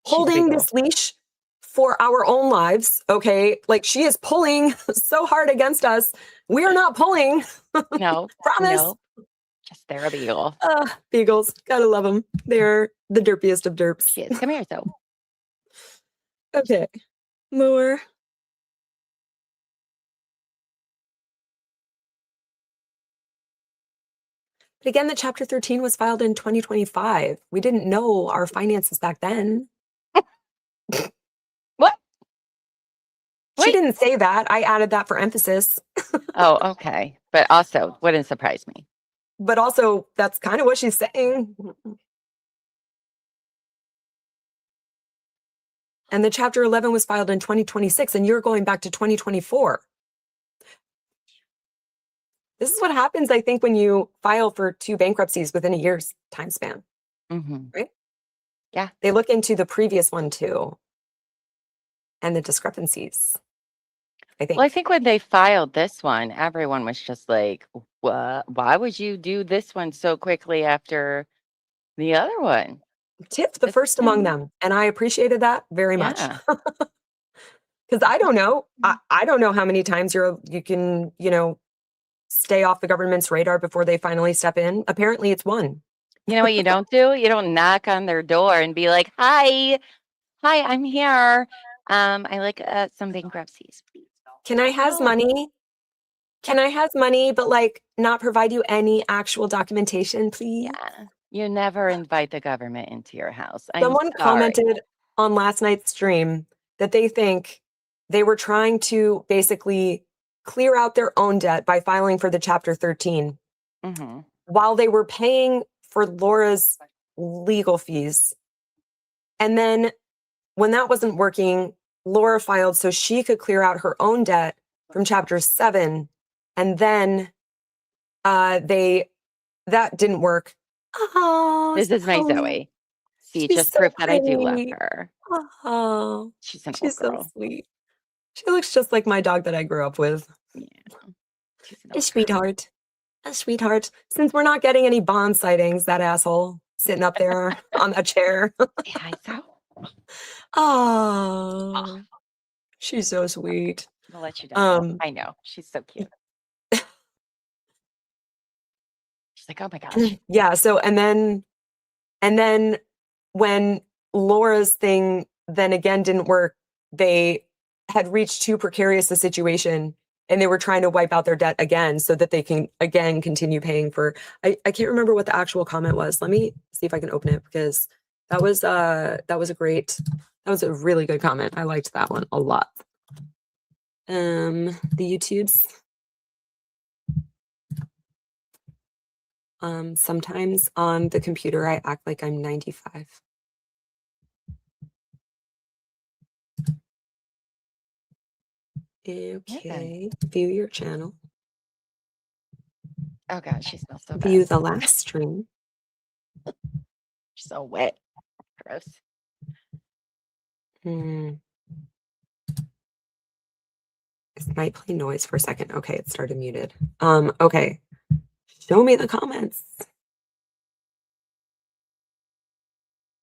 She's a holding beagle. this leash for our own lives. Okay, like she is pulling so hard against us. We are not pulling. No, Promise. no, just they're a beagle. Beagles, gotta love them. They're the derpiest of derps. She is. Come here, Zoe. Okay, more. But again, the Chapter 13 was filed in 2025. We didn't know our finances back then. What? She Wait. didn't say that. I added that for emphasis. Oh, okay. But also, wouldn't surprise me. But also, that's kind of what she's saying. And the Chapter 11 was filed in 2026, and you're going back to 2024. This is what happens, I think, when you file for 2 bankruptcies within a year's time span. Mm-hmm. They look into the previous one too, and the discrepancies, I think. Well, I think when they filed this one, everyone was just like, "What? Why would you do this one so quickly after the other one?" Tiff, the first among them. And I appreciated that very much. Yeah. Because I don't know. I don't know how many times you can, stay off the government's radar before they finally step in. Apparently it's one. You know what you don't do? You don't knock on their door and be like, hi, I'm here. I like some bankruptcies, please. Can I has No. money? Can I has money, but like not provide you any actual documentation, please? Yeah. You never invite the government into your house. I'm Someone sorry. commented on last night's stream that they think they were trying to basically clear out their own debt by filing for the Chapter 13 Mhm. while they were paying for Laura's legal fees. And then when that wasn't working, Laura filed so she could clear out her own debt from Chapter 7. And then that didn't work. Oh, This is my so- Zoe. See, she's just so proof that I do love pretty. her. Oh, She's an old she's so girl. sweet. She looks just like my dog that I grew up with. Yeah. She's an A old girl. sweetheart. A sweetheart. Since we're not getting any bond sightings, that asshole sitting up there on that chair. Yeah, I saw. Oh, she's so sweet. I'll let you down. Um, I know. She's so cute. She's like, oh my gosh. Yeah. So, and then when Laura's thing then again didn't work, they had reached too precarious a situation and they were trying to wipe out their debt again so that they can again continue paying for. I can't remember what the actual comment was. Let me see if I can open it because that was a really good comment. I liked that one a lot. The YouTubes. Sometimes on the computer I act like I'm 95. Okay, view your channel. Oh god, she smells so View bad. the last stream. She's so wet. Gross. This might play noise for a second. Okay, it started muted. Okay. Show me the comments.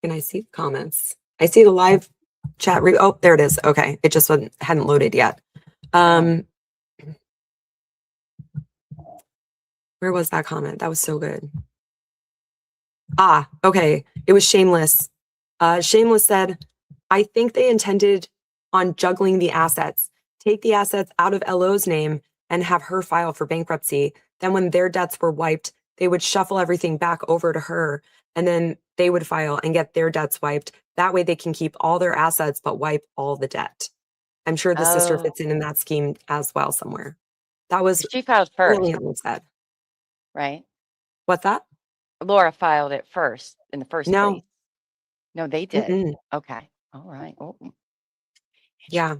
Can I see the comments? I see the live chat. Oh, there it is. Okay, it just hadn't loaded yet. Where was that comment? That was so good. Okay. It was Shameless. Shameless said, I think they intended on juggling the assets. Take the assets out of LO's name and have her file for bankruptcy. Then when their debts were wiped, they would shuffle everything back over to her and then they would file and get their debts wiped. That way they can keep all their assets but wipe all the debt. I'm sure the sister fits in that scheme as well somewhere. That was she filed first, brilliantly said. right? What's that? Laura filed it first in the first No. place. No, they did. Mm-mm. Okay. All right. Oh. Yeah.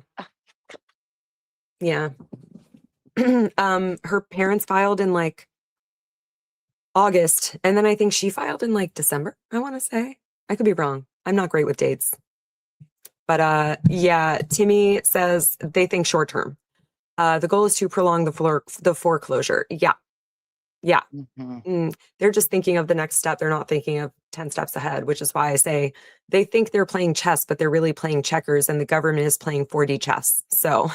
Yeah. Her parents filed in like August, and then I think she filed in like December, I want to say. I could be wrong. I'm not great with dates. But yeah, Timmy says they think short term. The goal is to prolong the foreclosure. Yeah. Yeah. They're just thinking of the next step. They're not thinking of 10 steps ahead, which is why I say they think they're playing chess, but they're really playing checkers and the government is playing 4D chess. So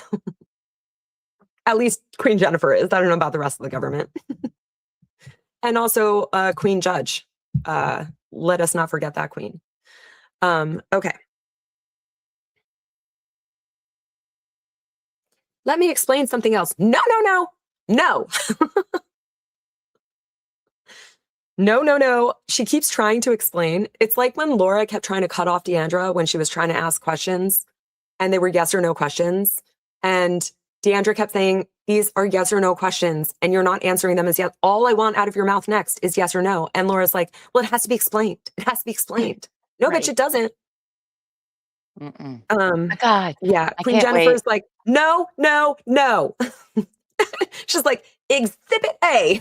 at least Queen Jennifer is. I don't know about the rest of the government. And also Queen Judge. Let us not forget that queen. Okay. Let me explain something else. No. No. She keeps trying to explain. It's like when Laura kept trying to cut off Deandra when she was trying to ask questions and they were yes or no questions. And Deandra kept saying, these are yes or no questions and you're not answering them as yes. All I want out of your mouth next is yes or no. And Laura's like, well, it has to be explained. It has to be explained. No, Right. bitch, it doesn't. Oh God. Yeah. I Queen can't Jennifer's wait. like, no. She's like, exhibit A.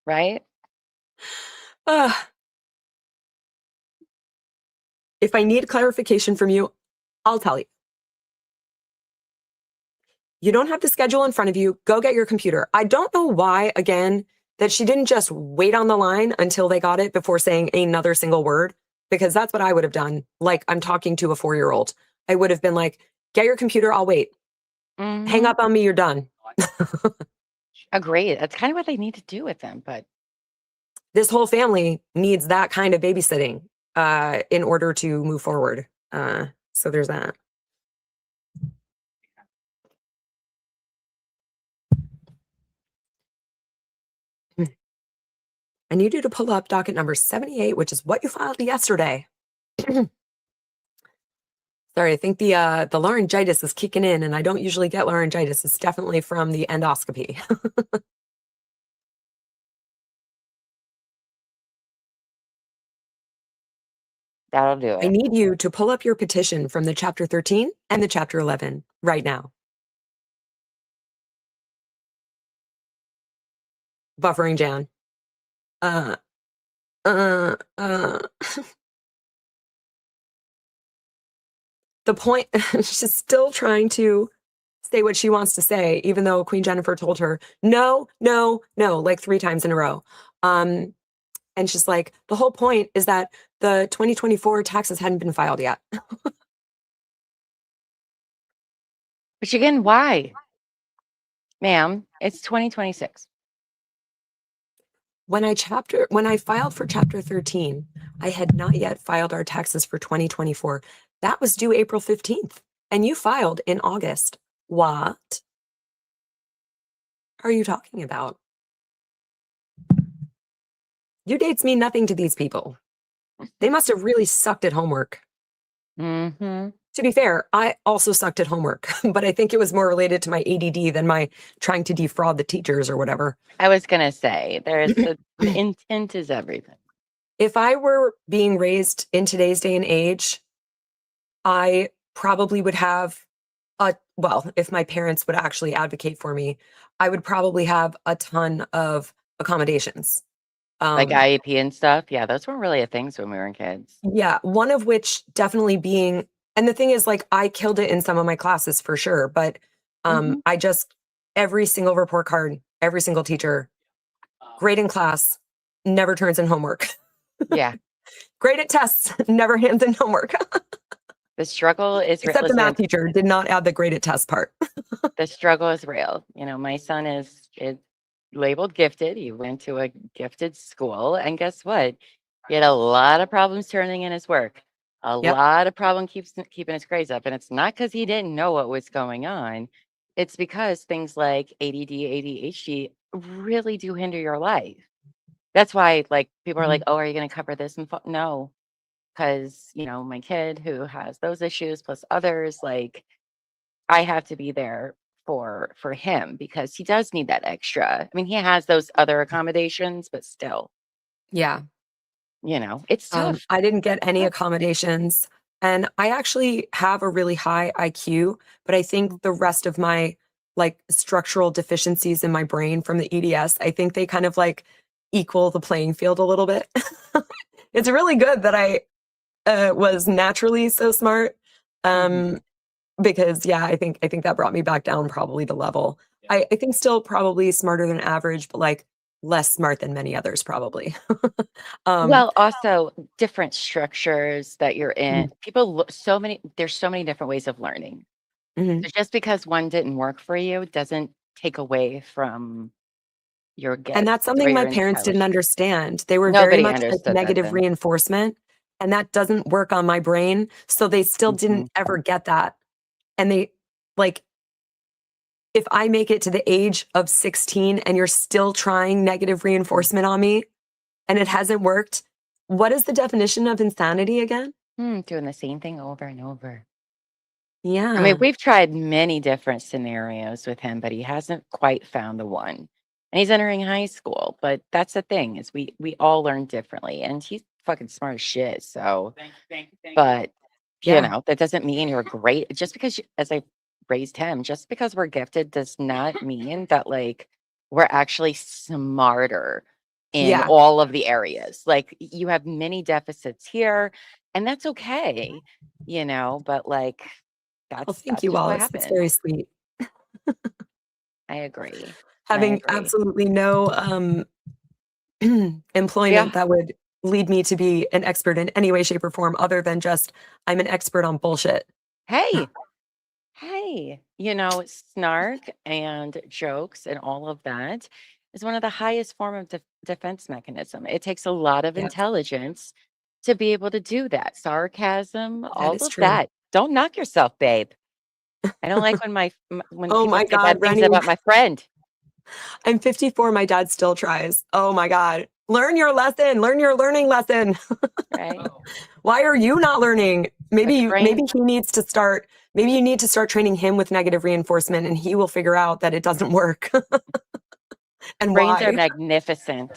Right? If I need clarification from you, I'll tell you. You don't have the schedule in front of you. Go get your computer. I don't know why, again, that she didn't just wait on the line until they got it before saying another single word, because that's what I would have done. Like I'm talking to a 4-year-old. I would have been like, get your computer. I'll wait. Hang up on me. You're done. Agreed. That's kind of what they need to do with them. But this whole family needs that kind of babysitting in order to move forward. So there's that. I need you to pull up docket number 78, which is what you filed yesterday. Sorry, I think the laryngitis is kicking in, and I don't usually get laryngitis. It's definitely from the endoscopy. that'll do I it. need you to pull up your petition from the chapter 13 and the chapter 11 right now. Buffering Jan. The point, she's still trying to say what she wants to say, even though Queen Jennifer told her, no, like 3 times in a row. And she's like, the whole point is that the 2024 taxes hadn't been filed yet. But again, why? Ma'am, it's 2026. when I filed for chapter 13, I had not yet filed our taxes for 2024. That was due April 15th, and you filed in August. What are you talking about? Due dates mean nothing to these people. They must have really sucked at homework. Mm-hmm. To be fair, I also sucked at homework, but I think it was more related to my ADD than my trying to defraud the teachers or whatever. I was gonna say the intent is everything. If I were being raised in today's day and age, I probably would have if my parents would actually advocate for me, I would probably have a ton of accommodations. Like Um, IEP and stuff. Yeah, those weren't really a thing when we were kids. yeah, one of which definitely being, and the thing is, like, I killed it in some of my classes for sure, but Mhm. I just, every single report card, every single teacher, great in class, never turns in homework. Yeah. Great at tests, never hands in homework. The struggle is real. Except the math Listen, teacher did not add the great at test part. the struggle is real. You know, my son is labeled gifted. He went to a gifted school, and guess what? He had a lot of problems turning in his work. A Yep. lot of problem keeping his grades up, and it's not because he didn't know what was going on. It's because things like ADD, ADHD really do hinder your life. That's why, like, people are like, Mhm. "Oh, are you going to cover this?" And no, because my kid who has those issues plus others, like, I have to be there for him because he does need that extra. I mean, he has those other accommodations, but still, Yeah. it's tough. I didn't get any Tough. accommodations, and I actually have a really high IQ, but I think the rest of my, like, structural deficiencies in my brain from the EDS, I think they kind of, like, equal the playing field a little bit. It's really good that I, was naturally so smart, Mhm. um, because, yeah, I think that brought me back down probably to level. I think still probably smarter than average, but, like, less smart than many others probably. Um, Well, also different structures that you're in. mhm, People look there's so many different ways of learning. mhm. So just because one didn't work for you doesn't take away from your And that's gifts or something my your parents didn't intelligence. understand. They were very Nobody much like understood that negative then. reinforcement, and that doesn't work on my brain, so they still Mhm. didn't ever get that. And they, like, if I make it to the age of 16 and you're still trying negative reinforcement on me and it hasn't worked, what is the definition of insanity again? Doing the same thing over and over. I mean, Yeah. we've tried many different scenarios with him, but he hasn't quite found the one. And he's entering high school, but that's the thing is we all learn differently, and he's fucking smart as shit. So, but Yeah. that doesn't mean you're great. Just because, as I raised him, just because we're gifted does not mean that like we're actually smarter in Yeah. all of the areas. Like you have many deficits here, and that's okay, but like Well, that's thank that's you, just what Wallace. That's very happens. sweet. I agree. I Having agree. absolutely no, Yeah. employment that would lead me to be an expert in any way, shape, or form other than just I'm an expert on bullshit. Hey, hey, snark and jokes and all of that is one of the highest form of defense mechanism. It takes a lot of Yes, intelligence to be able to do that. Sarcasm, that all is of true. that. Don't knock yourself, babe. I don't like when Oh people my say bad God, things Rennie, about my friend. I'm 54. My dad still tries. Oh my God. Learn your lesson. Learn your learning lesson. Right? Why are you not learning? But the Maybe brain he needs to start. Maybe you need to start training him with negative reinforcement, and he will figure out that it doesn't work and brains are why. magnificent.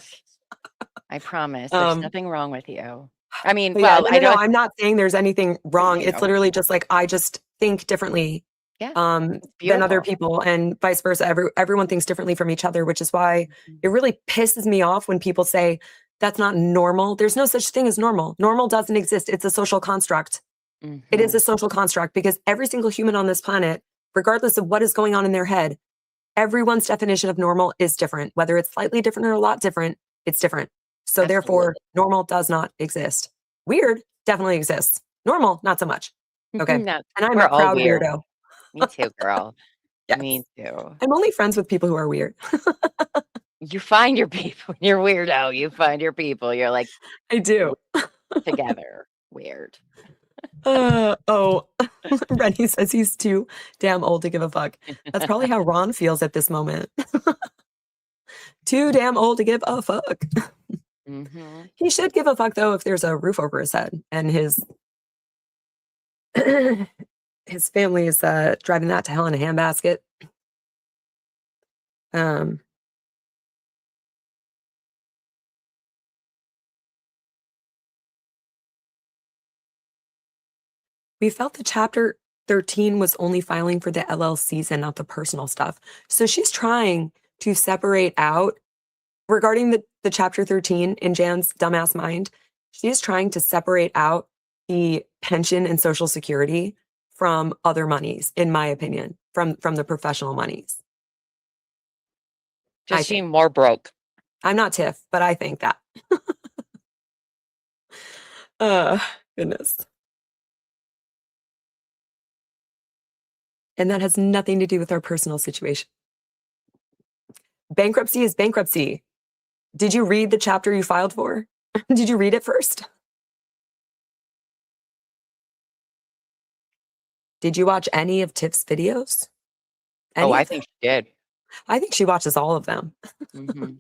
I promise. There's Um, nothing wrong with you. I mean, but yeah, well, no, I no, no. know, I'm not saying there's anything but wrong. It's you. literally just like I just think differently Yeah, it's than other beautiful. people, and vice versa. Everyone thinks differently from each other, which is why Mhm. it really pisses me off when people say that's not normal. There's no such thing as normal. Normal doesn't exist. It's a social construct. It is a Mhm. social construct because every single human on this planet, regardless of what is going on in their head, everyone's definition of normal is different. Whether it's slightly different or a lot different, it's different. So therefore, Absolutely. normal does not exist. Weird definitely exists. Normal, not so much. Okay. No, And I'm we're a all proud weird. weirdo. Me too, girl. Yes. Me too. I'm only friends with people who are weird. You find your people. You're weirdo. You find your people. You're like I do. together. Weird. Oh, Rennie says he's too damn old to give a fuck. That's probably how Ron feels at this moment. Too damn old to give a fuck. Mm-hmm. He should give a fuck though if there's a roof over his head and his his family is driving that to hell in a handbasket. We felt the chapter 13 was only filing for the LLCs and not the personal stuff. So she's trying to separate out regarding the chapter 13 in Jan's dumbass mind. She's trying to separate out the pension and social security from other monies, in my opinion, from the professional monies. I Just seem more broke. I'm not Tiff, but I think that. Goodness. And that has nothing to do with our personal situation. Bankruptcy is bankruptcy. Did you read the chapter you filed for? Did you read it first? Did you watch any of Tiff's videos? Any I of them? think she did. I think she watches all of them. Mm-hmm.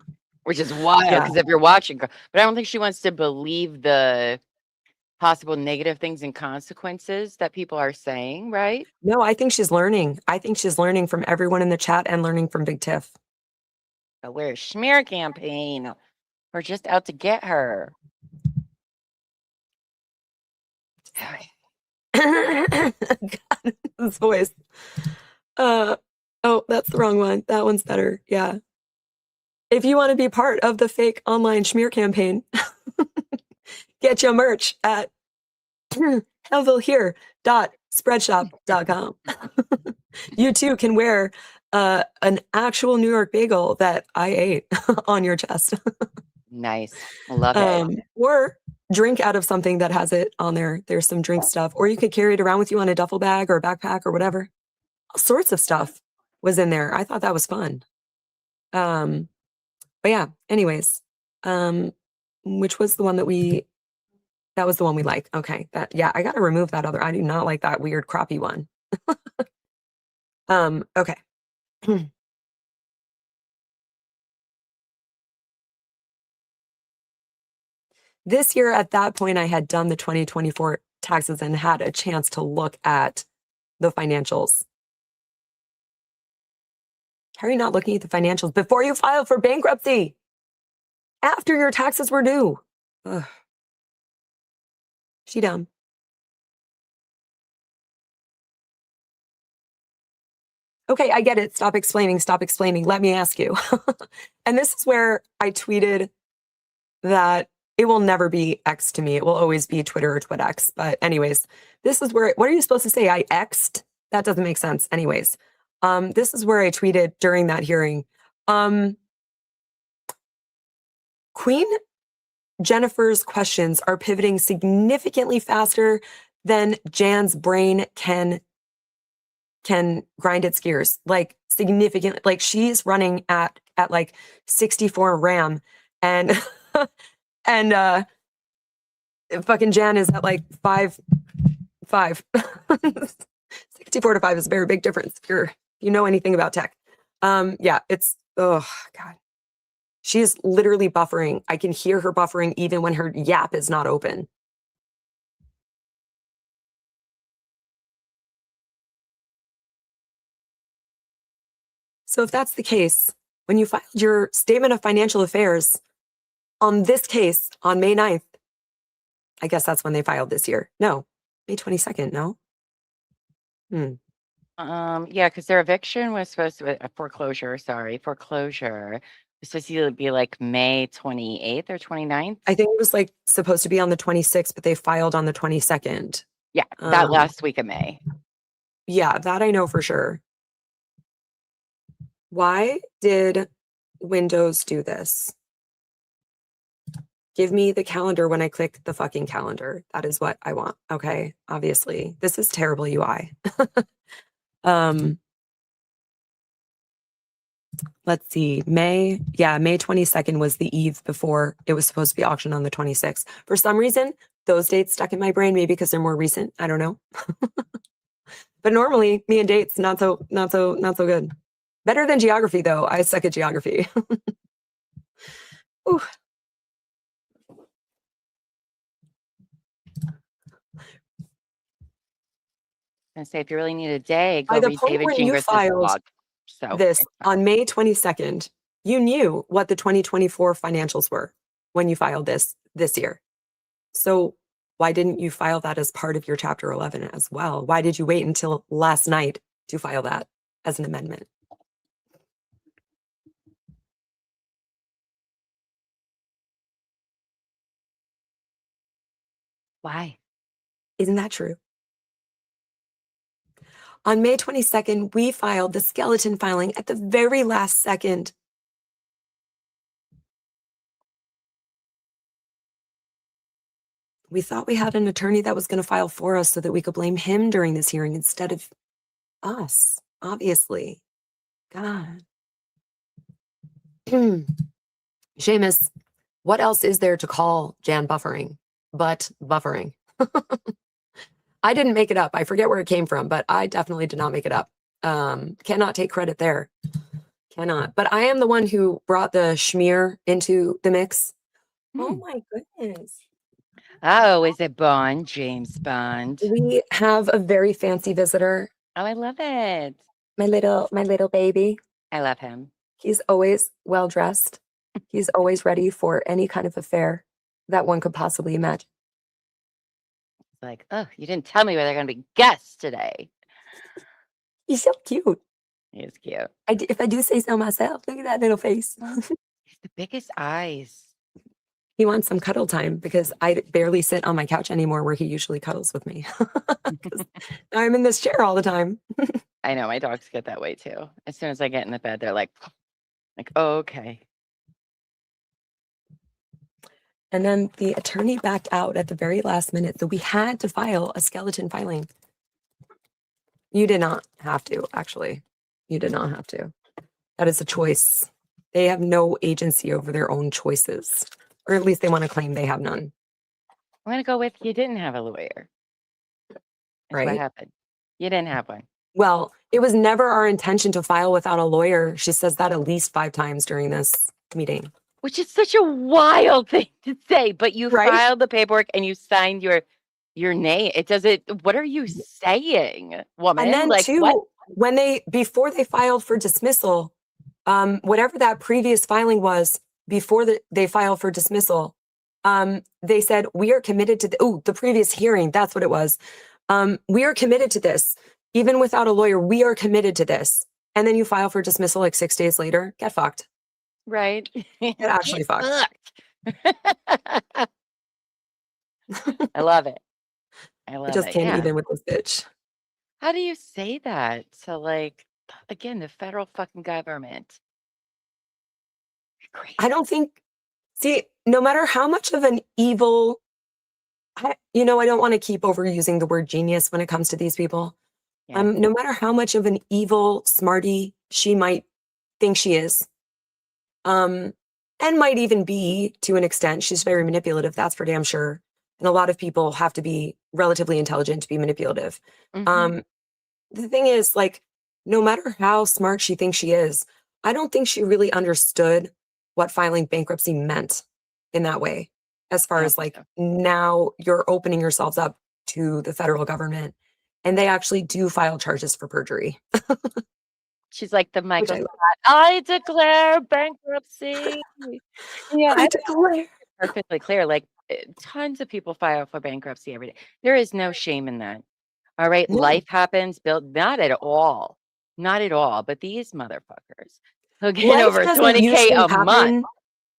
Which is wild Yeah. because if you're watching, but I don't think she wants to believe the possible negative things and consequences that people are saying, right? No, I think she's learning. I think she's learning from everyone in the chat and learning from Big Tiff. But we're a smear campaign. We're just out to get her. God, this voice. Oh, that's the wrong one. That one's better. Yeah. If you want to be part of the fake online smear campaign, get your merch at hellvillehere.spreadshop.com. You too can wear an actual New York bagel that I ate on your chest. Nice. Love it. Or drink out of something that has it on there. There's some drink stuff. Or you could carry it around with you on a duffel bag or a backpack or whatever. All sorts of stuff was in there. I thought that was fun. But yeah, anyways, which was the one that was the one we like. Okay. Yeah, I gotta remove that other. I do not like that weird crappie one. Okay. This year, at that point, I had done the 2024 taxes and had a chance to look at the financials. How are you not looking at the financials before you file for bankruptcy? After your taxes were due. Ugh. She dumb. Okay, I get it. Stop explaining. Stop explaining. Let me ask you. And this is where I tweeted that it will never be X to me. It will always be Twitter or TwitX. But anyways, this is where, what are you supposed to say? I X'd? That doesn't make sense. Anyways, this is where I tweeted during that hearing. Queen Jennifer's questions are pivoting significantly faster than Jan's brain can grind its gears, like significant. Like she's running at like 64 RAM and and fucking Jan is at like 5. 64 to 5 is a very big difference if you know anything about tech. Yeah, it's, oh God. She's literally buffering. I can hear her buffering even when her yap is not open. So if that's the case, when you filed your statement of financial affairs on this case on May 9th, I guess that's when they filed this year. No, May 22nd, no? Yeah, because their eviction was supposed to be foreclosure was supposed to be like May 28th or 29th. I think it was like supposed to be on the 26th, but they filed on the 22nd. Yeah, that last week of May. Yeah, that I know for sure. Why did Windows do this? Give me the calendar when I click the fucking calendar. That is what I want. Okay, obviously. This is terrible UI. let's see, May 22nd was the eve before it was supposed to be auctioned on the 26th. For some reason, those dates stuck in my brain, maybe because they're more recent. I don't know. But normally me and dates, not so good. Better than geography though. I suck at geography. Ooh. And say if you really need a day, By go the read point David when you Gingras' filed blog. So this it's fine. on May 22nd, you knew what the 2024 financials were when you filed this year. So why didn't you file that as part of your Chapter 11 as well? Why did you wait until last night to file that as an amendment? Why? Isn't that true? On May 22nd, we filed the skeleton filing at the very last second. We thought we had an attorney that was going to file for us so that we could blame him during this hearing instead of us, obviously. God. Seamus, what else is there to call Jan buffering but buffering? I didn't make it up. I forget where it came from, but I definitely did not make it up. Cannot take credit there. Cannot. But I am the one who brought the schmear into the mix. Oh my goodness. Oh, is it Bond? James Bond. We have a very fancy visitor. Oh, I love it. My little baby. I love him. He's always well dressed. He's always ready for any kind of affair that one could possibly imagine. It's like, oh, you didn't tell me where they're going to be guests today. He's so cute. He is cute. If I do say so myself, look at that little face. He's the biggest eyes. He wants some cuddle time because I barely sit on my couch anymore where he usually cuddles with me. I'm in this chair all the time. I know my dogs get that way too. As soon as I get in the bed, they're like, oh, okay. And then the attorney backed out at the very last minute. So we had to file a skeleton filing. You did not have to, actually. You did not have to. That is a choice. They have no agency over their own choices. Or at least they want to claim they have none. I'm going to go with you didn't have a lawyer. That's Right. what happened. You didn't have one. Well, it was never our intention to file without a lawyer. She says that at least 5 times during this meeting. Which is such a wild thing to say, but you Right? filed the paperwork and you signed your name. It doesn't. What are you saying, woman? And then like too, what? before they filed for dismissal, whatever that previous filing was, before they filed for dismissal, they said, we are committed to the previous hearing. That's what it was. We are committed to this. Even without a lawyer, we are committed to this. And then you file for dismissal like 6 days later. Get fucked. Right. Get actually fucked. I love it. I I love just it. can't Yeah. even with this bitch. How do you say that to like again the federal fucking government? Great. I don't think, see, no matter how much of an evil, I don't want to keep overusing the word genius when it comes to these people. Yeah. No matter how much of an evil smarty she might think she is, and might even be to an extent, she's very manipulative, that's for damn sure. And a lot of people have to be relatively intelligent to be manipulative. Mhm. The thing is, like, no matter how smart she thinks she is, I don't think she really understood what filing bankruptcy meant in that way. As far I don't as think like, so. now you're opening yourselves up to the federal government and they actually do file charges for perjury. She's like the Michael I Scott. I declare bankruptcy. Yeah, I declare. perfectly clear. Like tons of people file for bankruptcy every day. There is no shame in that. All right, No. life happens. Not at all. Not at all. But these motherfuckers who get Life over doesn't 20K usually a month. happen.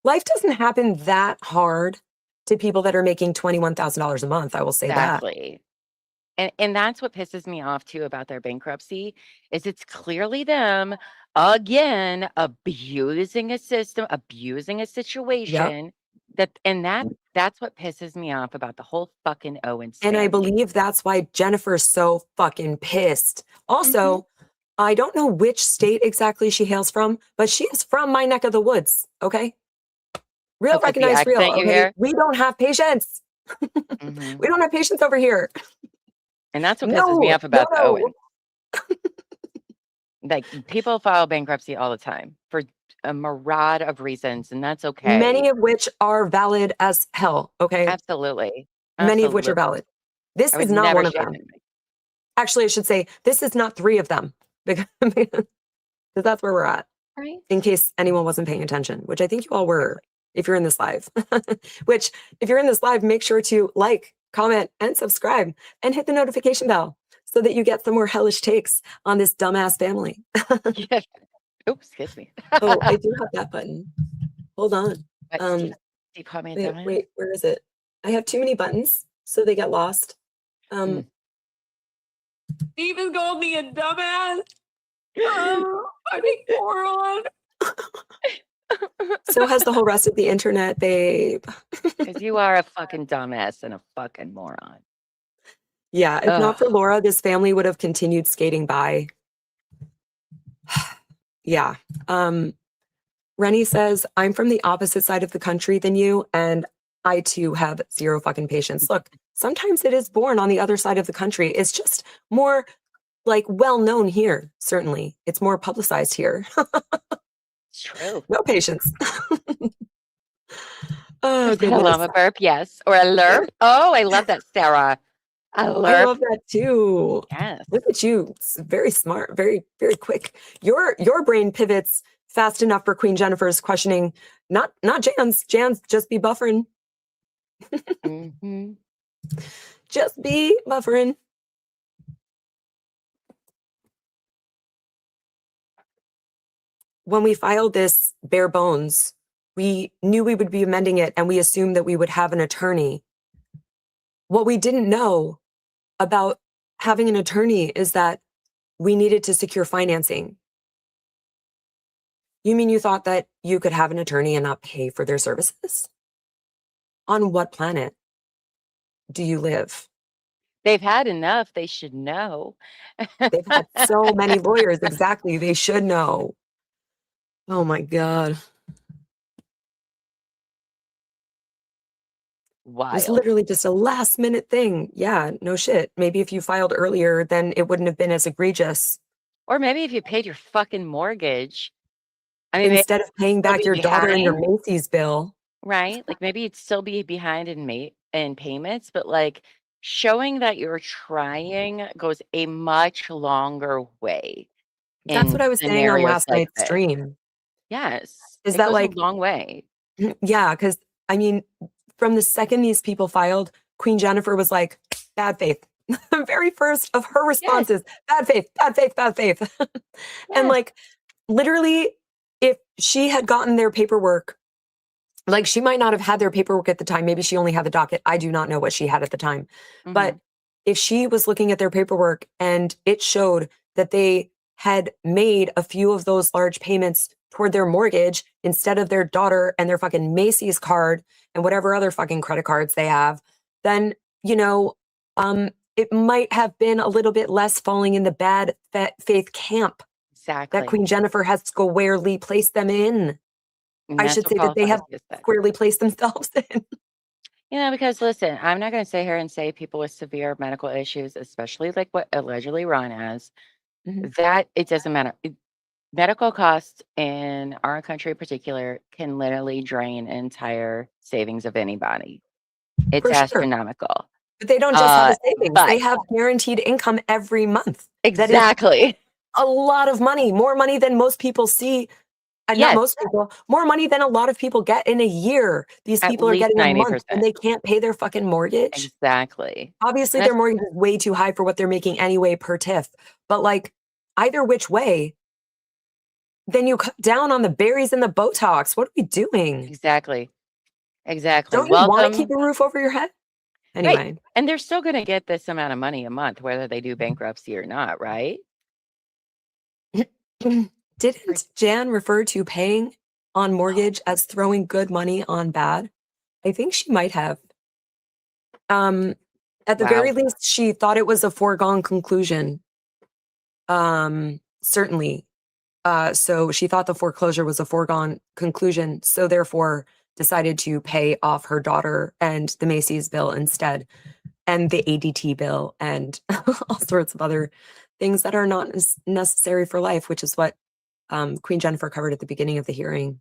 Life doesn't happen that hard to people that are making $21,000 a month. I will say that. Exactly. And that's what pisses me off too about their bankruptcy is it's clearly them again abusing a system, abusing a situation. That's what pisses me off about the whole fucking Owens And I family. believe that's why Jennifer's so fucking pissed. Also, I don't know which state exactly she hails from, but she is from my neck of the woods. Okay. Real Okay, the recognized real. accent you Okay. hear? We don't have patience. Mhm. We don't have patience over here. And that's what pisses me No, off no, about the no. Owen. Like, people file bankruptcy all the time for a myriad of reasons, and that's okay. Many of which are valid as hell. Okay. Absolutely. Many of which are Absolutely. valid. This I is would not never one of shame them. anybody. Actually, I should say this is not 3 of them because that's where we're at. Right? In case anyone wasn't paying attention, which I think you all were if you're in this live. Which, if you're in this live, make sure to like, comment, and subscribe and hit the notification bell so that you get some more hellish takes on this dumbass family. Yeah. Oops, excuse me. Oh, I do have that button. Hold on. What, Um, Steve called me a wait, dumbass? wait, where is it? I have too many buttons, so they get lost. Mm. Steven called me a dumbass. Fucking moron. So has the whole rest of the internet, babe. Because you are a fucking dumbass and a fucking moron. Yeah, if not for Ugh. Laura, this family would have continued skating by. Yeah. Rennie says, I'm from the opposite side of the country than you, and I too have zero fucking patience. Look, sometimes it is born on the other side of the country. It's just more like well known here, certainly. It's more publicized here. It's true. No patience. Oh, Is that a goodness. llama burp? Yes. Or a lurp? Oh, I love that, Sarah. A I lurp. love that too. Yes. Look at you. It's very smart, very, very quick. Your brain pivots fast enough for Queen Jennifer's questioning. Not Jan's. Jan's just be buffering. Mhm. Just be buffering. When we filed this bare bones, we knew we would be amending it and we assumed that we would have an attorney. What we didn't know about having an attorney is that we needed to secure financing. You mean you thought that you could have an attorney and not pay for their services? On what planet do you live? They've had enough. They should know. They've had so many lawyers. Exactly. They should know. Oh my God. It was Wild. literally just a last minute thing. Yeah, no shit. Maybe if you filed earlier, then it wouldn't have been as egregious. Or maybe if you paid your fucking mortgage. I mean, maybe Instead of paying you'd still back be your daughter and your behind, Macy's bill. right? Like maybe you'd still be behind in payments, but like showing that you're trying goes a much longer way That's what in I was saying on scenarios last like night's this. stream. Yes, Is it that goes a like, long way. yeah, because I mean, from the second these people filed, Queen Jennifer was like, bad faith. The very first of her Yes, responses, bad faith, bad faith, bad faith. And yes. like, literally, if she had gotten their paperwork, like she might not have had their paperwork at the time. Maybe she only had the docket. I do not know what she had at the time. But Mhm. if she was looking at their paperwork and it showed that they had made a few of those large payments toward their mortgage instead of their daughter and their fucking Macy's card and whatever other fucking credit cards they have, then, you know, it might have been a little bit less falling in the bad faith camp that Exactly. Queen Jennifer has squarely placed them in. And I that's should what say that they qualifies have you as that. squarely placed themselves in. You know, because listen, I'm not going to sit here and say people with severe medical issues, especially like what allegedly Ron has, Mhm. that it doesn't matter. Medical costs in our country in particular can literally drain entire savings of anybody. It's For sure. astronomical. But they don't just have a savings. But They have guaranteed income every month. That is exactly. a lot of money, more money than most people see. And not Yes, most people, more money than a lot of people get in a year. These at people are least getting a month 90%. and they can't pay their fucking mortgage. Exactly. Obviously, And their that's, mortgage is way too high for what they're making anyway per TIF. But like either which way, then you cut down on the berries and the Botox. What are we doing? exactly. Exactly. Don't you want to keep Welcome. a roof over your head? Right. Anyway. And they're still going to get this amount of money a month, whether they do bankruptcy or not, right? Didn't Jan refer to paying on mortgage as throwing good money on bad? I think she might have. At the Wow. very least, she thought it was a foregone conclusion. certainly. So she thought the foreclosure was a foregone conclusion, so therefore decided to pay off her daughter and the Macy's bill instead, and the ADT bill, and all sorts of other things that are not necessary for life, which is what Queen Jennifer covered at the beginning of the hearing.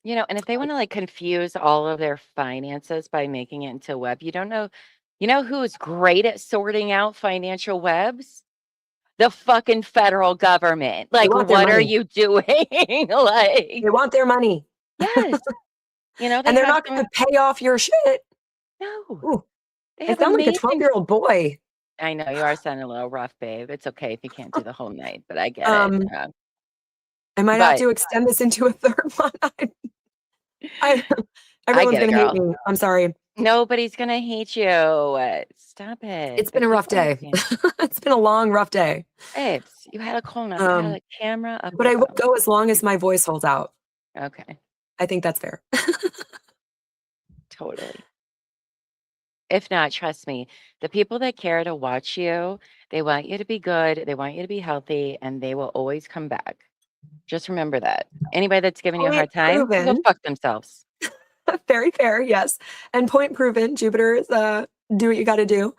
And if they want to like confuse all of their finances by making it into a web, you know who's great at sorting out financial webs? The fucking federal government. They Like, want their what are money. you doing? Like, They want their money. yes. They And they're have not going to pay off your shit. no. Ooh, They I have sound like a amazing 12-year-old boy. I know you are sounding a little rough, babe. It's okay if you can't do the whole night, but I get it. Um, I might have But to extend this into a third one. I Everyone's get it, going to hate girl. me. I'm sorry. Nobody's gonna hate you. Stop it. It's been But a rough people, day. It's been a long, rough day. babes, you had a call now. You had Um, a camera up but your I will bum. go as long as my voice holds out. Okay, I think that's fair. totally. If not, trust me, the people that care to watch you, they want you to be good, they want you to be healthy, and they will always come back. Just remember that. Anybody that's giving you a Point hard time, can go proven. fuck themselves. Very fair, yes. And point proven. Jupiter is do what you got to do.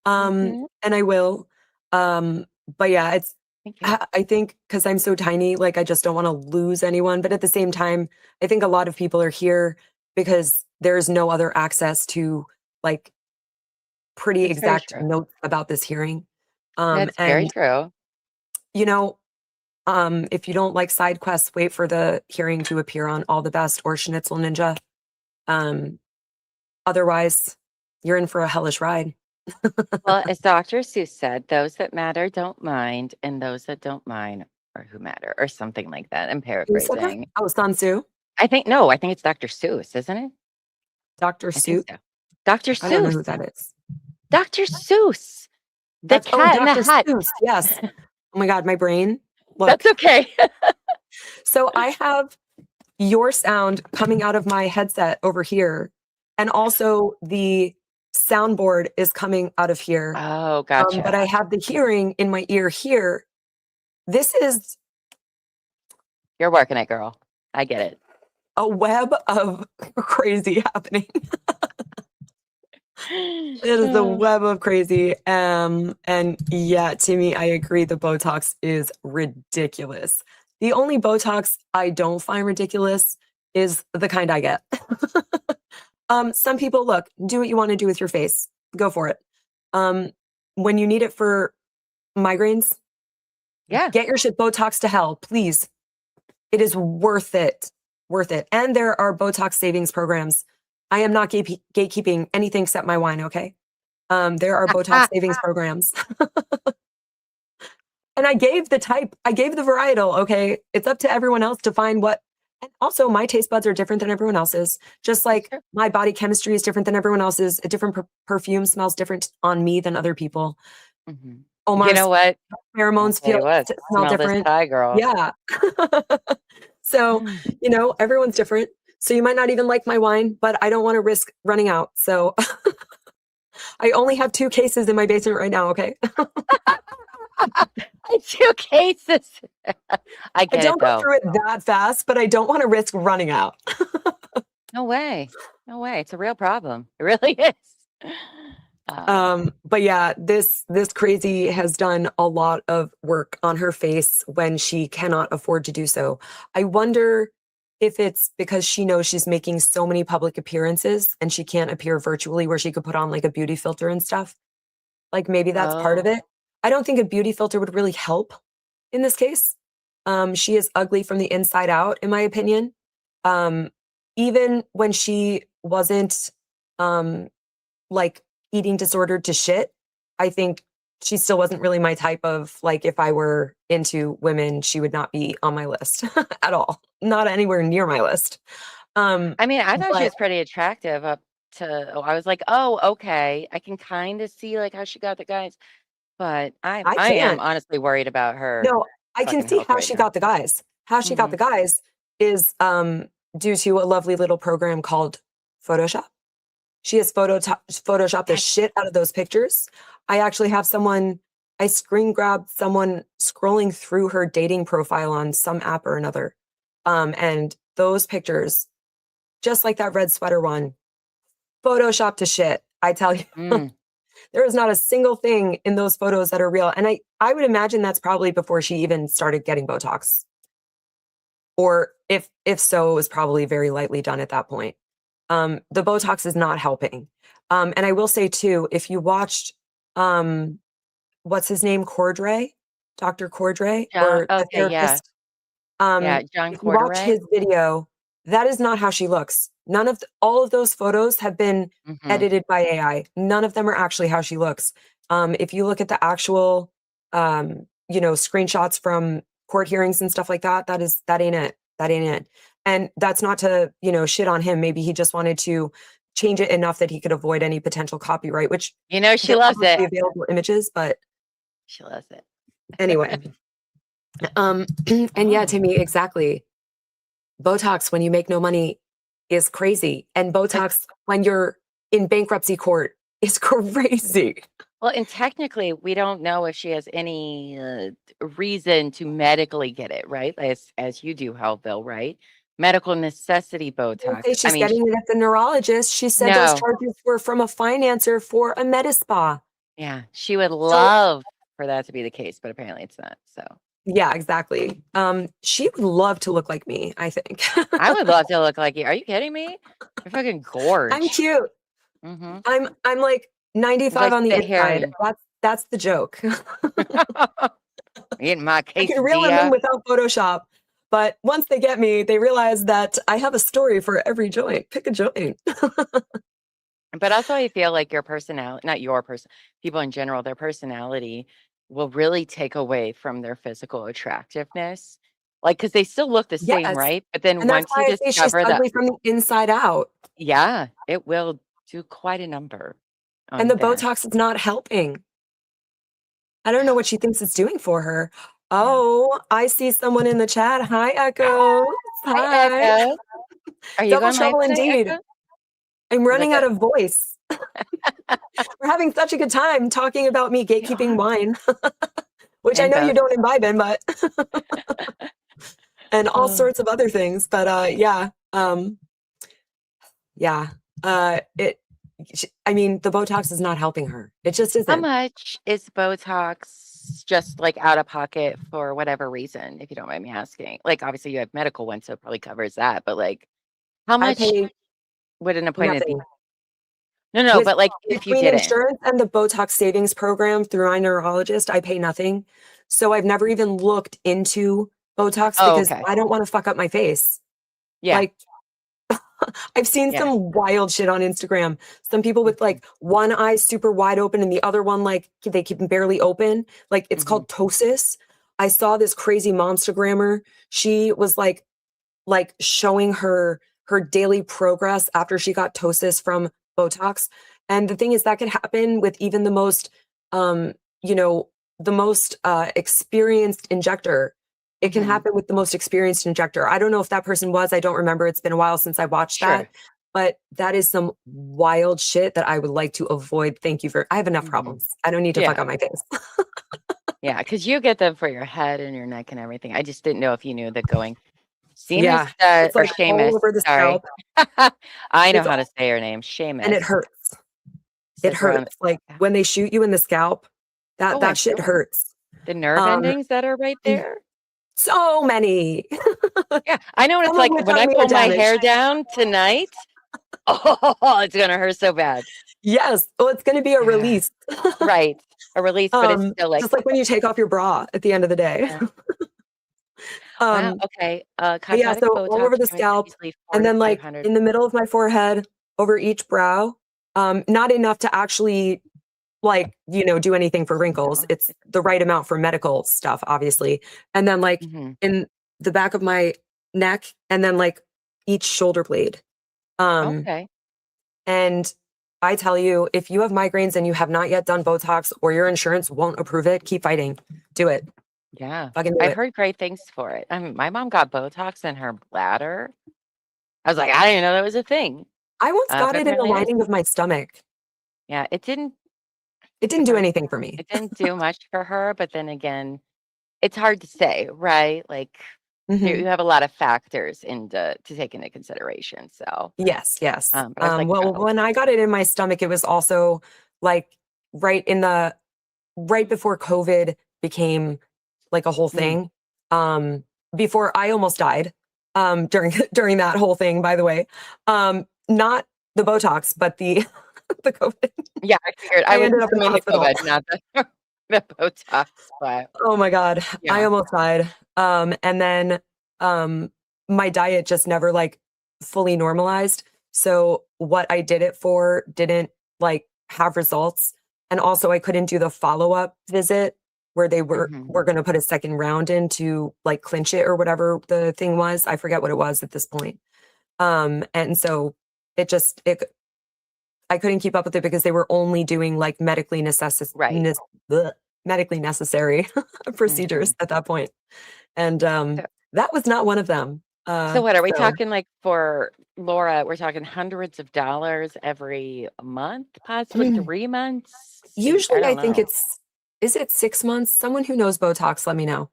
Mhm. And I will. But yeah, it's Thank you. I think because I'm so tiny, like I just don't want to lose anyone. But at the same time, I think a lot of people are here because there's no other access to like pretty That's very exact true. notes about this hearing. That's very And true. you know, if you don't like side quests, wait for the hearing to appear on All the Best or Schnitzel Ninja. Otherwise, you're in for a hellish ride. Well, as Dr. Seuss said, those that matter don't mind, and those that don't mind are who matter, or something like that. I'm Who said that? paraphrasing. Oh, Sun Tzu, I think it's Dr. Seuss, isn't it? Dr. I think Seuss. so. Dr. I don't know who Seuss. that is. Dr. Seuss. The That's cat in the Dr. hat. Seuss. Yes. Oh my God, my brain. Look, That's okay. so I have your sound coming out of my headset over here, and also the soundboard is coming out of here. Oh, But gotcha. I have the hearing in my ear here. This is You're working it, girl. I get it. a web of crazy happening. It is a web of crazy. And yeah, Timmy, I agree. The Botox is ridiculous. The only Botox I don't find ridiculous is the kind I get. Some people, look, do what you want to do with your face. Go for it. When you need it for migraines, Yeah. get your shit Botox to hell, please. It is worth it. Worth it. And there are Botox savings programs. I am not gatekeeping anything except my wine, okay? There are Botox savings programs. And I gave the varietal, okay? It's up to everyone else to find what. And also, my taste buds are different than everyone else's. Just like Sure. my body chemistry is different than everyone else's. A different perfume smells different on me than other people. Mhm. You Omar's know what? pheromones Tell you what, smell smell this different. tie, girl. Yeah. So, everyone's different. So you might not even like my wine, but I don't want to risk running out. So I only have 2 cases in my basement right now, okay? 2 cases. I I get it don't go though. through it that fast, but I don't want to risk running out. No way. No way. It's a real problem. It really is. But yeah, this crazy has done a lot of work on her face when she cannot afford to do so. I wonder if it's because she knows she's making so many public appearances and she can't appear virtually where she could put on like a beauty filter and stuff. Like maybe that's part of Oh. it. I don't think a beauty filter would really help in this case. She is ugly from the inside out, in my opinion. Even when she wasn't like eating disordered to shit, I think she still wasn't really my type of, like, if I were into women, she would not be on my list at all. Not anywhere near my list. I mean, I thought she But was pretty attractive up to I was like, "Oh, okay. I can kind of see like how she got the guys." But I I I am can't. honestly worried about her No, I can fucking see health how right she now. got the guys. How she got Mhm. the guys is due to a lovely little program called Photoshop. She has photoshopped the That's shit out of those pictures. I actually have someone I screen grabbed someone scrolling through her dating profile on some app or another. And those pictures, just like that red sweater one, Photoshopped to shit. I tell you, Mm. there is not a single thing in those photos that are real. And I would imagine that's probably before she even started getting Botox. Or if so, it was probably very lightly done at that point. The Botox is not helping. And I will say too, if you watched, what's his name, Cordray, Dr. Cordray, John, or the okay, yeah. therapist, Yeah, John if you watch Corderay. his video, that is not how she looks. All of those photos have been Mhm. edited by AI. None of them are actually how she looks. If you look at the actual, screenshots from court hearings and stuff like that, that ain't it. That ain't it. And that's not to, shit on him. Maybe he just wanted to change it enough that he could avoid any potential copyright, which You know, she they're loves it. publicly available images, but She loves it. anyway. And yeah, Oh. Timmy, exactly. Botox when you make no money is crazy. And Botox when you're in bankruptcy court is crazy. Well, and technically, we don't know if she has any reason to medically get it, right? As you do, Hellville, right? Medical necessity They Botox. say I she's mean, getting it at the neurologist. She said those no, charges were from a financer for a med spa. yeah, she would So love for that to be the case, but apparently it's not. So yeah, exactly. She would love to look like me, I think. I would love to look like you. Are you kidding me? You're fucking I'm gorge. cute. Mm-hmm. I'm like 95 Like on the sit here inside. and That's the joke. eating my I can reel them in quesadilla. without Photoshop. But once they get me, they realize that I have a story for every joint. Pick a joint. But also, I feel like your personality, not your person, people in general, their personality will really take away from their physical attractiveness. Like, because they still look the same, Yes. right? But then And that's once you why I say she's discover that, ugly from the inside out. yeah, it will do quite a number And on the that. Botox is not helping. I don't know what she thinks it's doing for her. Yeah. Oh, I see someone in the chat. Hi, Echo. Hi, Hi. Echo. Are you Double going live trouble tonight, indeed. Echo? I'm Like running out of voice. We're having such a good time talking about me gatekeeping wine, which I And know you both. don't imbibe in, but and all Oh, sorts of other things. But yeah. Yeah. I mean, the Botox is not helping her. It just how isn't. much is Botox just like out of pocket for whatever reason, if you don't mind me asking? Like, obviously, you have medical ones, so it probably covers that. But like, how I much pay would an appointment be? nothing. No, With but like if you between didn't. insurance and the Botox savings program through my neurologist, I pay nothing. So I've never even looked into Botox Oh, because okay. I don't want to fuck up my face. Yeah. Like I've seen Yeah. some wild shit on Instagram. Some people with like one eye super wide open and the other one like they keep them barely open. Like it's called ptosis. I saw this crazy momstagrammer. She was like showing her daily progress after she got ptosis from Botox. And the thing is that could happen with even the most experienced injector. It can happen with the most experienced injector. I don't know if that person was. I don't remember. It's been a while since I watched that. Sure. But that is some wild shit that I would like to avoid. Thank you for. I have enough problems. I don't need to fuck Yeah. on my face. Yeah. Because you get them for your head and your neck and everything. I just didn't know if you knew that going. Yeah, Seamus it's or like all Seamus. over the Sorry. scalp, I know It's how to say her name. Seamus. and it hurts. It's It like around hurts. Like when they shoot you in the scalp, oh, that shit hurts. the nerve endings that are right there. So many. Yeah, I know what it's Some of like which when are I mirror pull my damage. hair down tonight. Oh, it's gonna hurt so bad. Yes. Well, it's going to be a Yeah. release. Right, a release, but it's still like Just like when you take off your bra at the end of the day. yeah. Wow. Okay. Yeah, Cosmetic so all Botox, over the treatment scalp, typically and 4 to then like 500. in the middle of my forehead, over each brow. Not enough to actually do anything for wrinkles. It's the right amount for medical stuff, obviously. And then like in the back of my neck, and then like each shoulder blade. Okay. And I tell you, if you have migraines and you have not yet done Botox or your insurance won't approve it, keep fighting. Do it. Yeah. Fucking do I've it. heard great things for it. I mean, my mom got Botox in her bladder. I was like, I didn't know that was a thing. I once got But it in the apparently it is. lining of my stomach. Yeah, it didn't. It didn't do anything for me. It didn't do much for her, but then again, it's hard to say, right? Like you Mhm. have a lot of factors to take into consideration. So, Yes, yes. but I was like, Well, oh, when I got it in my stomach, it was also like right in the right before COVID became like a whole mm, thing. Before I almost died during during that whole thing, by the way. Not the Botox, but the the COVID. yeah, I figured I I was ended up in the assuming the hospital. COVID, not the, the Botox, but Oh my God. I yeah. almost died. And then um my diet just never like fully normalized. So what I did it for didn't like have results. And also I couldn't do the follow-up visit where they hmm were gonna put a second round in to like clinch it or whatever the thing was. I forget what it was at this point. And so it just it I couldn't keep up with it because they were only doing like Right. medically necessary hmm procedures at that point. And So, that was not one of them. so what are we So talking like for Laura? We're talking hundreds of dollars every month, possibly 3 months. I usually I don't think know. it's is it 6 months? Someone who knows Botox, let me know.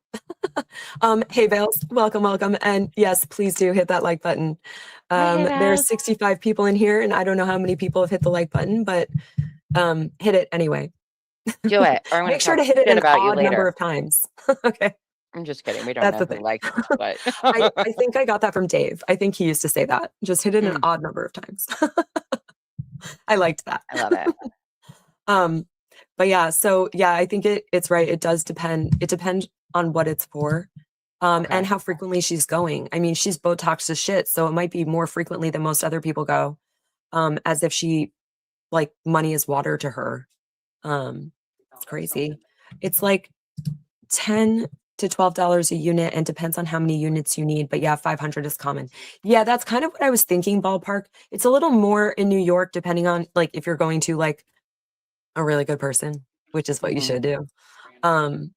Hey Vales, welcome, welcome. And yes, please do hit that like button. Hi, hey, There's Val. 65 people in here, and I don't know how many people have hit the like button, but hit it anyway. Do it, or I'm going Make to sure talk to hit it shit an about you odd number later. of times. Okay. I'm just kidding. We don't That's know the who thing. likes us, but I think I got that from Dave. I think he used to say that. Just hit it an Mm, odd number of times. I liked that. I love it. Um, but yeah, so yeah, I think it's right. It does depend. It depends on what it's for. And Okay. how frequently she's going. I mean, she's Botox as shit, so it might be more frequently than most other people go. As if she like money is water to her. It's crazy. It's like 10 to $12 a unit and depends on how many units you need. But yeah, 500 is common. Yeah, that's kind of what I was thinking, ballpark. It's a little more in New York, depending on like if you're going to like a really good person, which is what you hmm should do. Um,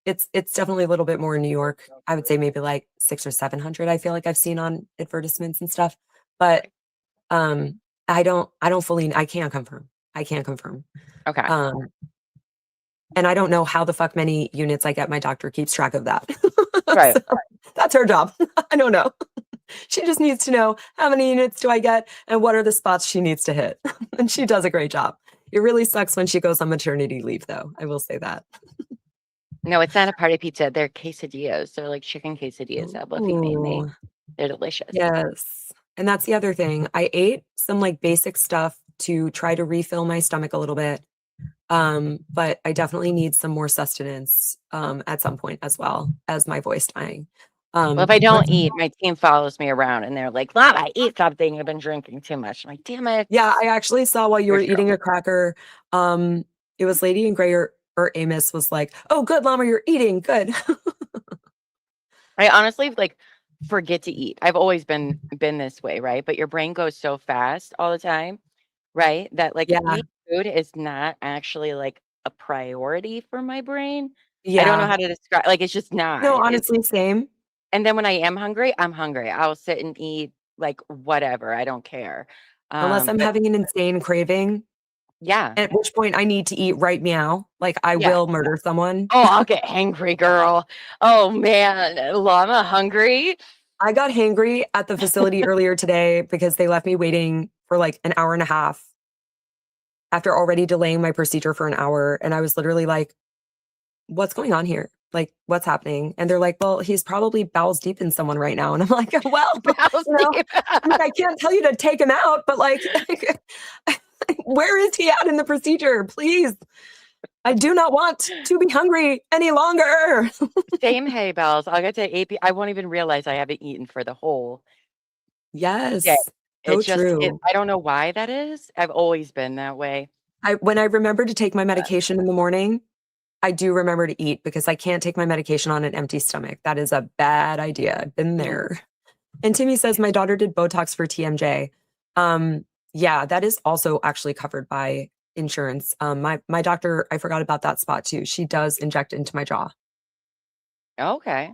it's definitely a little bit more in New York. I would say maybe like 6 or 700. I feel like I've seen on advertisements and stuff. But I can't confirm. I can't confirm. Okay. Um, and I don't know how the fuck many units I get. My doctor keeps track of that. Right. So that's her job. I don't know. She just needs to know how many units do I get and what are the spots she needs to hit. And she does a great job. It really sucks when she goes on maternity leave, though. I will say that. No, it's not a party pizza. They're quesadillas. They're like chicken quesadillas that Buffy made me. Ooh, They're delicious. yes. And that's the other thing. I ate some like basic stuff to try to refill my stomach a little bit. But I definitely need some more sustenance at some point as well as my voice dying. Well, if I But don't eat, my team follows me around and they're like, Llama, eat something. You've been drinking too much. I'm like, damn it. yeah, I actually saw while you were You're true. eating a cracker, it was Lady in Gray or Amos was like, "Oh, good, Llama, you're eating good." I honestly like forget to eat. I've always been this way, right? But your brain goes so fast all the time, right? That like Yeah, eating food is not actually like a priority for my brain. I don't know yeah. how to describe like it's just No, not. It's honestly, same. and then when I am hungry, I'm hungry. I'll sit and eat like whatever. I don't care. Unless I'm But having an insane craving, yeah, at which point I need to eat right meow. Like I yeah. will murder someone. Oh, I'll get hangry, girl. Oh man, llama hungry. I got hangry at the facility earlier today because they left me waiting for like an hour and a half after already delaying my procedure for an hour. And I was literally like, what's going on here? Like, what's happening? And they're like, well, he's probably bowels deep in someone right now. And I'm like, well, Mouse you know, deep. I mean, I can't tell you to take him out, but like, where is he at in the procedure? Please. I do not want to be hungry any longer. Same hay bells. I'll get to AP. I won't even realize I haven't eaten for the whole day. Yes, so It's just it. true. I don't know why that is. I've always been that way. When I remember to take my But medication in the morning, I do remember to eat because I can't take my medication on an empty stomach. That is a bad idea. I've been mm, there. And Timmy says my daughter did Botox for TMJ. Yeah, that is also actually covered by insurance. My doctor, I forgot about that spot too. She does inject into my jaw. okay,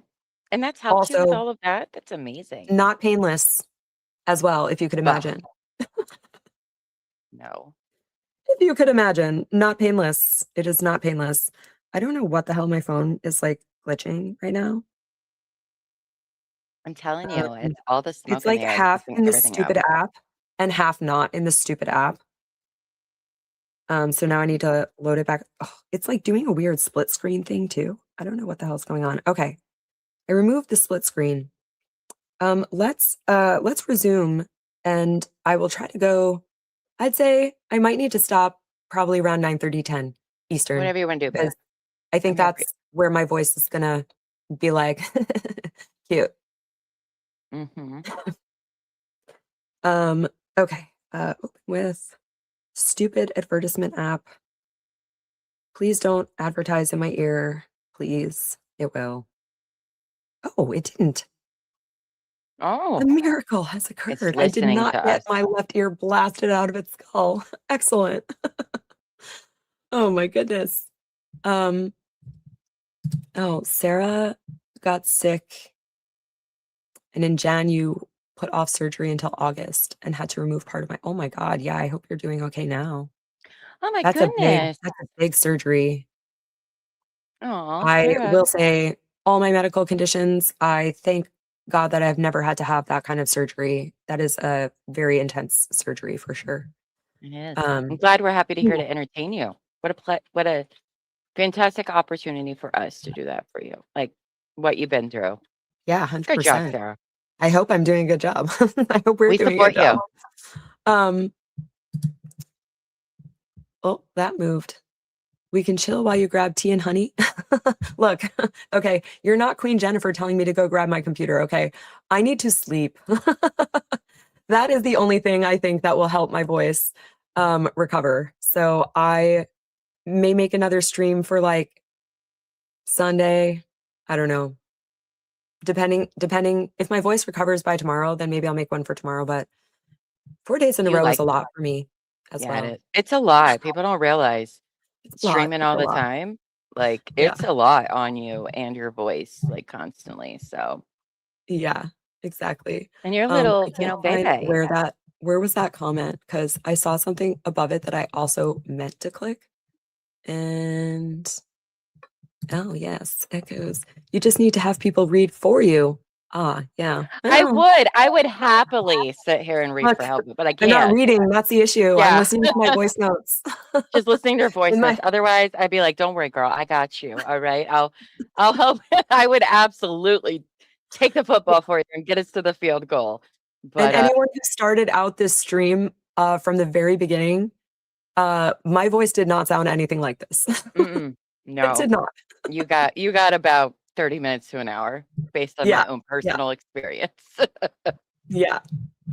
and that's helped you with Also, all of that. That's amazing. not painless as well, if you could Ugh, imagine. no. If you could imagine, not painless. It is not painless. I don't know what the hell my phone is like glitching right now. I'm telling you, Um, it's all the it's smoke in like the air is half messing in the everything up. stupid app and half not in the stupid app. So now I need to load it back. Oh, it's like doing a weird split screen thing too. I don't know what the hell's going on. Okay. I removed the split screen. Let's resume and I will try to go. I'd say I might need to stop probably around 9:30, 10 Eastern Whatever you want to do, babe. because I think I'm here for that's where my voice is gonna be like cute. you. Hmm. Okay. Open with stupid advertisement app. Please don't advertise in my ear. Please. It will. Oh, it didn't. Oh, A miracle has it's occurred. I did listening not to get us. my left ear blasted out of its skull. Excellent. Oh my goodness. Um, oh, Sarah got sick, and in Jan, you put off surgery until August and had to remove part of my. Oh my God. Yeah, I hope you're doing okay now. Oh my That's a goodness. big surgery. Oh, I Sarah. will say all my medical conditions, I thank God that I've never had to have that kind of surgery. That is a very intense surgery for sure. It is. I'm Um, glad we're happy to yeah, here to entertain you. What a fantastic opportunity for us to do that for you. Like what you've been through. yeah, Good job, 100%. Sarah. I hope I'm doing a good job. I hope we're We doing a good support job. you. Um, oh, that moved. We can chill while you grab tea and honey. Look, okay, you're not Queen Jennifer telling me to go grab my computer, okay? I need to sleep. That is the only thing I think that will help my voice recover. So I may make another stream for like Sunday. I don't know. Depending if my voice recovers by tomorrow, then maybe I'll make one for tomorrow. But 4 days in a You row is like a lot for me as yeah, it well. is. It's a lot. People don't realize It's a lot. streaming It's all a the lot. time. Like Yeah. it's a lot on you and your voice, like constantly. So, Yeah, exactly. and your I little, can't find baby. where was that comment? Because I saw something above it that I also meant to click. And oh yes, it goes. You just need to have people read for you. Ah, yeah. Oh, I would happily sit here and read look, for help, but I I'm not can't. reading. That's the issue. I'm Yeah. listening to my voice notes. Just listening to your voice In notes. my Otherwise, I'd be like, "Don't worry, girl, I got you. All right, I'll help." I would absolutely take the football for you and get us to the field goal. and But anyone who started out this stream from the very beginning, my voice did not sound anything like this. It no, did not. you got about 30 minutes to an hour based on Yeah, my own yeah, personal experience. yeah.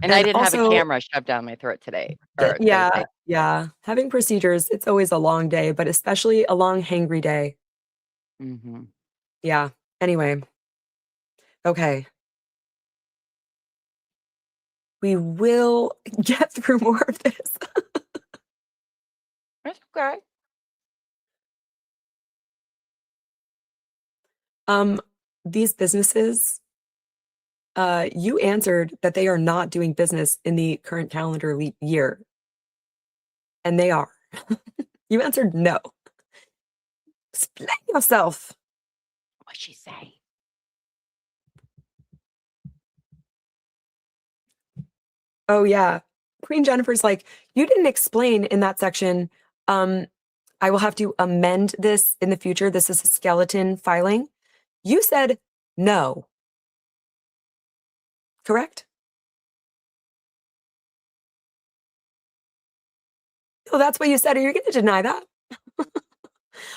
And I And didn't have a also, camera shoved down my throat today or yeah, Thursday. yeah. Having procedures, it's always a long day, but especially a long hangry day. Hmm. Yeah. Anyway, okay. We will get through more of this. That's okay. Um, these businesses, you answered that they are not doing business in the current calendar year, and they are. You answered no. Explain yourself. What'd she say? Oh yeah. Queen Jennifer's like, you didn't explain in that section. Um, I will have to amend this in the future. This is a skeleton filing. You said no. Correct? Oh, that's what you said. Are you going to deny that?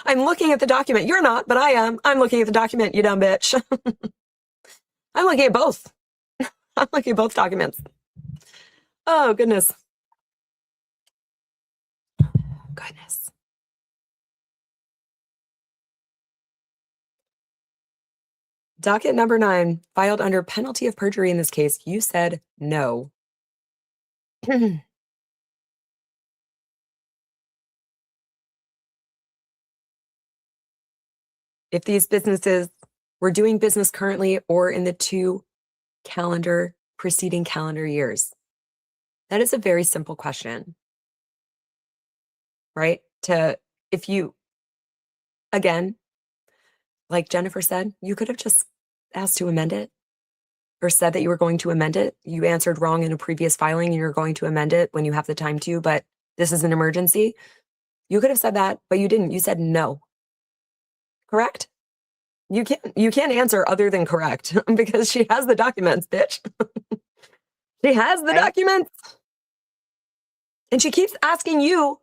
I'm looking at the document. You're not, but I am. I'm looking at the document, you dumb bitch. I'm looking at both. I'm looking at both documents. Oh, goodness. Goodness. Docket number 9, filed under penalty of perjury in this case. You said no. If these businesses were doing business currently or in the 2 preceding calendar years? That is a very simple question. right? If you, again, like Jennifer said, you could have just asked to amend it or said that you were going to amend it. You answered wrong in a previous filing and you're going to amend it when you have the time to, but this is an emergency. You could have said that, but you didn't. You said no. Correct? You can't answer other than correct because she has the documents, bitch. She has the Right. documents. And she keeps asking you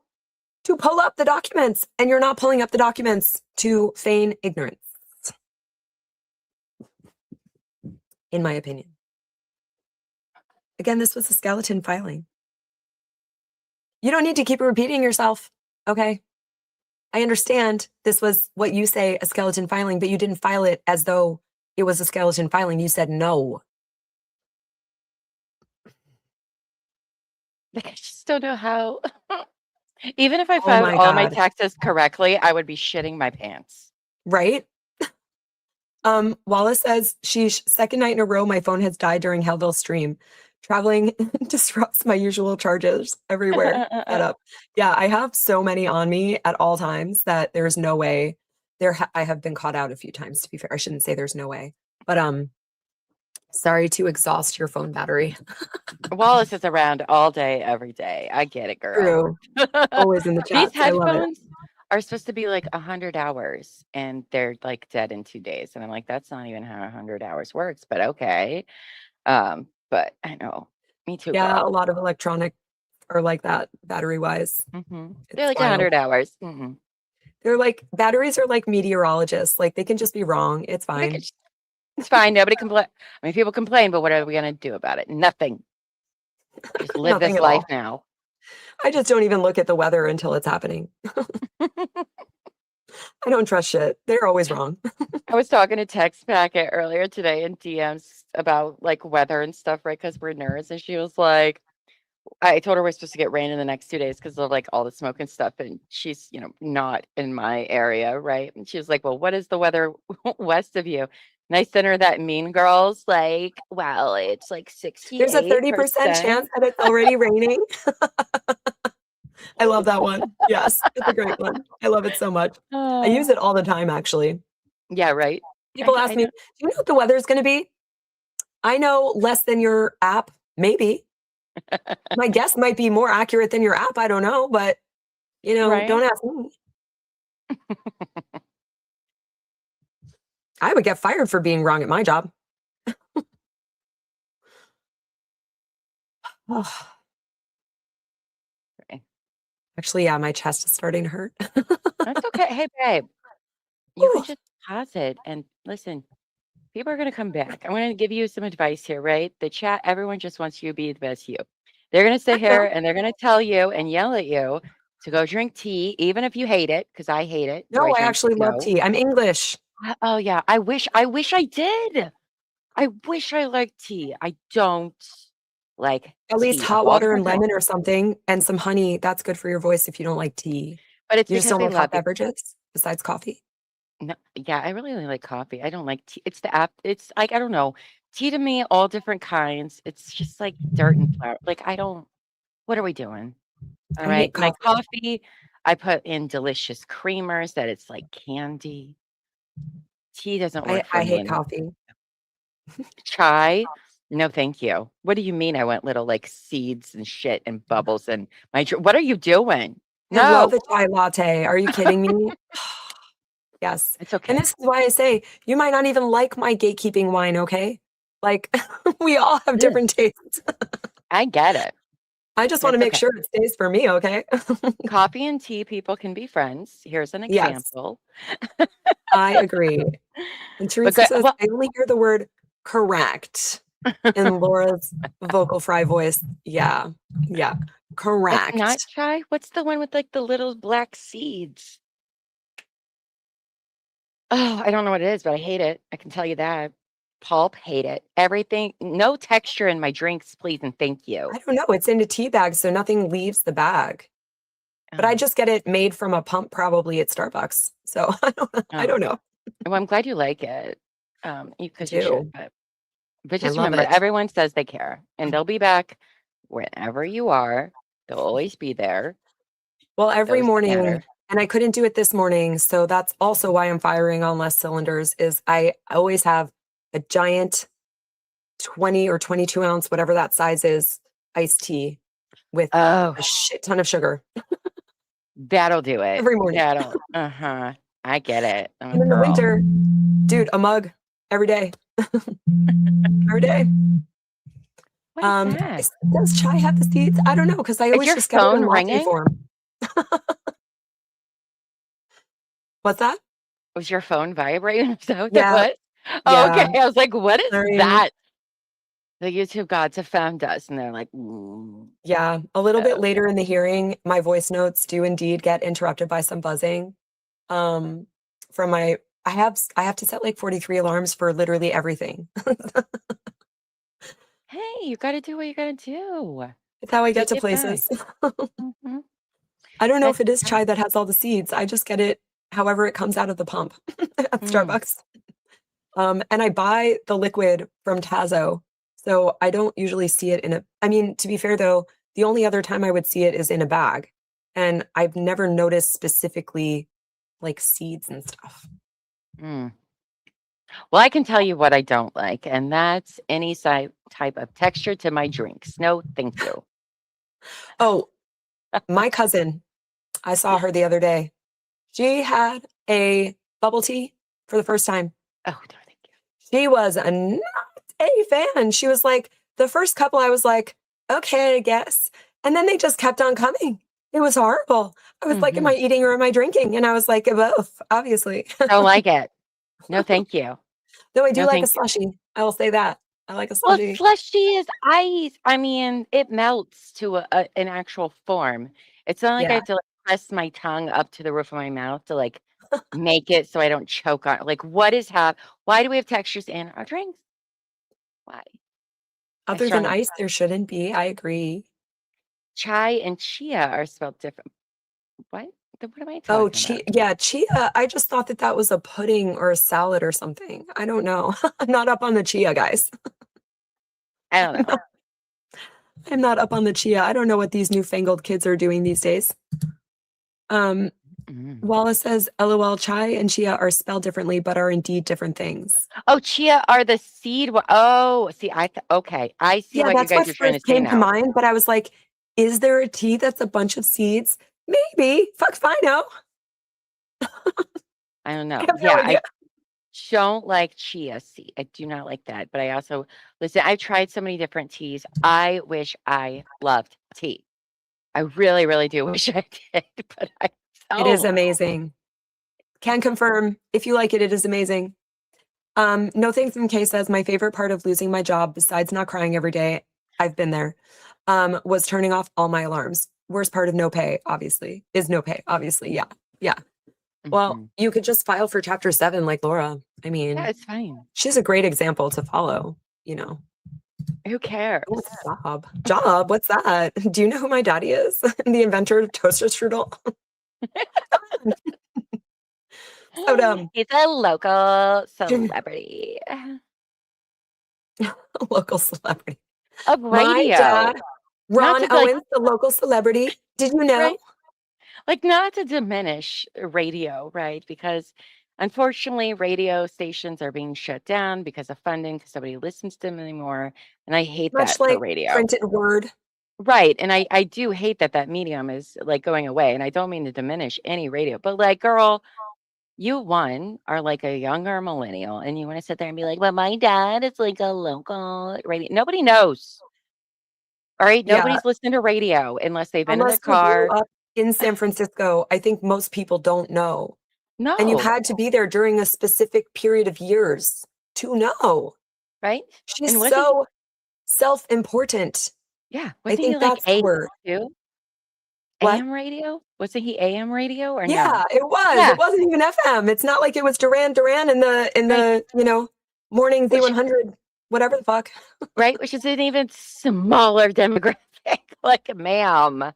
to pull up the documents, and you're not pulling up the documents to feign ignorance. In my opinion. Again, this was a skeleton filing. You don't need to keep repeating yourself, okay? I understand this was what you say, a skeleton filing, but you didn't file it as though it was a skeleton filing. You said no. Like, I just don't know how. Even if I Oh filed my all my God. taxes correctly, I would be shitting my pants. Right? Wallace says, sheesh, second night in a row, my phone has died during Hellville stream. Traveling disrupts my usual charges everywhere. Set up. Yeah, I have so many on me at all times that there's no way. I have been caught out a few times, to be fair. I shouldn't say there's no way. But sorry to exhaust your phone battery. Wallace is around all day, every day. I get it, girl. True. Always in the These chats. I love it. headphones are supposed to be like 100 hours and they're like dead in 2 days. And I'm like, that's not even how 100 hours works, but okay. But I know. Me too, Yeah, a girl. lot of electronic are like that, battery wise. They're like 100 hours. Mm-mm. They're like, batteries are like meteorologists. Like, they can just be wrong. It's Like, fine. it's fine. Nobody complain. I mean, people complain, but what are we going to do about it? Nothing. Just live Nothing this at life all. now. I just don't even look at the weather until it's happening. I don't trust shit. They're always wrong. I was talking to Text Packet earlier today in DMs about like weather and stuff, right? Because we're nerds. And she was like, I told her we're supposed to get rain in the next 2 days because of like all the smoke and stuff. And she's, not in my area, right? And she was like, well, what is the weather west of you? And I sent her that Mean Girls, like, well, it's like 68%. There's a 30% chance that it's already raining. I love that one. Yes, it's a great one. I love it so much. I use it all the time, actually. Yeah, right. People ask me, do you know what the weather's going to be? I know less than your app, maybe. My guess might be more accurate than your app. I don't know, but, Right. don't ask me. I would get fired for being wrong at my job. Oh. Okay. Actually, yeah, my chest is starting to hurt. That's okay. Hey, babe, you can Ooh. just pause it and listen. People are going to come back. I'm going to give you some advice here, right? The chat, everyone just wants you to be the best you. They're going to sit I know. here and they're going to tell you and yell at you to go drink tea, even if you hate it, because I hate it. Do No, I drink actually love No. tea. I'm English. Oh, yeah. I wish I did. I wish I liked tea. I don't like At least tea of hot all water and different kinds. lemon or something and some honey. That's good for your voice if you don't like tea. But it's You just because don't I like love hot it. beverages besides coffee? No, yeah, I really only like coffee. I don't like tea. It's the app. It's like, I don't know. Tea to me, all different kinds. It's just like dirt and flour. Like, what are we doing? All I right. hate My coffee. coffee, I put in delicious creamers that it's like candy. Tea doesn't work for I me hate anymore. coffee. Chai, no, thank you. What do you mean? I want little like seeds and shit and bubbles and what are you doing? I love No, a chai latte. Are you kidding me? Yes. it's And okay. this is why I say you might not even like my gatekeeping wine, okay? Like we all have different tastes. I get it. I just want to That's make okay. sure it stays for me, okay? Coffee and tea people can be friends. Here's an Yes, example. I agree. And But Teresa says, well, I only hear the word correct in Laura's vocal fry voice. Yeah. Yeah. that's not Correct. chai. What's the one with like the little black seeds? Oh, I don't know what it is, but I hate it. I can tell you that. Pulp, hate it. Everything, no texture in my drinks, please and thank you. I don't know. It's in a tea bag, so nothing leaves the bag. But I Oh, just get it made from a pump probably at Starbucks. So I oh. don't know. Well, I'm glad you like it. Because you should, Do. but I just love remember, it. everyone says they care, and they'll be back whenever you are. They'll always be there. Well, every Those morning, matter. and I couldn't do it this morning, so that's also why I'm firing on less cylinders, is I always have a giant 20 or 22 ounce, whatever that size is, iced tea with Oh, a shit ton of sugar that'll do it. every morning. That'll, I get it. I'm And a in the girl. winter, dude, a mug every day. Every day. What is that? Does chai have the seeds? I don't know, because I Is always your just get it in phone latte ringing? form. What's that? Was your phone vibrating? Is that what Yeah. that was? Oh, Yeah. okay. I was like, what is I mean, that? The YouTube gods have found us, and they're like, yeah. A little bit oh, later in the hearing, my voice notes do indeed get interrupted by some buzzing. From my I have to set like 43 alarms for literally everything. hey, you got to do what you got to do. It's how I You get to get by. places. Mhm. I don't know if That's it is chai that has all the seeds. I just get it however it comes out of the pump at Starbucks. And I buy the liquid from Tazo, so I don't usually see it in a I mean, to be fair though, the only other time I would see it is in a bag, and I've never noticed specifically, like, seeds and stuff. Mm. Well, I can tell you what I don't like, and that's any type of texture to my drinks. No, thank you. Oh, my cousin, I saw her the other day. She had a bubble tea for the first time. Oh, no, thank you. She was not a fan. She was like, the first couple, I was like, okay, I guess. And then they just kept on coming. It was horrible. I was like, am I eating or am I drinking? And I was like, both, obviously. Don't like it. No, thank you. Though I do No, like a thank you. slushie. I will say that. I like a Well, slushie. slushy is ice. I mean, it melts to an actual form. It's not like I Yeah. have to like, press my tongue up to the roof of my mouth to like make it so I don't choke on. Like, why do we have textures in our drinks? Why? I Other than strongly ice, there shouldn't be. I agree. chai and chia are spelled different. What? What am I Oh, talking about? chia. I just thought that that was a pudding or a salad or something. I don't know. I'm not up on the chia, guys. I don't know. I'm not up on the chia. I don't know what these newfangled kids are doing these days. Mm. Wallace says, LOL, chai and chia are spelled differently, but are indeed different things. Oh, chia are the seed. Oh, see, okay. I see Yeah, what you that's what guys are trying to first say came to now. mind, but I was like, is there a tea that's a bunch of seeds? Maybe. Fuck if I know. I don't know. I have no Yeah, idea. I don't like chia seed. I do not like that. But I also listen, I've tried so many different teas. I wish I loved tea. I really, really do wish I did, but I It is don't. amazing. Can confirm. If you like it, it is amazing. No thanks from Kay says, my favorite part of losing my job, besides not crying every day, I've been there, was turning off all my alarms. Worst part of no pay, obviously, is no pay, obviously. Yeah. Yeah. Well, Mhm. you could just file for Chapter 7 like Laura. I Yeah, mean, it's fine. she's a great example to follow, you know. Who cares? Oh, job. Job? What's that? Do you know who my daddy is? The inventor of toaster strudel? So dumb. He's a local celebrity Local celebrity. of My radio. dad, Not Ron to like, Owens, the local celebrity. Did you know? right? Like not to diminish radio, right? Because unfortunately, radio stations are being shut down because of funding, because nobody listens to them anymore. And I hate Much that for like radio. printed word. Right. And I do hate that that medium is like going away. And I don't mean to diminish any radio, but like, girl, you are like a younger millennial and you want to sit there and be like, well, my dad is like a local radio. Nobody knows. All right. Yeah. Nobody's listening to radio unless they've been in Unless their you grew car. up in San Francisco, I think most people don't know. And you No. had to be there during a specific period of years to know. Right. She's And wasn't so self-important. Yeah, I wasn't he think like that's the AM word. too? What? AM radio? Wasn't he AM radio or no? Yeah, it was. Yeah, It wasn't even FM. It's not like it was Duran Duran in right. the, morning Which Z100, whatever the fuck. right, which is an even smaller demographic. Like, ma'am,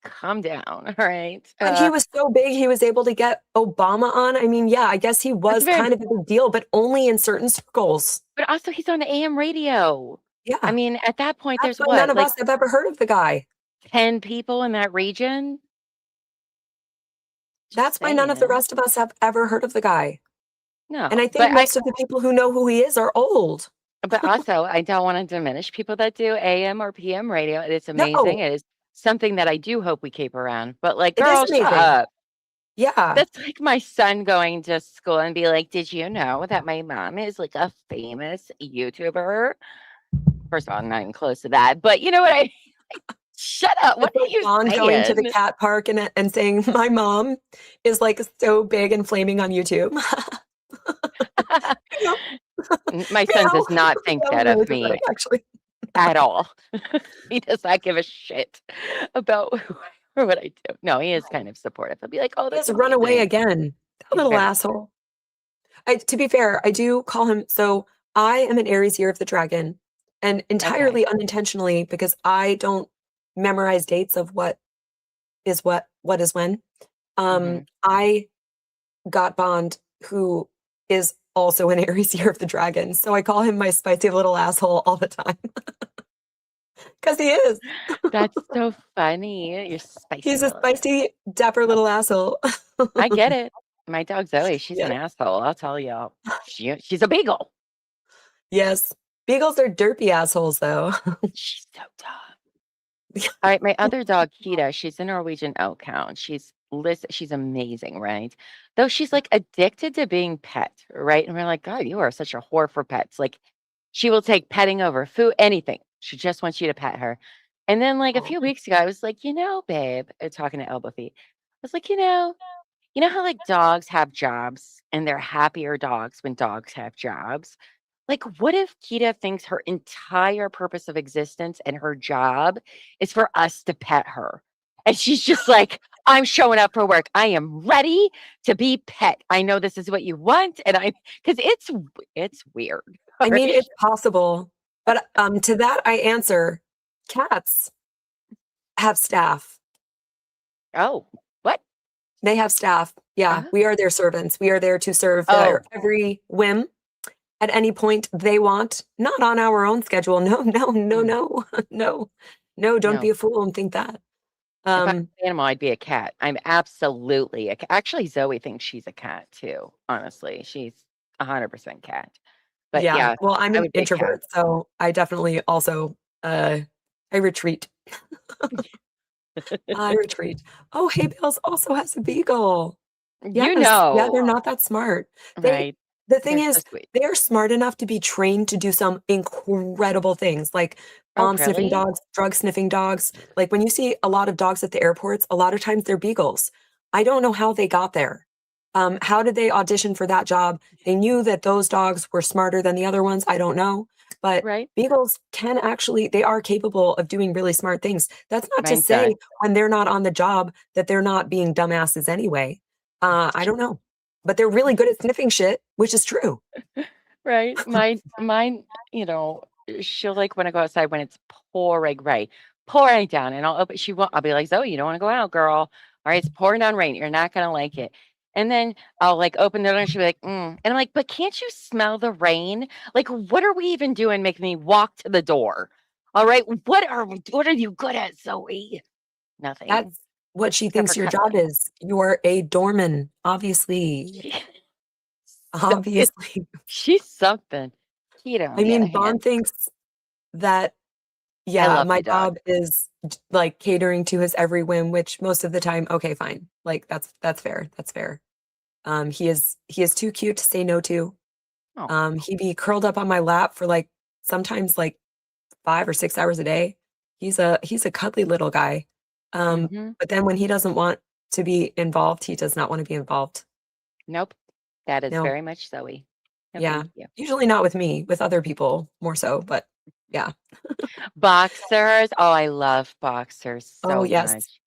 calm down. All right. But he was so big, he was able to get Obama on. I mean, yeah, I guess he That's was very kind of a big deal, but only in certain circles. but also he's on AM radio. I Yeah. mean, at that point, That's there's why none what, of like us have ever heard of the guy. 10 people in that region? That's why none of the saying. rest of us have ever heard of the guy. No, And I think but most of the people who know who he is are old. but also I don't want to diminish people that do AM or PM radio. It's amazing. No, It is something that I do hope we keep around. But like, it is girl, shut amazing. up. Yeah. That's like my son going to school and be like, "Did you know that my mom is like a famous YouTuber?" First of all, I'm not even close to that, but you know what I shut up. What It's are like you Dawn going to the saying? cat park and saying, my mom is like so big and flaming on YouTube. Meow. My son Meow. does not think That was that really of me pathetic, actually. at all. He does not give a shit about or what I do. No, he is kind of supportive. He'll be like, "Oh, He that's has run away amazing." again. That He's little very asshole. To be fair, I do call him. So I am an Aries year of the dragon, and okay. entirely unintentionally because I don't memorize dates of what is when. Mhm. I got Bond, who is also an Aries year of the dragon. So I call him my spicy little asshole all the time because he is. That's so funny. You're spicy He's a little ass. spicy, dapper little asshole. I get it. My dog Zoe, she's an Yes. asshole. I'll tell you. She's a beagle. Yes. Beagles are derpy assholes, though. She's so dumb. All right, my other dog, Kita, she's a Norwegian Elk Hound. She's amazing, right? Though she's like addicted to being pet, right? And we're like, God, you are such a whore for pets. Like she will take petting over food, anything. She just wants you to pet her. And then like a Oh, few weeks ago, I was like, babe, talking to Elbow Feet. I was like, you know how like dogs have jobs and they're happier dogs when dogs have jobs? Like, what if Kita thinks her entire purpose of existence and her job is for us to pet her? And she's just like, I'm showing up for work. I am ready to be pet. I know this is what you want. And because it's weird. I All mean, right. it's possible. But to that, I answer cats have staff. Oh, what? They have staff. Yeah, Uh, we are their servants. We are there to serve oh, their every whim at any point they want, not on our own schedule. No, no, no, mm, no, no, no, don't no. be a fool and think that. If I was Um, an animal, I'd be a cat. I'm absolutely a cat. Actually, Zoe thinks she's a cat too. Honestly, she's 100% cat. But yeah, yeah, well, I'm I an would be a cat. introvert, so I definitely also I retreat. I retreat. Oh, Hay Bales also has a beagle. You Yes. Yeah, they're know, not that smart. They right? the thing They're so is, sweet. they are smart enough to be trained to do some incredible things, like Oh, bomb sniffing really? dogs, drug sniffing dogs. Like when you see a lot of dogs at the airports, a lot of times they're beagles. I don't know how they got there. How did they audition for that job? They knew that those dogs were smarter than the other ones. I don't know. But Right? beagles can actually, they are capable of doing really smart things. That's not to Mine's say not. when they're not on the job that they're not being dumbasses anyway. I don't know, but they're really good at sniffing shit, which is true. Right? Mine, she'll like when I go outside when it's pouring rain, pouring down, and I'll be like, Zoe, you don't want to go out, girl. All right, it's pouring down rain. You're not gonna like it. And then I'll like open the door and she'll be like, And I'm like, but can't you smell the rain? Like, what are we even doing making me walk to the door? All right, what are you good at, Zoe? Nothing That's what she except for thinks your job cuddling. is. You're a doorman, obviously. She, so Obviously. she's something. Keto, on I the other mean, hand, Bond thinks that, I yeah, love my my dog. job is like catering to his every whim, which most of the time, okay, fine. Like that's fair. That's fair. He is too cute to say no to. Oh. He'd be curled up on my lap for like sometimes like 5 or 6 hours a day. He's a cuddly little guy. Mhm. But then when he doesn't want to be involved, he does not want to be involved. Nope. That is No, very much Zoe. No, yeah. thank you. Usually not with me, with other people more so, but yeah. Boxers. Oh, I love boxers Oh, so yes. much.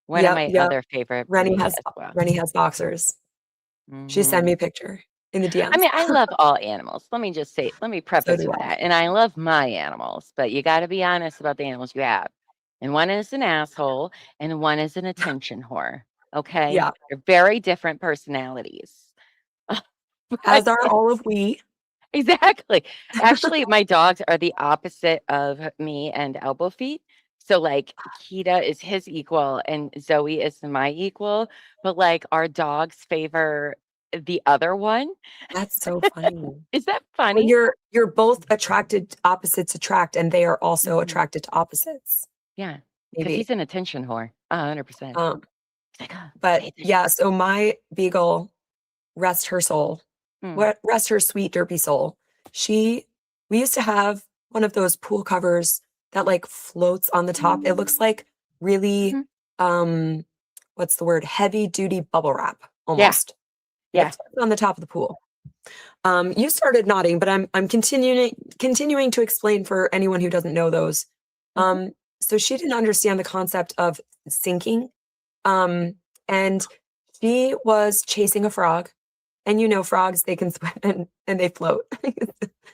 One of Yep, my yep. other favorite Rennie breed has as well. Rennie has boxers. She sent me Mhm. a picture in the I DMs. mean, I love all animals. Let me So preface do with I. that. And I love my animals, but you got to be honest about the animals you have. And one is an asshole and one is an attention whore. Okay? Yeah, They're very different personalities. But as are all of we. exactly. Actually, my dogs are the opposite of me and Elbow Feet. So like Kita is his equal and Zoe is my equal, but like our dogs favor the other one. That's so funny. Is that Well, funny? you're both attracted, opposites attract, and they are also Mhm. attracted to opposites. Yeah, because Maybe. he's an attention whore, 100%. Um, He's like, "Oh, but pay attention." yeah, so my beagle, rest her soul, Mm, rest her sweet derpy soul. We used to have one of those pool covers that like floats on the top. It looks like really, mhm. um, what's the word? Heavy duty bubble wrap Yeah, almost. And yeah. it floats on the top of the pool. You started nodding, but I'm continuing to explain for anyone who doesn't know those. Mhm. So she didn't understand the concept of sinking, and she was chasing a frog, and you know frogs, they can swim and they float.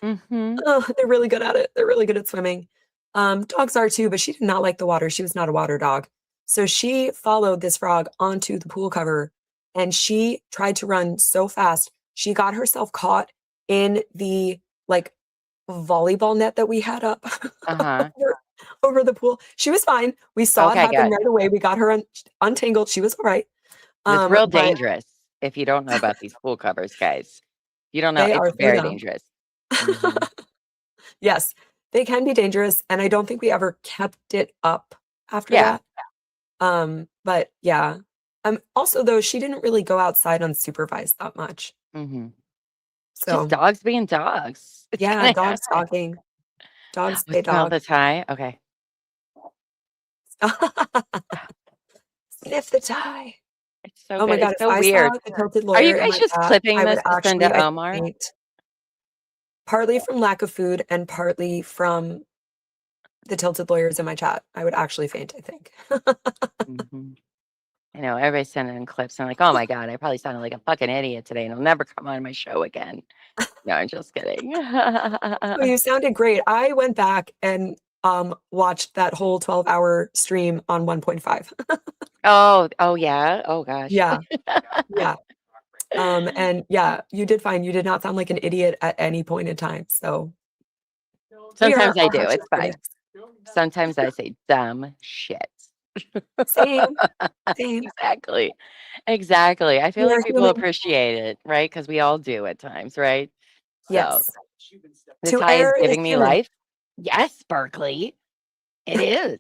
Mhm. Oh, they're really good at it. They're really good at swimming. Dogs are too, but she did not like the water. She was not a water dog. So she followed this frog onto the pool cover and she tried to run so fast. She got herself caught in the like volleyball net that we had up Uh-huh. over the pool. She was fine. We saw it Okay, happen good. right away. We got her untangled. She was all right. It's real But dangerous if you don't know about these pool covers, guys. You don't know, they it's are for very them. dangerous. Mhm. Yes, they can be dangerous, and I don't think we ever kept it up after Yeah. that. But yeah. Also though, she didn't really go outside unsupervised that much. Mhm. Just So dogs being dogs. It's yeah, gonna dog happen. stalking. Dogs We stay smell dog. the tie? Okay. Sniff the tie. It's so Oh my good. god, It's if so I saw weird. the tilted Are you lawyer in guys my just chat, clipping I would this to send actually, to I think, Omar? faint. Partly from lack of food and partly from the tilted lawyers in my chat. I would actually faint, I think. Mhm. I know everybody's sending in clips. I'm like, oh my God, I probably sounded like a fucking idiot today and I'll never come on my show again. No, I'm just kidding. Oh, you sounded great. I went back and watched that whole 12-hour stream on 1.5. Oh yeah. Oh gosh. Yeah, yeah. And yeah, you did fine. You did not sound like an idiot at any point in time. So we are Sometimes I our do. harshest It's fine. critics. Sometimes I say dumb shit. Same, same. Exactly. Exactly. I feel We like are people human. appreciate it, right? Because we all do at times, right? So Yes. the To tie is err is giving me human. life. Yes, Berkeley. It is.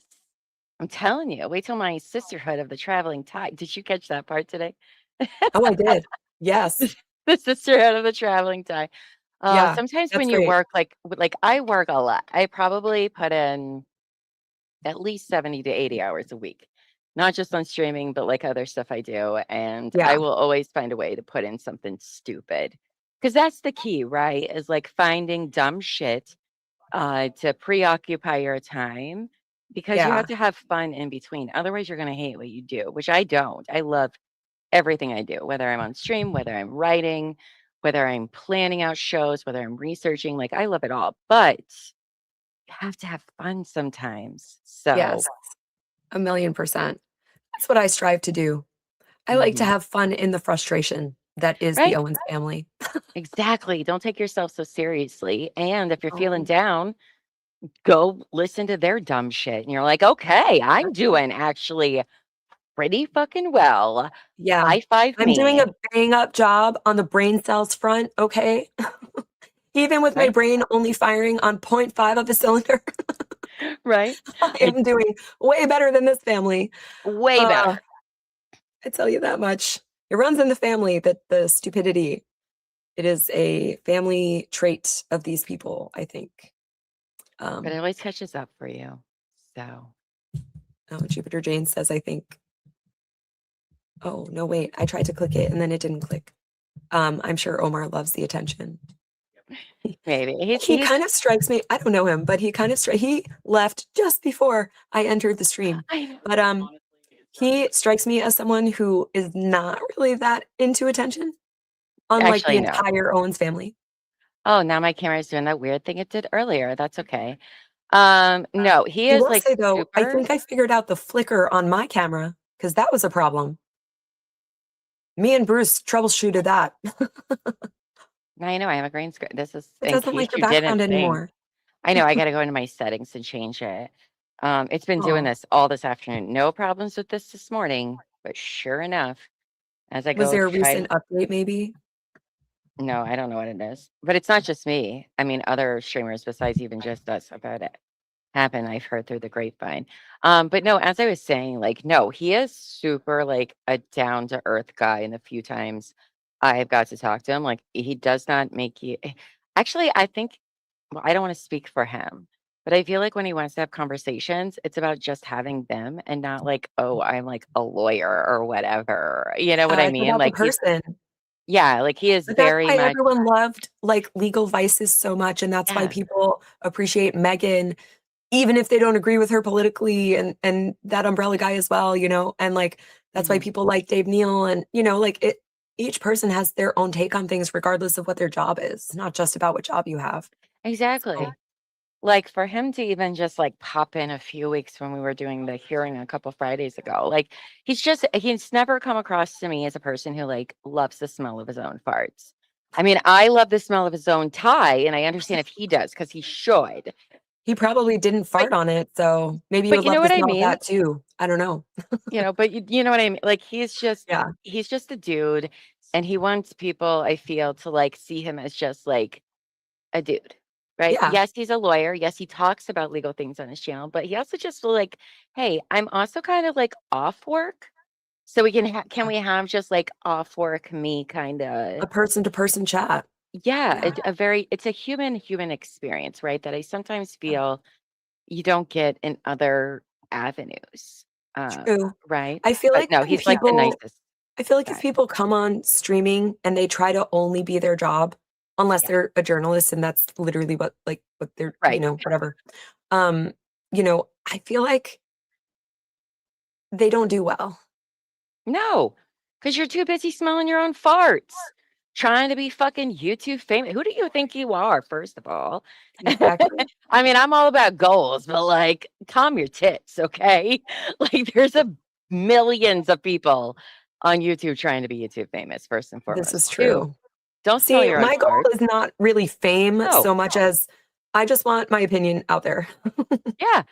I'm telling you. Wait till my sisterhood of the traveling tie. Did you catch that part today? Oh, I did. Yes. The sisterhood of the traveling tie. Yeah, Sometimes that's when you great. work, like I work a lot. I probably put in at least 70 to 80 hours a week, not just on streaming, but like other stuff I do. And I Yeah, will always find a way to put in something stupid because that's the key, right? Is like finding dumb shit to preoccupy your time because you have yeah, to have fun in between. Otherwise, you're going to hate what you do, which I don't. I love everything I do, whether I'm on stream, whether I'm writing, whether I'm planning out shows, whether I'm researching. Like, I love it all. But you have to have fun sometimes. yes. So, 1,000,000%. That's what I strive to do. I like to mhm. have fun in the frustration that is the Right? Owens family. Exactly. Don't take yourself so seriously. And if you're feeling Oh, down, go listen to their dumb shit. And you're like, okay, I'm doing actually pretty fucking well. yeah. High five I'm doing me. a bang up job on the brain cells front, okay? Even with my Right? brain only firing on point 0.5 of a cylinder, Right? I Like, am doing way better than this family. way Uh, better. I tell you that much. It runs in the family that the stupidity, it is a family trait of these people, I think. But it Um, always catches up for you. So, oh, Jupiter Jane says, I think, oh, no, wait, I tried to click it and then it didn't click. I'm sure Omar loves the attention. maybe he's, He he's, kind of strikes me, I don't know him, but he kind of he left just before I entered the stream. I know. But he strikes me as someone who is not really that into attention, unlike the Actually, no. entire Owens family. Oh, now my camera is doing that weird thing it did earlier. That's okay. No, he I is will like say though, I super. think I figured out the flicker on my camera because that was a problem. Me and Bruce troubleshooted that. Now I know I have a green screen. This is It in doesn't case like your you didn't background think. anymore. I know I got to go into my settings and change it. It's been doing Oh, this all this afternoon. No problems with this morning, but sure enough, as I was go there a try, recent update maybe? no, I don't know what it is, but it's not just me. I mean, other streamers besides even just us about it happen. I've heard through the grapevine. But no, as I was saying, like, no, he is super like a down to earth guy. And the few times I've got to talk to him, like, he does not make you. Actually, I think, well, I don't want to speak for him, but I feel like when he wants to have conversations, it's about just having them and not like, oh, I'm like a lawyer or whatever. You know what I It's mean? about the Like he's, person. yeah, like he is But that's very why much, everyone loved like Legal Vices so much, and that's why yeah. people appreciate Megan, even if they don't agree with her politically, and that Umbrella guy as well, you know, and like that's why Mhm. people like Dave Neal, and you know, like it. Each person has their own take on things, regardless of what their job is. It's not just about what job you have. So, Exactly. Like for him to even just like pop in a few weeks when we were doing the hearing a couple Fridays ago, like he's never come across to me as a person who like loves the smell of his own farts. I mean, I love the smell of his own tie, and I understand if he does because he should. he probably didn't But fart on it, so maybe you but would you love know the what I smell of mean? that too. I don't know. But you know what I mean? Like Yeah, he's just a dude, and he wants people, I feel, to like see him as just like a dude, right? yeah. Yes, he's a lawyer. Yes, he talks about legal things on his channel, but he also just feel like, hey, I'm also kind of like off work. So can we have just like off work me kind of, A person to person chat. yeah, Yeah, it's a human experience, right? That I sometimes feel you don't get in other avenues. Uh, true. right. I feel But like no, when he's like the people nicest I feel like if guy. people come on streaming and they try to only be their job, unless Yeah. they're a journalist and that's literally what they're, you Right. know, whatever. Um, you know, I feel like they don't do well. No, because you're too busy smelling your own farts, trying to be fucking YouTube famous. Who do you think you are, first of all? Exactly. I mean, I'm all about goals, but like, calm your tits, okay? Like, there's a millions of people on YouTube trying to be YouTube famous, first and This foremost. is Two, true. don't smell See, your own my goal farts. is not really fame No, so much as I just want my opinion out there. yeah.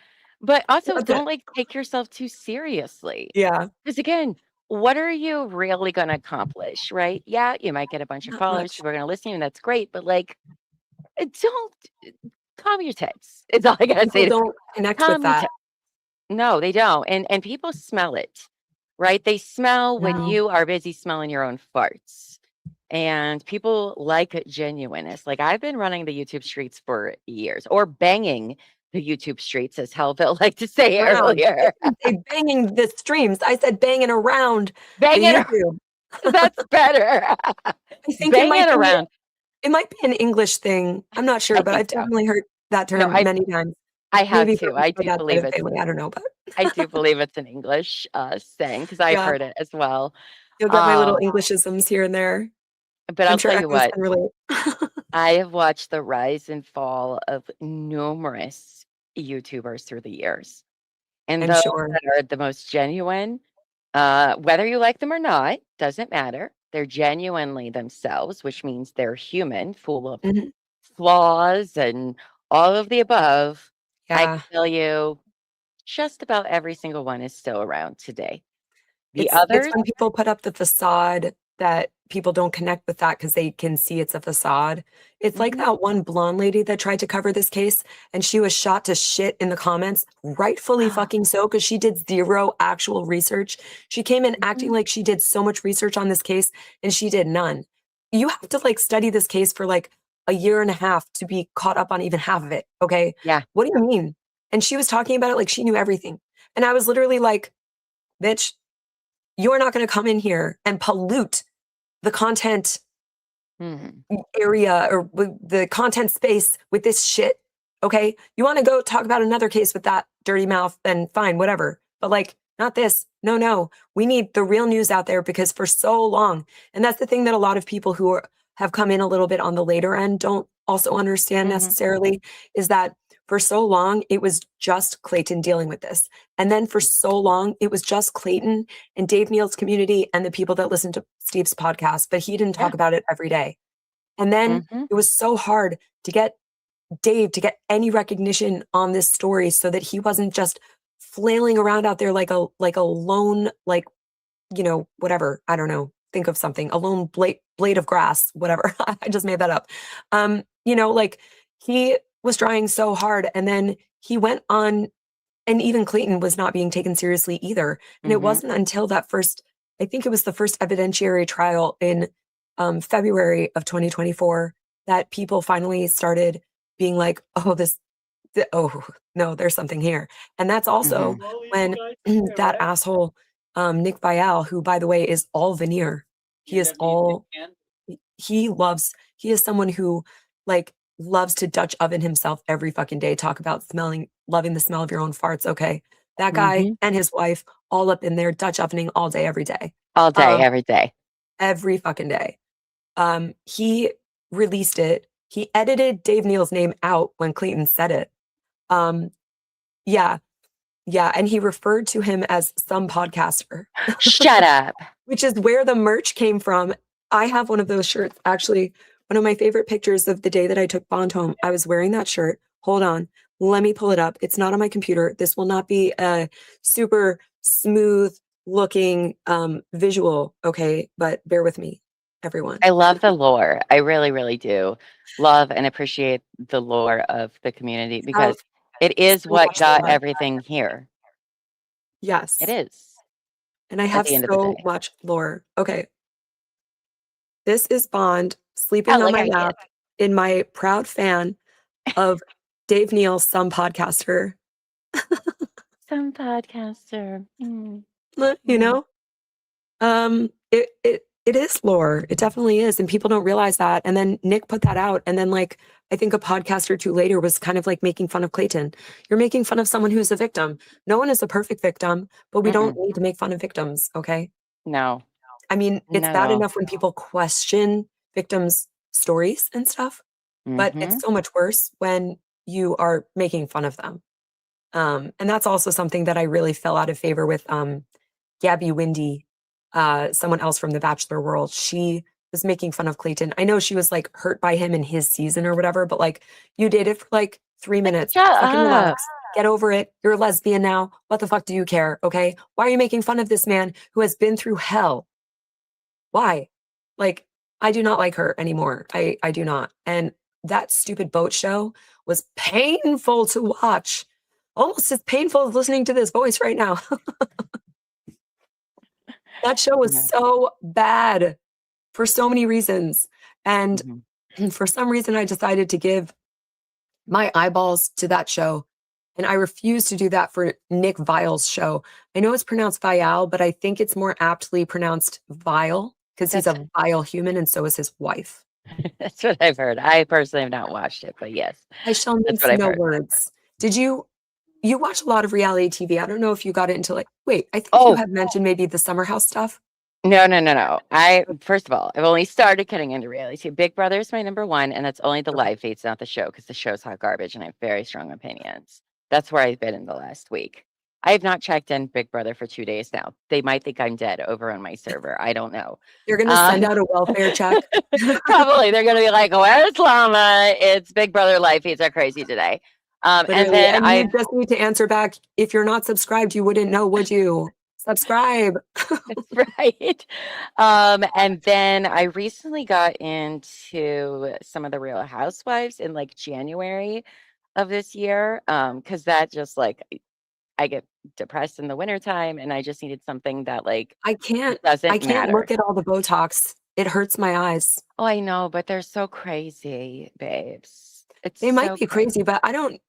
But also, That's it. don't like take yourself too seriously. Yeah, Because again, what are you really going to accomplish, right? Yeah, you might get a bunch of not followers, much. people are going to listen to you, and that's great. But like, don't calm your tits. It's all I gotta People say. don't connect with Calm your that. tits. No, they don't, and people smell it, right? They smell when No. you are busy smelling your own farts, and people like genuineness. Like I've been running the YouTube streets for years, or banging the YouTube streets, as Hellville like to say Around. earlier. I didn't say banging the streams. I said banging around the Banging, YouTube. that's better. I think Banging around. it might be an English thing. I'm not sure, I but think I've so. definitely heard that No, term many times. I have Maybe too. from I my do dad's side believe of the it's family. I don't know, but I do believe it's an English, saying because 'cause I've yeah, heard it as well. you'll get my little Um, Englishisms here and there. but I'm I'll sure tell you Echoes what, can relate. I have watched the rise and fall of numerous YouTubers through the years, and I'm those sure. that are the most genuine, whether you like them or not, doesn't matter. They're genuinely themselves, which means they're human, full of Mhm. flaws and all of the above. I can Yeah. tell you just about every single one is still around today. The It's others, when people put up the facade that people don't connect with that because they can see it's a facade. It's like mhm, that one blonde lady that tried to cover this case, and she was shot to shit in the comments, rightfully fucking so, because she did 0 actual research. She came in acting mhm, like she did so much research on this case, and she did none. You have to, like, study this case for, like, a year and a half to be caught up on even half of it, okay? yeah, What do you mean? And she was talking about it like she knew everything. And I was literally like, "Bitch, you're not gonna come in here and pollute the content mhm, area or the content space with this shit, okay? You wanna go talk about another case with that dirty mouth, then fine, whatever. But, like, not this. No, no. We need the real news out there because for so long and that's the thing that a lot of people who have come in a little bit on the later end don't also understand mhm, necessarily, is that for so long, it was just Clayton dealing with this. And then for so long, it was just Clayton and Dave Neal's community and the people that listened to Steve's podcast, but he didn't yeah, talk about it every day. And then mhm, it was so hard to get Dave to get any recognition on this story so that he wasn't just flailing around out there like a lone, like, you know, whatever, I don't know, think of something, a lone blade of grass, whatever. I just made that up. You know, like he was trying so hard, and then he went on, and even Clayton was not being taken seriously either. And it wasn't until that first, I think it was the first evidentiary trial in February of 2024 that people finally started being like, oh, oh no, there's something here. And that's also when that asshole Nick Vial, who by the way is all veneer, he is all, he is someone who like loves to Dutch oven himself every fucking day, talk about loving the smell of your own farts. Okay, that guy and his wife all up in there Dutch ovening all day every day, every day, every fucking day. He released it. He edited Dave Neal's name out when Clayton said it. Yeah, and he referred to him as some podcaster. Shut up. Which is where the merch came from. I have one of those shirts. Actually, one of my favorite pictures of the day that I took Bond home, I was wearing that shirt. Hold on. Let me pull it up. It's not on my computer. This will not be a super smooth looking visual, okay? But bear with me, everyone. I love the lore. I really, really do love and appreciate the lore of the community because it is what got everything here. Yes. It is. And I have so much lore. Okay. This is Bond sleeping on my lap in my proud fan of Dave Neal, some podcaster. Some podcaster. You know? It is lore. It definitely is. And people don't realize that. And then Nick put that out. And then like, I think a podcast or two later was kind of like making fun of Clayton. You're making fun of someone who's a victim. No one is a perfect victim, but we don't need to make fun of victims. Okay. No. I mean, it's bad enough when people question victims' stories and stuff, but it's so much worse when you are making fun of them. And that's also something that I really fell out of favor with Gabby Windy, someone else from the Bachelor world. She was making fun of Clayton. I know she was like hurt by him in his season or whatever, but like you dated for like 3 minutes. Fucking relax. Get over it. You're a lesbian now. What the fuck do you care? Okay. Why are you making fun of this man who has been through hell? Why? Like, I do not like her anymore. I do not. And that stupid boat show was painful to watch. Almost as painful as listening to this voice right now. That show was so bad for so many reasons. And for some reason, I decided to give my eyeballs to that show. And I refuse to do that for Nick Vial's show. I know it's pronounced Vial, but I think it's more aptly pronounced Vile because he's a vile human and so is his wife. That's what I've heard. I personally have not watched it, but yes. I shall mince no words. Did you watch a lot of reality TV? I don't know if you got into like, wait, I think you had mentioned maybe the Summer House stuff. No. First of all, I've only started getting into reality. Big Brother is my number one, and that's only the live feeds, not the show, because the show's hot garbage and I have very strong opinions. That's where I've been in the last week. I have not checked in Big Brother for 2 days now. They might think I'm dead over on my server. I don't know. You're going to send out a welfare check? Probably. They're going to be like, where's Llama? It's Big Brother live feeds are crazy today. And then you just need to answer back. If you're not subscribed, you wouldn't know, would you? Subscribe. That's right. And then I recently got into some of the Real Housewives in like January of this year. Because that just like I get depressed in the wintertime and I just needed something that like I can't matter. look at all the Botox. It hurts my eyes. Oh, I know, but they're so crazy, babes. They might be crazy, but I don't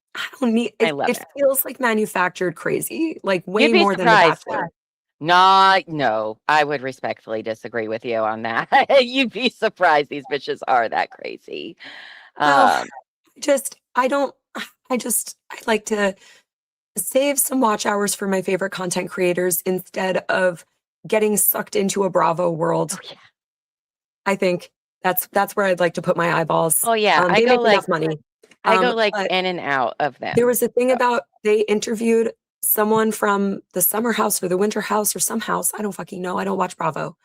need it. It feels like manufactured crazy, like way more than The Bachelor. No, I would respectfully disagree with you on that. You'd be surprised these bitches are that crazy. I like to save some watch hours for my favorite content creators instead of getting sucked into a Bravo world. Oh, yeah. I think that's where I'd like to put my eyeballs. Oh yeah, they make enough money. I go like in and out of them. There was a thing about they interviewed someone from the Summer House or the Winter House or some house. I don't fucking know. I don't watch Bravo.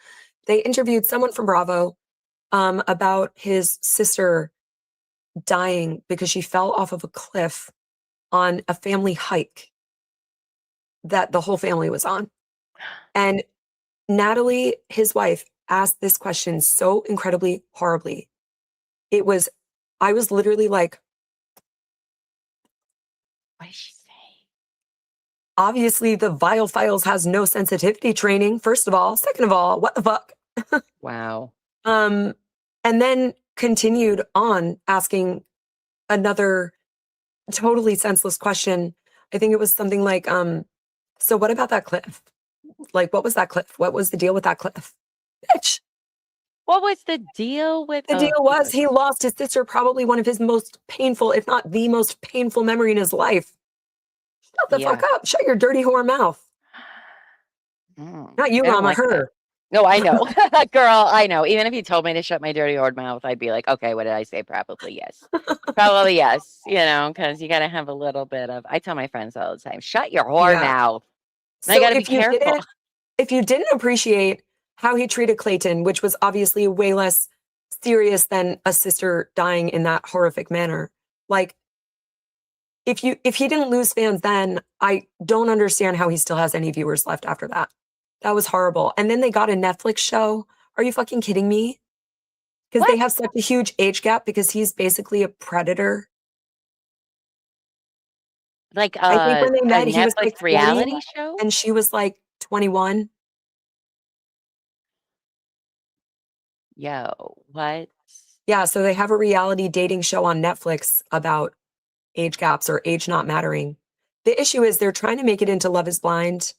They interviewed someone from Bravo about his sister dying because she fell off of a cliff on a family hike that the whole family was on. And Natalie, his wife, asked this question so incredibly horribly. I was literally like, What did she say? obviously the Vile Files has no sensitivity training, first of all. Second of all, what the fuck? Wow. And then continued on asking another totally senseless question. I think it was something like, so what about that cliff? Like, what was that cliff? What was the deal with that cliff? Bitch. What was the deal with The deal was he lost his sister, probably one of his most painful, if not the most painful memory in his life. Shut the fuck up. Shut your dirty whore mouth. Not you, I don't Llama, like that. her. No, I know. Girl, I know. Even if you told me to shut my dirty old mouth, I'd be like, okay, what did I say? Probably yes. Probably yes, because you got to have a little bit of, I tell my friends all the time, shut your whore Yeah. mouth. And I So got to be careful. if you didn't appreciate how he treated Clayton, which was obviously way less serious than a sister dying in that horrific manner, like if he didn't lose fans then, I don't understand how he still has any viewers left after that. That was horrible. And then they got a Netflix show. Are you fucking kidding me? Because they What? have such a huge age gap because he's basically a predator. Like I think when they a met, he was like Netflix 20 reality show? and she was like 21. Yo, what? Yeah, so they have a reality dating show on Netflix about age gaps or age not mattering. The issue is they're trying to make it into Love is Blind,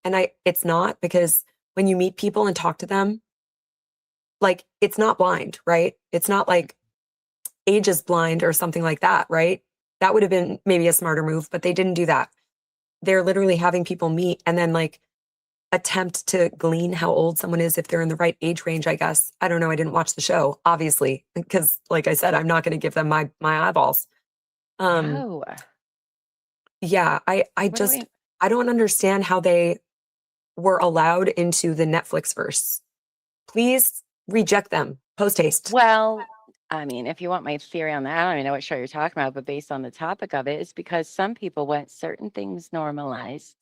and it's not, because when you meet people and talk to them, like, it's not blind, right? It's not like age is blind or something like that, right? That would have been maybe a smarter move, but they didn't do that. They're literally having people meet and then like attempt to glean how old someone is if they're in the right age range, I guess. I don't know. I didn't watch the show, obviously, because like I said, I'm not going to give them my eyeballs. No. Yeah, I What do just I don't understand how they were allowed into the Netflix verse. Please reject them post haste. Well, I mean, if you want my theory on that, I don't even know what show you're talking about, but based on the topic of it, it's because some people want certain things normalized.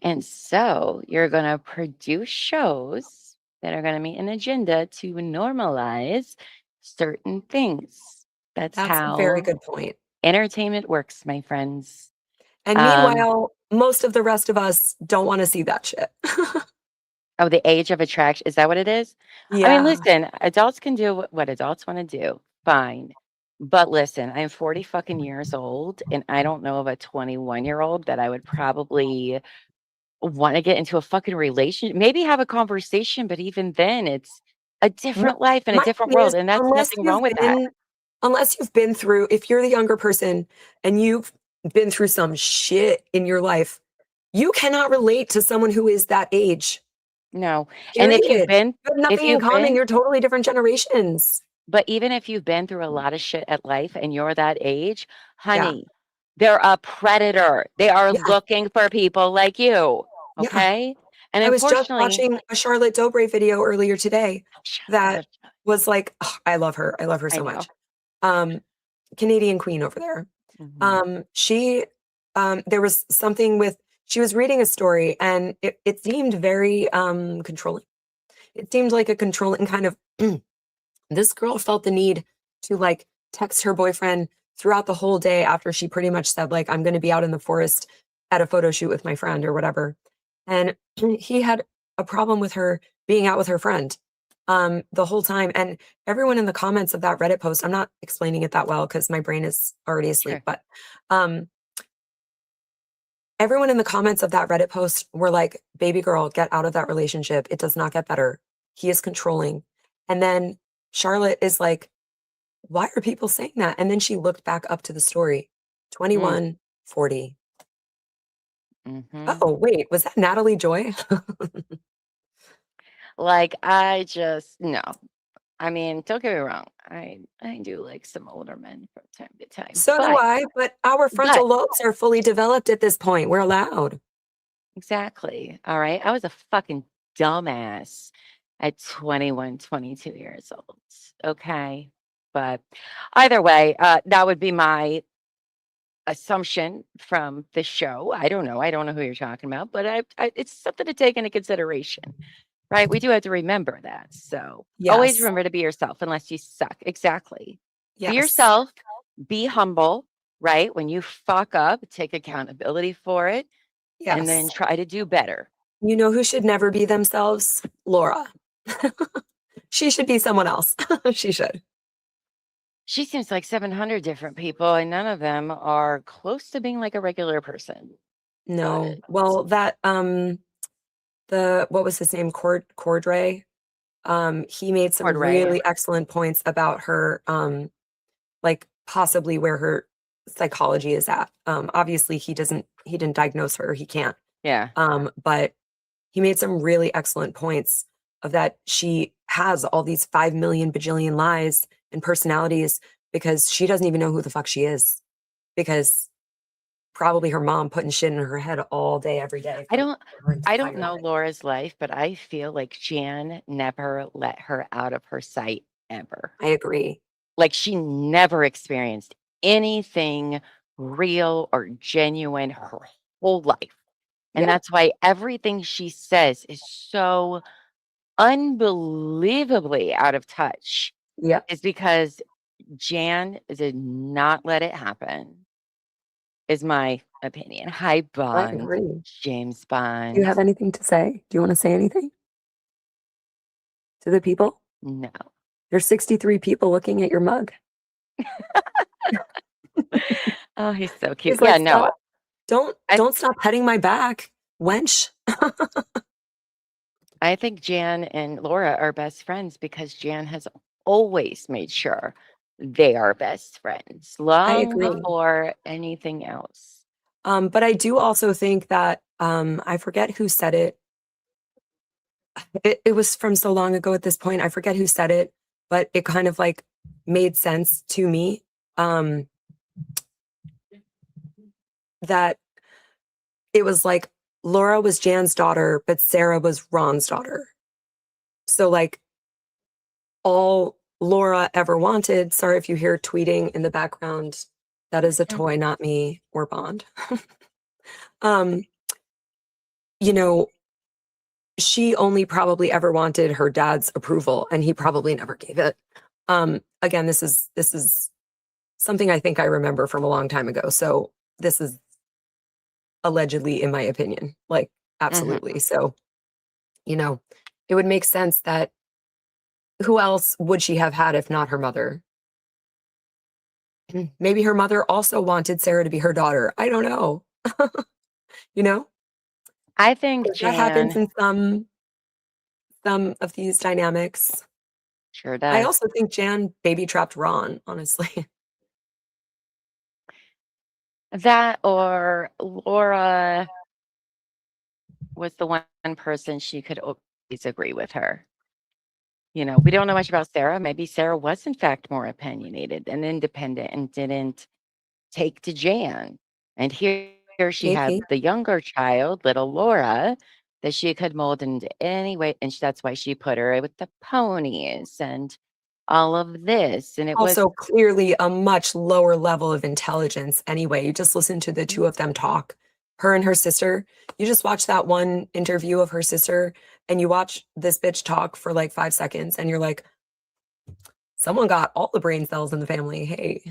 And so you're going to produce shows that are going to meet an agenda to normalize certain things. That's That's a very how good point. entertainment works, my friends. And meanwhile, most of the rest of us don't want to see that shit. Oh, the age of attraction. Is that what it is? I mean, Yeah. listen, adults can do what adults want to do. Fine. But listen, I'm 40 fucking years old, and I don't know of a 21-year-old that I would probably want to get into a fucking relationship. Maybe have a conversation, but even then, it's a different life and a My different thing is, world, and that's nothing wrong with that. unless you've been through, if you're the younger person and you've been through some shit in your life, you cannot relate to someone who is that age. No. And if you've Period. been, You have if nothing in you've common. been, You're totally different generations. but even if you've been through a lot of shit at life and you're that age, Yeah. honey, they're a predator. They are Yeah. looking for people like you. Yeah. Okay. And I was just unfortunately, watching a Charlotte Dobre video earlier today that I was like, oh, I love her. I love her so know. much. Canadian queen over there. Mhm. She there was something with, she was reading a story and it seemed very controlling. It seemed like a controlling kind of this girl felt the need to like text her boyfriend throughout the whole day after she pretty much said like, I'm going to be out in the forest at a photo shoot with my friend or whatever. And he had a problem with her being out with her friend the whole time. And everyone in the comments of that Reddit post, I'm not explaining it that well because my brain is already asleep, Sure. but everyone in the comments of that Reddit post were like, baby girl, get out of that relationship. It does not get better. He is controlling. And then Charlotte is like, why are people saying that? And then she looked back up to the story 21, 40. Mhm. Oh, wait, was that Natalie Joy? Like, I just, no. I mean, don't get me wrong. I do like some older men from time to time, So do I, but our frontal lobes are fully developed at this point. We're allowed. exactly. All right. I was a fucking dumbass at 21, 22 years old. Okay. But either way, that would be my assumption from the show. I don't know. I don't know who you're talking about, but it's something to take into consideration, right? We do have to remember that. So always Yes. remember to be yourself unless you suck. Exactly. Be Yes. yourself, be humble, right? When you fuck up, take accountability for it, and then Yes. try to do better. You know who should never be themselves? Laura. She should be someone else. She should. She seems like 700 different people, and none of them are close to being like a regular person. No. But Well, that what was his name? Cordray. He made some Cordray. really excellent points about her, like possibly where her psychology is at. Obviously he didn't diagnose her. He can't. Yeah. But he made some really excellent points of that she has all these 5 million bajillion lies and personalities because she doesn't even know who the fuck she is. Because probably her mom putting shit in her head all day, every day. I for don't her I don't entire know life. Laura's life, but I feel like Jan never let her out of her sight ever. I agree. Like she never experienced anything real or genuine her whole life. And Yeah. that's why everything she says is so unbelievably out of touch, Yeah. is because Jan did not let it happen, is my opinion. Hi, I Bond. agree. James Do you Bond. have anything to say? Do you want to say anything to the people? No. There's 63 people looking at your mug. Oh, he's so cute. He's Yeah, like, no. stop. I Don't stop petting my back, wench. I think Jan and Laura are best friends because Jan has always made sure they are best friends I long agree. before anything else. But I do also think that I forget who said it. It was from so long ago at this point. I forget who said it, but it kind of like made sense to me. That it was like Laura was Jan's daughter, but Sarah was Ron's daughter. So like all Laura ever wanted, sorry if you hear tweeting in the background, that is a toy, not me or Bond. You know, she only probably ever wanted her dad's approval and he probably never gave it. Again, this is something I think I remember from a long time ago. So this is allegedly in my opinion, like absolutely. So, you know, it would make sense that who else would she have had if not her mother? Maybe her mother also wanted Sarah to be her daughter. I don't know. You know, I think that happens Jan in some of these dynamics. sure I does. also think Jan baby trapped Ron, honestly. That or Laura was the one person she could always agree with her. You know, we don't know much about Sarah. Maybe Sarah was in fact more opinionated and independent and didn't take to Jan. And here she had Maybe. the younger child, little Laura, that she could mold into any way. And that's why she put her with the ponies and all of this. And it was Also clearly a much lower level of intelligence anyway. You just listen to the two of them talk, her and her sister. You just watch that one interview of her sister and you watch this bitch talk for like 5 seconds and you're like, someone got all the brain cells in the family. Hey,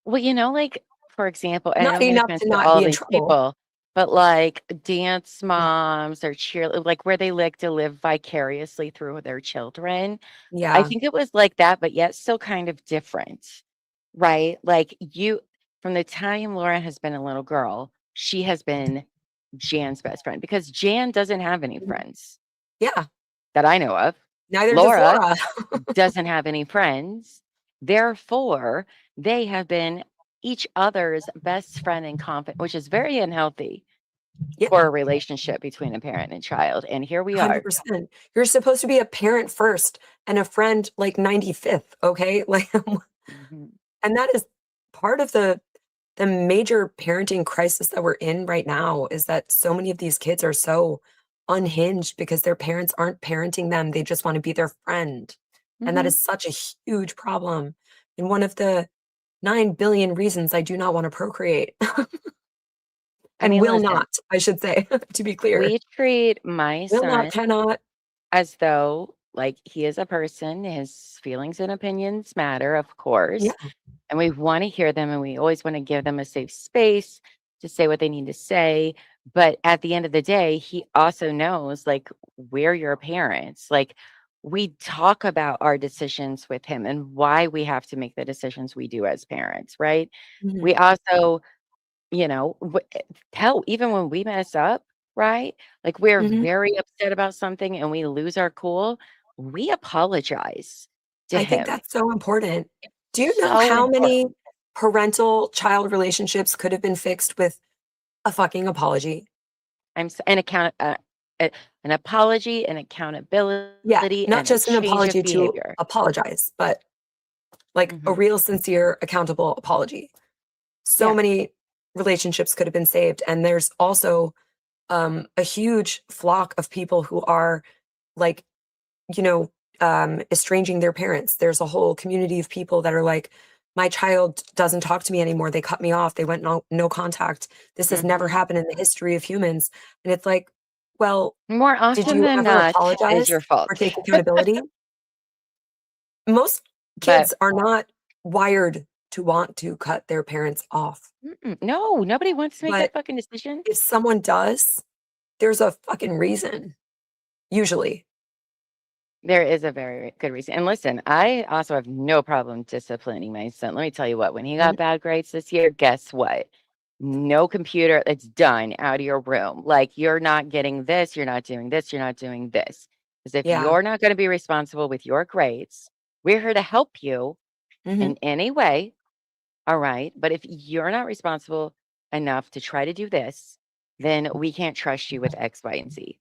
well, you know, like, for example, and not I'm gonna enough to mention not all be in these trouble. people, but like dance moms or cheer like where they like to live vicariously through their children. I Yeah. think it was like that, but yet still kind of different, right? Like you from the time Laura has been a little girl, she has been Jan's best friend because Jan doesn't have any friends Yeah. that I know of. Neither does Laura Laura. doesn't have any friends. Therefore, they have been each other's best friend and confidant, which is very unhealthy Yeah. for a relationship between a parent and child. And here we are. 100%. You're supposed to be a parent first and a friend like 95th. Okay. Like, Mhm. and that is part of the major parenting crisis that we're in right now is that so many of these kids are so unhinged because their parents aren't parenting them. They just want to be their friend. And that Mhm. is such a huge problem and one of the 9 billion reasons I do not want to procreate. I And mean, will listen, not, I should say, to be clear. we treat my Will not, son cannot. as though like he is a person, his feelings and opinions matter, of course. Yeah. And we want to hear them and we always want to give them a safe space to say what they need to say. But at the end of the day, he also knows like we're your parents. Like we talk about our decisions with him and why we have to make the decisions we do as parents, right? Mhm. We also, tell even when we mess up, right? Like we're Mhm. very upset about something and we lose our cool, we apologize to I think him. that's so important. Do you know So how many important. parental-child relationships could have been fixed with a fucking apology? An apology, an Yeah, accountability, not and a just an change of apology to behavior. apologize, but like a Mhm, real sincere, accountable apology. So yeah. many relationships could have been saved, and there's also, a huge flock of people who are, like, you know, estranging their parents. There's a whole community of people that are like, "My child doesn't talk to me anymore. They cut me off. They went no contact. This has never Mhm. happened in the history of humans." And it's like, well, More did often you than ever not, it is apologize your or fault. take accountability? Most But kids are not wired to want to cut their parents off. no, nobody wants to make But that fucking decision. if someone does, there's a fucking reason, usually. There is a very good reason. And listen, I also have no problem disciplining my son. Let me tell you what, when he Mhm. got bad grades this year, guess what? No computer, it's done out of your room. Like, you're not getting this, you're not doing this, you're not doing this. Because if Yeah. you're not going to be responsible with your grades, we're here to help you Mhm. in any way. All right. But if you're not responsible enough to try to do this, then we can't trust you with X, Y, and Z.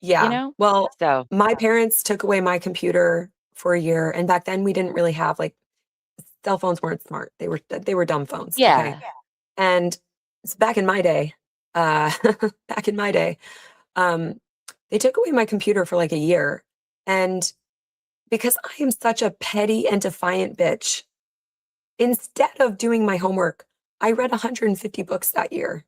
You Yeah. know? Well, So, my parents took away my computer for a year, and back then we didn't really have, like, cell phones weren't smart. They were dumb phones, okay? yeah. And it's back in my day, uh, back in my day, um, they took away my computer for, like, a year, and because I am such a petty and defiant bitch, instead of doing my homework, I read 150 books that year.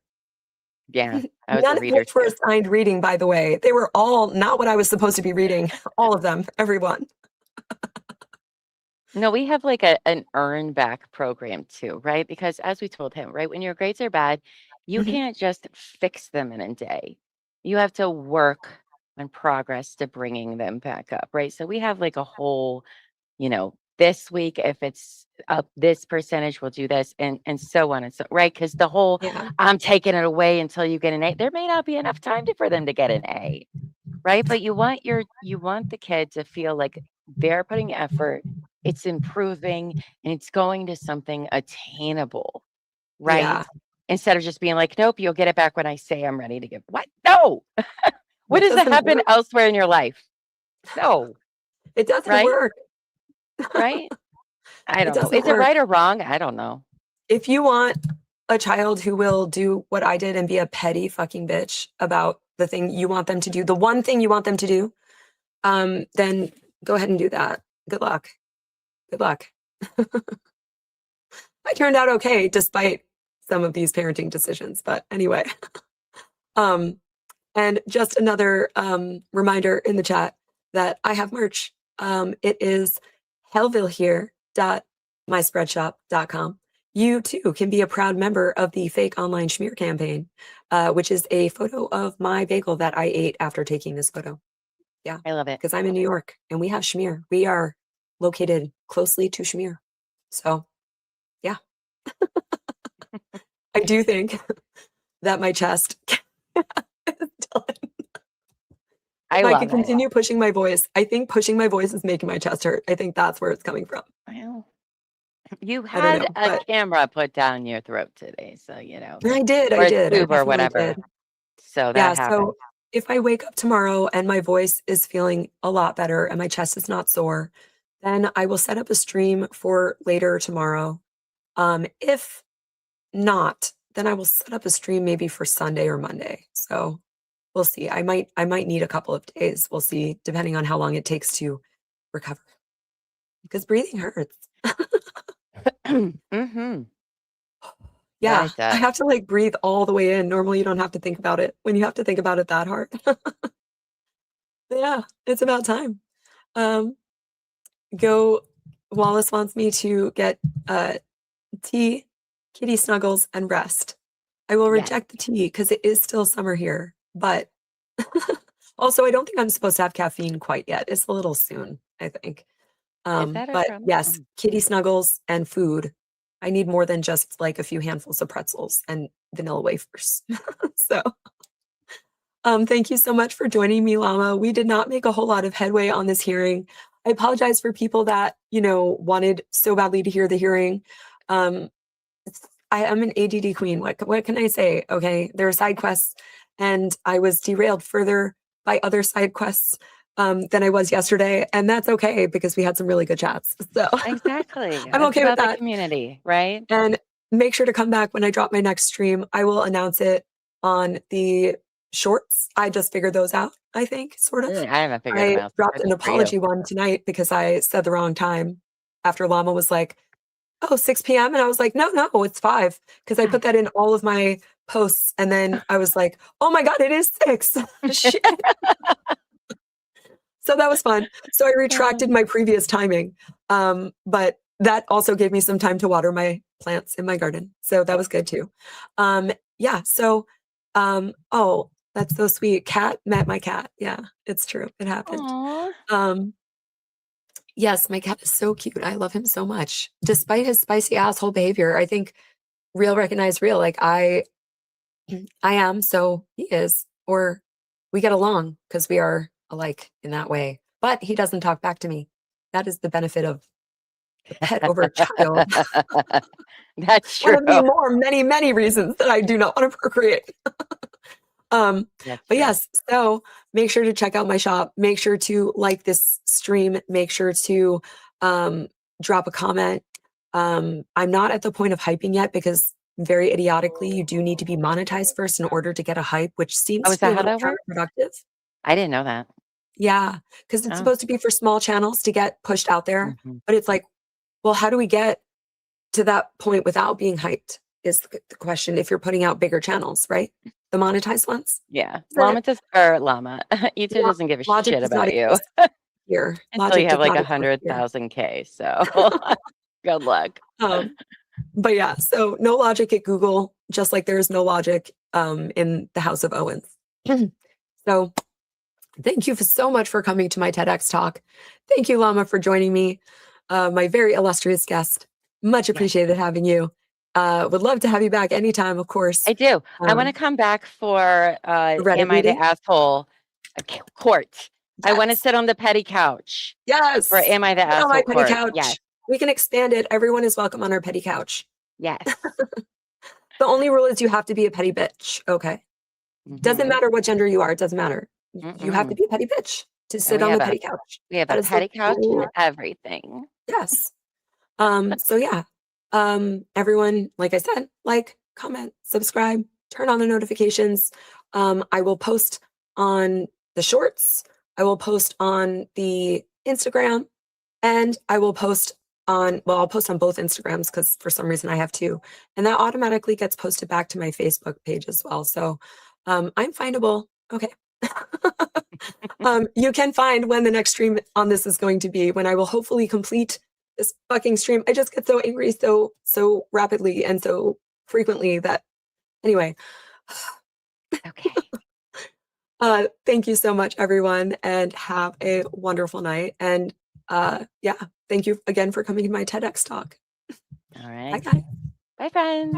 Yeah. I was a None of reader which were too. assigned reading, by the way. They were all not what I was supposed to be reading. All of them, everyone. No, we have like an earn back program too, right? Because as we told him, right, when your grades are bad, you Mhm. can't just fix them in a day. You have to work on progress to bringing them back up, right? So we have like a whole, this week if it's up this percentage, we'll do this and so on and so right. Because the whole Yeah, I'm taking it away until you get an A, there may not be enough time for them to get an A. Right? But you want the kid to feel like they're putting effort, it's improving, and it's going to something attainable, right? yeah. Instead of just being like, "Nope, you'll get it back when I say I'm ready to give." What? No. What It does that doesn't happen work. elsewhere in your life? No, It doesn't right? work. Right? I It don't know. doesn't Is it work. right or wrong? I don't know. If you want a child who will do what I did and be a petty fucking bitch about the thing you want them to do, the one thing you want them to do, then go ahead and do that. Good luck. Good luck. I turned out okay despite some of these parenting decisions, but anyway. Um, and just another reminder in the chat that I have merch. It is hellvillehere.myspreadshop.com. You too can be a proud member of the fake online schmear campaign, which is a photo of my bagel that I ate after taking this photo. Yeah, I love it. because I'm in New York and we have schmear. We are located closely to schmear. So, yeah, I do think that my chest is done. I If I love could it. continue pushing my voice, I think pushing my voice is making my chest hurt. I think that's where it's coming from. Well, you I don't had know, a but camera put down your throat today, so I or a did, I tube or definitely whatever. did. So that Yeah, happened. so if I wake up tomorrow and my voice is feeling a lot better and my chest is not sore, then I will set up a stream for later tomorrow. If not, then I will set up a stream maybe for Sunday or Monday. So we'll see. I might need a couple of days. We'll see, depending on how long it takes to recover. Because breathing hurts. Mm-hmm. Yeah, It I does. have to like breathe all the way in. Normally, you don't have to think about it. When you have to think about it that hard. Yeah, it's about time. Um, go. Wallace wants me to get tea, kitty snuggles, and rest. I will Yes. reject the tea because it is still summer here. But also, I don't think I'm supposed to have caffeine quite yet. It's a little soon, I think. Is that a But problem? yes, kitty snuggles and food. I need more than just like a few handfuls of pretzels and vanilla wafers. So, thank you so much for joining me, Llama. We did not make a whole lot of headway on this hearing. I apologize for people that, wanted so badly to hear the hearing. Um, I am an ADD queen. What can I say? Okay, there are side quests, and I was derailed further by other side quests than I was yesterday, and that's okay because we had some really good chats. So Exactly. I'm It's okay with about the that. community, right? And make sure to come back when I drop my next stream. I will announce it on the shorts. I just figured those out, I think, sort of. I haven't figured them I out. dropped Good an for you. apology one tonight because I said the wrong time after Llama was like, oh, 6 p.m. And I was like, no, it's 5. Because I put that in all of my posts. And then I was like, oh my God, it is 6. Shit. So that was fun. So I retracted my previous timing. But that also gave me some time to water my plants in my garden. So that was good too. Yeah. So, oh, that's so sweet. Cat met my cat. Yeah, it's true. It happened. Aw. Yes, my cat is so cute. I love him so much. Despite his spicy asshole behavior, I think real recognize real. Like I am, so he is, or we get along because we are alike in that way. But he doesn't talk back to me. That is the benefit of the pet over child. That's One true. of the many, many reasons that I do not want to procreate. That's But true. yes, so make sure to check out my shop. Make sure to like this stream. Make sure to drop a comment. I'm not at the point of hyping yet because very idiotically, you do need to be monetized first in order to get a hype, which seems Oh, is to be a that how little that works? counterproductive. I didn't know that. Yeah, because it's Oh. supposed to be for small channels to get pushed out there. Mhm. But it's like, well, how do we get to that point without being hyped is the question if you're putting out bigger channels, right? The monetized ones. Yeah. So Llama YouTube Lo- doesn't give a logic shit does not about you exist here. until you Logic have does like not exist here. 100,000K. So good luck. But yeah, so no logic at Google, just like there is no logic in the House of Owens. So thank you so much for coming to my TEDx talk. Thank you, Llama, for joining me, my very illustrious guest. Much appreciated having you. Would love to have you back anytime, of course. I do. I want to come back for Reddit Am I the meeting? Asshole court. I want to Yes. sit on the petty couch Yes. for Am I the Sit on Asshole my petty court. couch. Yes. We can expand it. Everyone is welcome on our petty couch. Yes. The only rule is you have to be a petty bitch. Okay. Doesn't Mhm. matter what gender you are. It doesn't matter. You have to Mm-mm. be a petty bitch to And sit we on have the a petty couch. we have That a is the petty couch and rule. everything. Yes. So yeah. Everyone, like I said, like, comment, subscribe, turn on the notifications. I will post on the shorts. I will post on the Instagram, and I will post I'll post on both Instagrams because for some reason I have 2. And that automatically gets posted back to my Facebook page as well. So I'm findable. Okay. You can find when the next stream on this is going to be, when I will hopefully complete this fucking stream. I just get so angry so rapidly and so frequently that anyway. Okay. Thank you so much, everyone, and have a wonderful night. And yeah, thank you again for coming to my TEDx talk. All Bye, right. guys. Bye, friends.